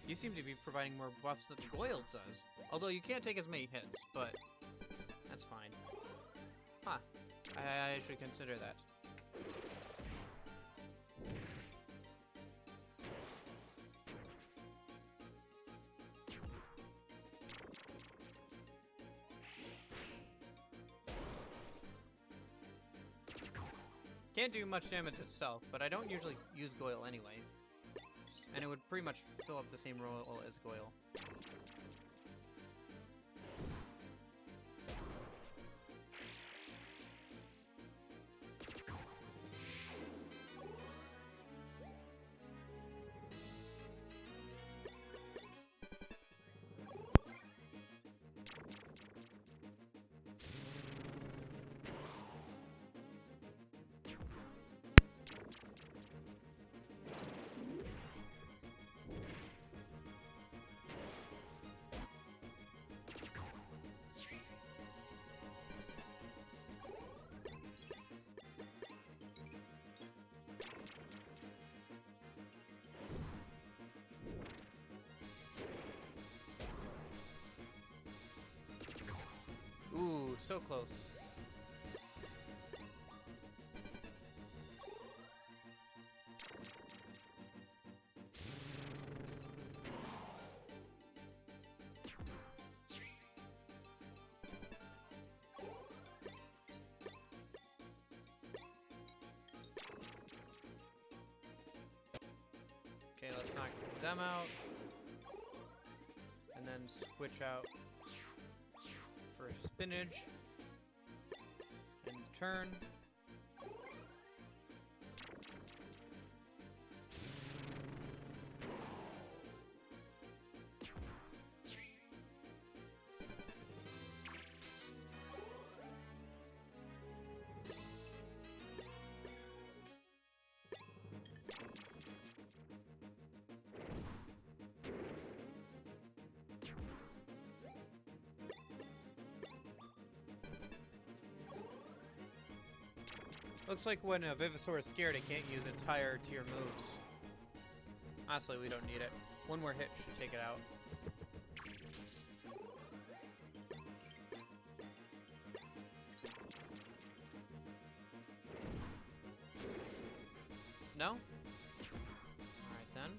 You seem to be providing more buffs than Goyle does. Although you can't take as many hits, but that's fine. Huh. I should consider that. Can't do much damage itself, but I don't usually use Goyle anyway. And it would pretty much fill up the same role as Goyle. Ooh, so close. Okay, let's knock them out. And then switch out for spinach and turn. Looks like when a Vivasaur is scared, it can't use its higher tier moves. Honestly, we don't need it. One more hit should take it out. No? Alright then.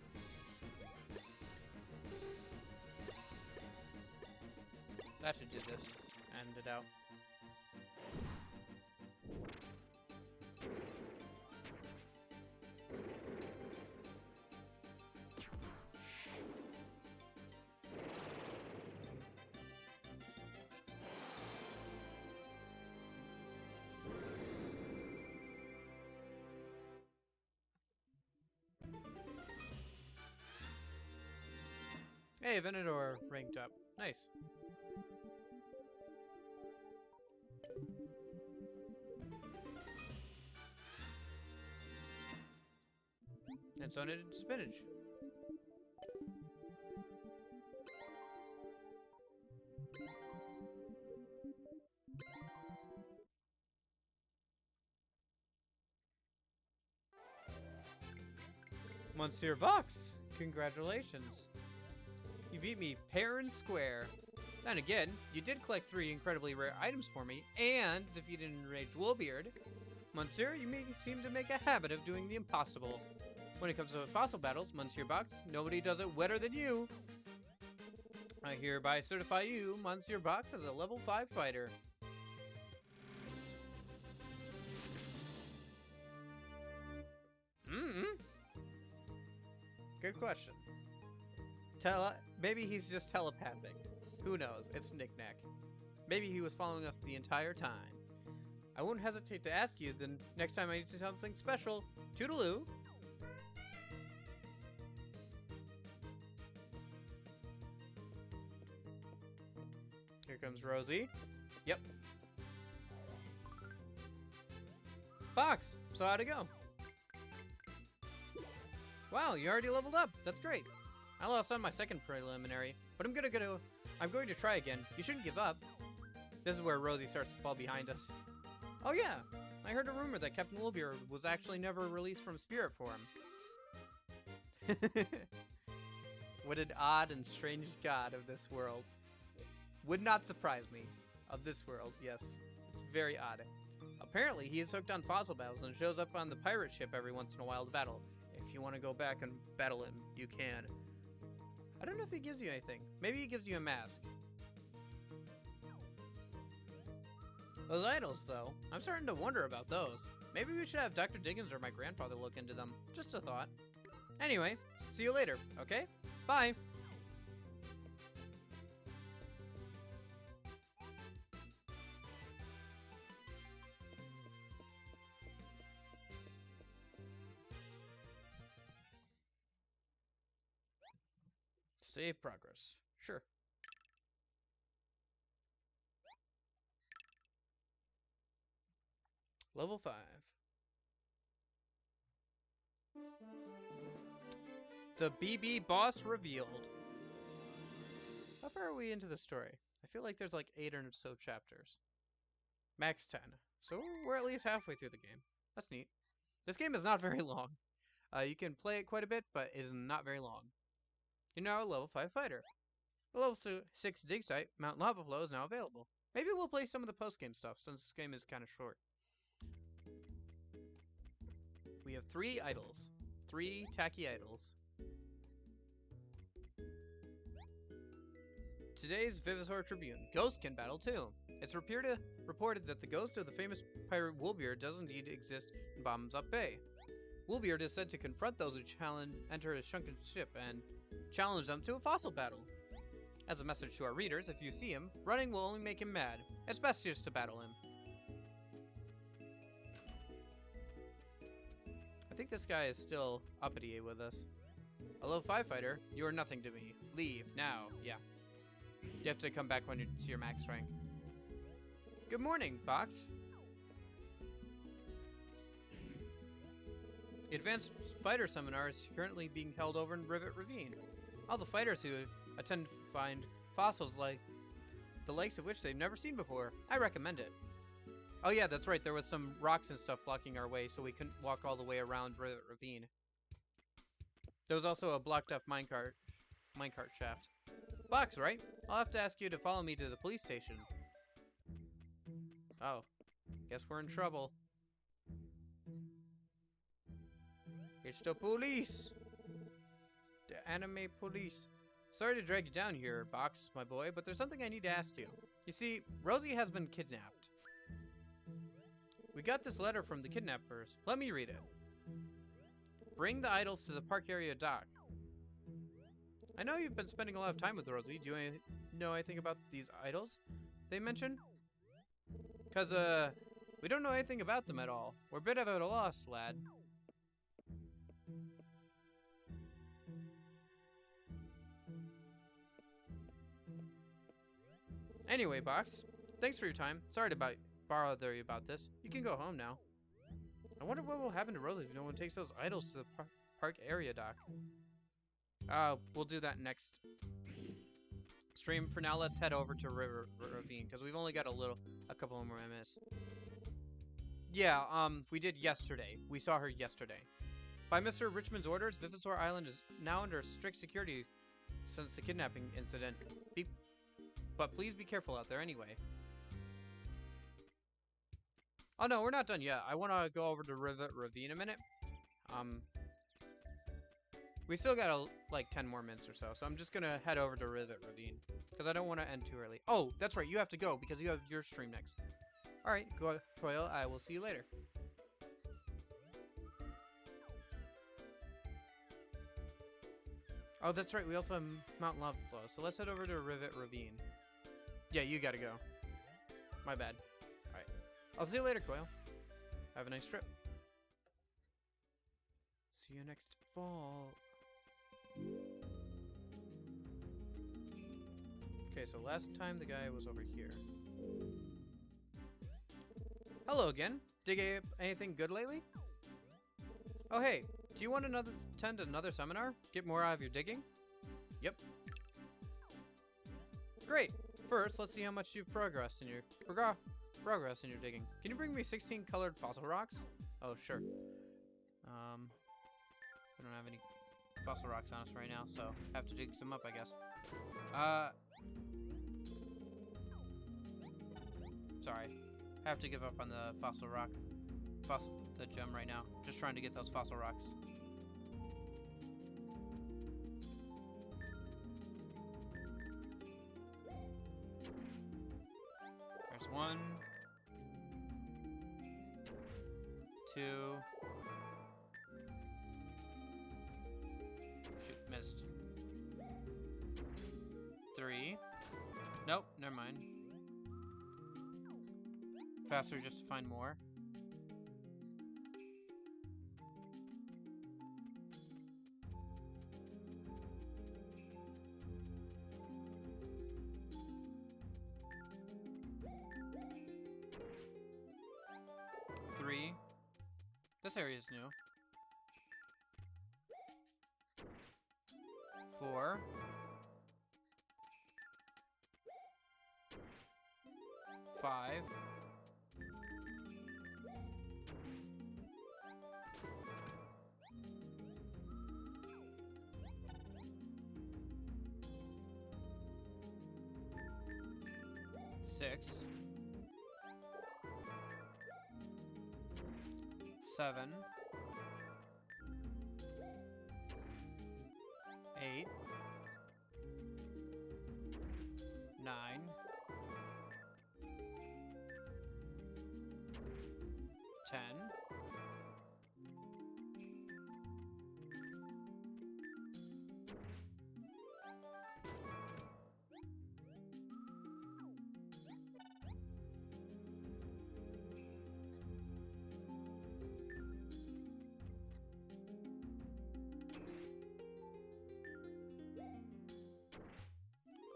That should do this. End it out. Hey, Venusaur ranked up. Nice. And so did spinach. Monsieur Box, congratulations. You beat me fair and square. Then again, you did collect 3 incredibly rare items for me, and defeated an enraged Woolbeard. Monsieur, you seem to make a habit of doing the impossible. When it comes to fossil battles, Monsieur Box, nobody does it wetter than you. I hereby certify you, Monsieur Box, as a level 5 fighter. Good question. Maybe he's just telepathic. Who knows? It's Knick-Knack. Maybe he was following us the entire time. I won't hesitate to ask you the next time I need something special. Toodaloo! Here comes Rosie. Yep. Fox! So how'd it go? Wow, you already leveled up. That's great. I lost on my second preliminary, but I'm going to try again. You shouldn't give up. This is where Rosie starts to fall behind us. Oh yeah, I heard a rumor that Captain Woolbeard was actually never released from spirit form. What an odd and strange god of this world. Would not surprise me. Of this world, yes. It's very odd. Apparently, he is hooked on fossil battles and shows up on the pirate ship every once in a while to battle. If you want to go back and battle him, you can. I don't know if he gives you anything. Maybe he gives you a mask. Those idols, though, I'm starting to wonder about those. Maybe we should have Dr. Diggins or my grandfather look into them. Just a thought. Anyway, see you later, okay? Bye! Save progress. Sure. Level 5. The BB boss revealed. How far are we into the story? I feel like there's like 8 or so chapters. Max 10. So we're at least halfway through the game. That's neat. This game is not very long. You can play it quite a bit, but it is not very long. You're now a level 5 fighter. The level 6 dig site, Mount Lava Flow, is now available. Maybe we'll play some of the post-game stuff, since this game is kind of short. We have 3 idols. 3 tacky idols. Today's Vivisor Tribune. Ghost can battle too. It's reported that the ghost of the famous pirate Woolbeard does indeed exist in Bombs Up Bay. Woolbeard is said to confront those who enter his shrunken ship and challenge them to a fossil battle. As a message to our readers, if you see him, running will only make him mad. It's best just to battle him. I think this guy is still uppity with us. A level 5 fighter, you are nothing to me. Leave, now. Yeah. You have to come back when you see your max rank. Good morning, Box. The Advanced Fighter Seminar is currently being held over in Rivet Ravine. All the fighters who attend find fossils like the likes of which they've never seen before. I recommend it. Oh yeah, that's right, there was some rocks and stuff blocking our way, so we couldn't walk all the way around Rivet Ravine. There was also a blocked up minecart shaft. Box, right? I'll have to ask you to follow me to the police station. Oh, guess we're in trouble. It's the police! The anime police. Sorry to drag you down here, Box, my boy, but there's something I need to ask you. You see, Rosie has been kidnapped. We got this letter from the kidnappers. Let me read it. Bring the idols to the park area dock. I know you've been spending a lot of time with Rosie. Do you know anything about these idols they mention? Cause, we don't know anything about them at all. We're a bit of a loss, lad. Anyway, Box, thanks for your time. Sorry to bother you about this. You can go home now. I wonder what will happen to Rosie if no one takes those idols to the park area dock. We'll do that next stream. For now, let's head over to River Ravine, because we've only got a couple more minutes. Yeah, we did yesterday. We saw her yesterday. By Mr. Richmond's orders, Vivisor Island is now under strict security since the kidnapping incident. But please be careful out there anyway. Oh no, we're not done yet. I want to go over to Rivet Ravine a minute. We still got like 10 more minutes or so, so I'm just gonna head over to Rivet Ravine because I don't want to end too early. Oh, that's right, you have to go because you have your stream next. All right, Coil, I will see you later. Oh, that's right, we also have Mount Lava Flow, so let's head over to Rivet Ravine. Yeah, you gotta go. My bad. Alright. I'll see you later, Coil. Have a nice trip. See you next fall. Okay, so last time the guy was over here. Hello again. Dig anything good lately? Oh hey, do you want to attend another seminar? Get more out of your digging? Yep. Great. First, let's see how much you've progressed in your progress in your digging. Can you bring me 16 colored fossil rocks? Oh, sure. We don't have any fossil rocks on us right now, so have to dig some up, I guess. Sorry. Have to give up on the the gem right now. Just trying to get those fossil rocks. There's 1, 2. Shoot, missed. 3. Nope, never mind. Faster just to find more. 3. This area is new. 4. 5. 6. 7. 8. 9. 10.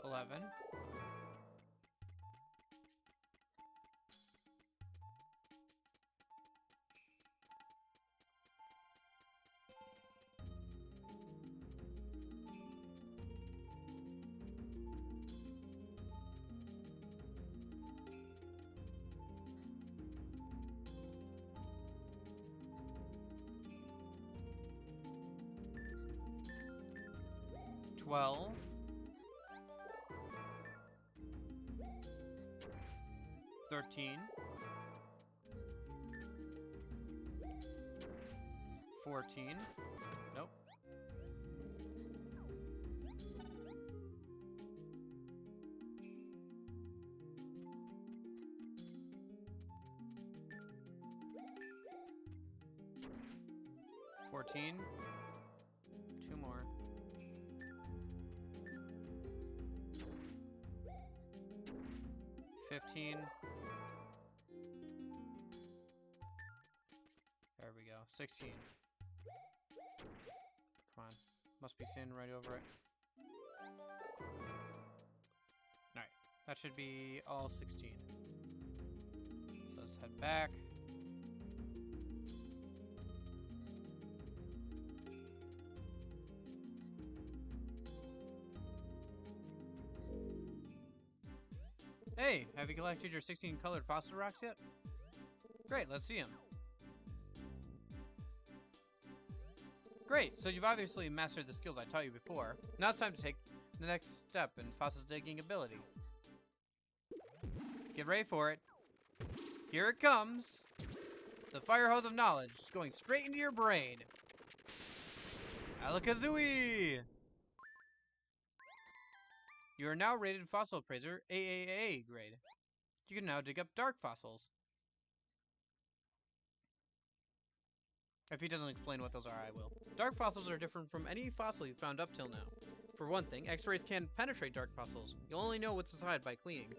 11. 12. 13. 14. Nope. 14. 2 more. 15. There we go. 16. Come on. Must be sand right over it. Alright. That should be all 16. So let's head back. Hey, have you collected your 16 colored fossil rocks yet? Great, let's see them. Great, so you've obviously mastered the skills I taught you before. Now it's time to take the next step in fossil digging ability. Get ready for it. Here it comes. The fire hose of knowledge going straight into your brain. Alakazooey! You are now rated Fossil Appraiser AAA grade. You can now dig up dark fossils. If he doesn't explain what those are, I will. Dark fossils are different from any fossil you've found up till now. For one thing, X-rays can't penetrate dark fossils. You'll only know what's inside by cleaning.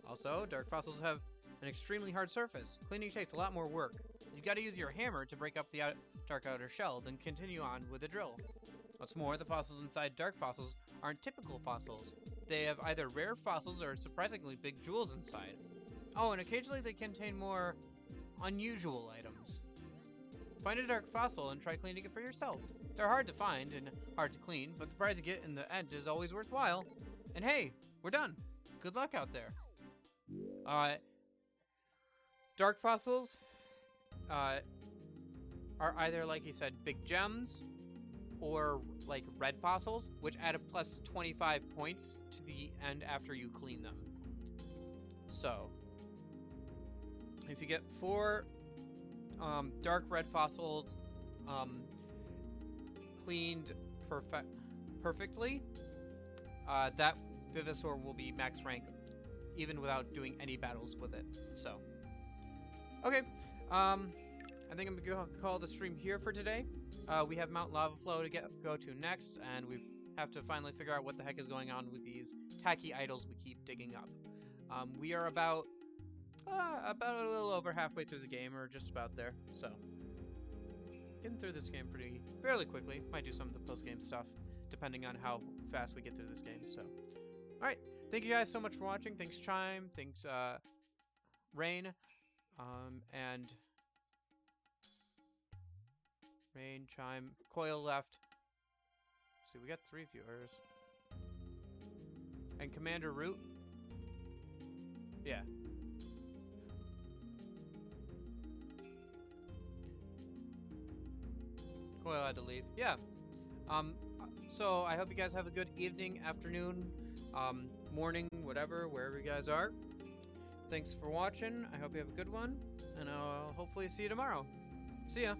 Also, dark fossils have an extremely hard surface. Cleaning takes a lot more work. You gotta use your hammer to break up the dark outer shell, then continue on with a drill. What's more, the fossils inside dark fossils aren't typical fossils. They have either rare fossils or surprisingly big jewels inside. Oh, and occasionally they contain more unusual items. Find a dark fossil and try cleaning it for yourself. They're hard to find and hard to clean, but the prize you get in the end is always worthwhile. And hey, we're done. good luck out there. Dark fossils are either, like he said, big gems, or like red fossils, which add a plus 25 points to the end after you clean them. So, if you get 4 dark red fossils cleaned perfectly, that Vivisaur will be max rank even without doing any battles with it. So, okay, I think I'm gonna call the stream here for today. We have Mount Lava Flow to go to next, and we have to finally figure out what the heck is going on with these tacky idols we keep digging up. We are about a little over halfway through the game, or just about there. So, getting through this game fairly quickly. Might do some of the post-game stuff, depending on how fast we get through this game. So, all right. Thank you guys so much for watching. Thanks, Chime. Thanks, Rain. And Rain, Chime, Coil left. Let's see, we got 3 viewers. And Commander Root. Yeah. Coil had to leave. Yeah. So I hope you guys have a good evening, afternoon, morning, whatever, wherever you guys are. Thanks for watching. I hope you have a good one, and I'll hopefully see you tomorrow. See ya.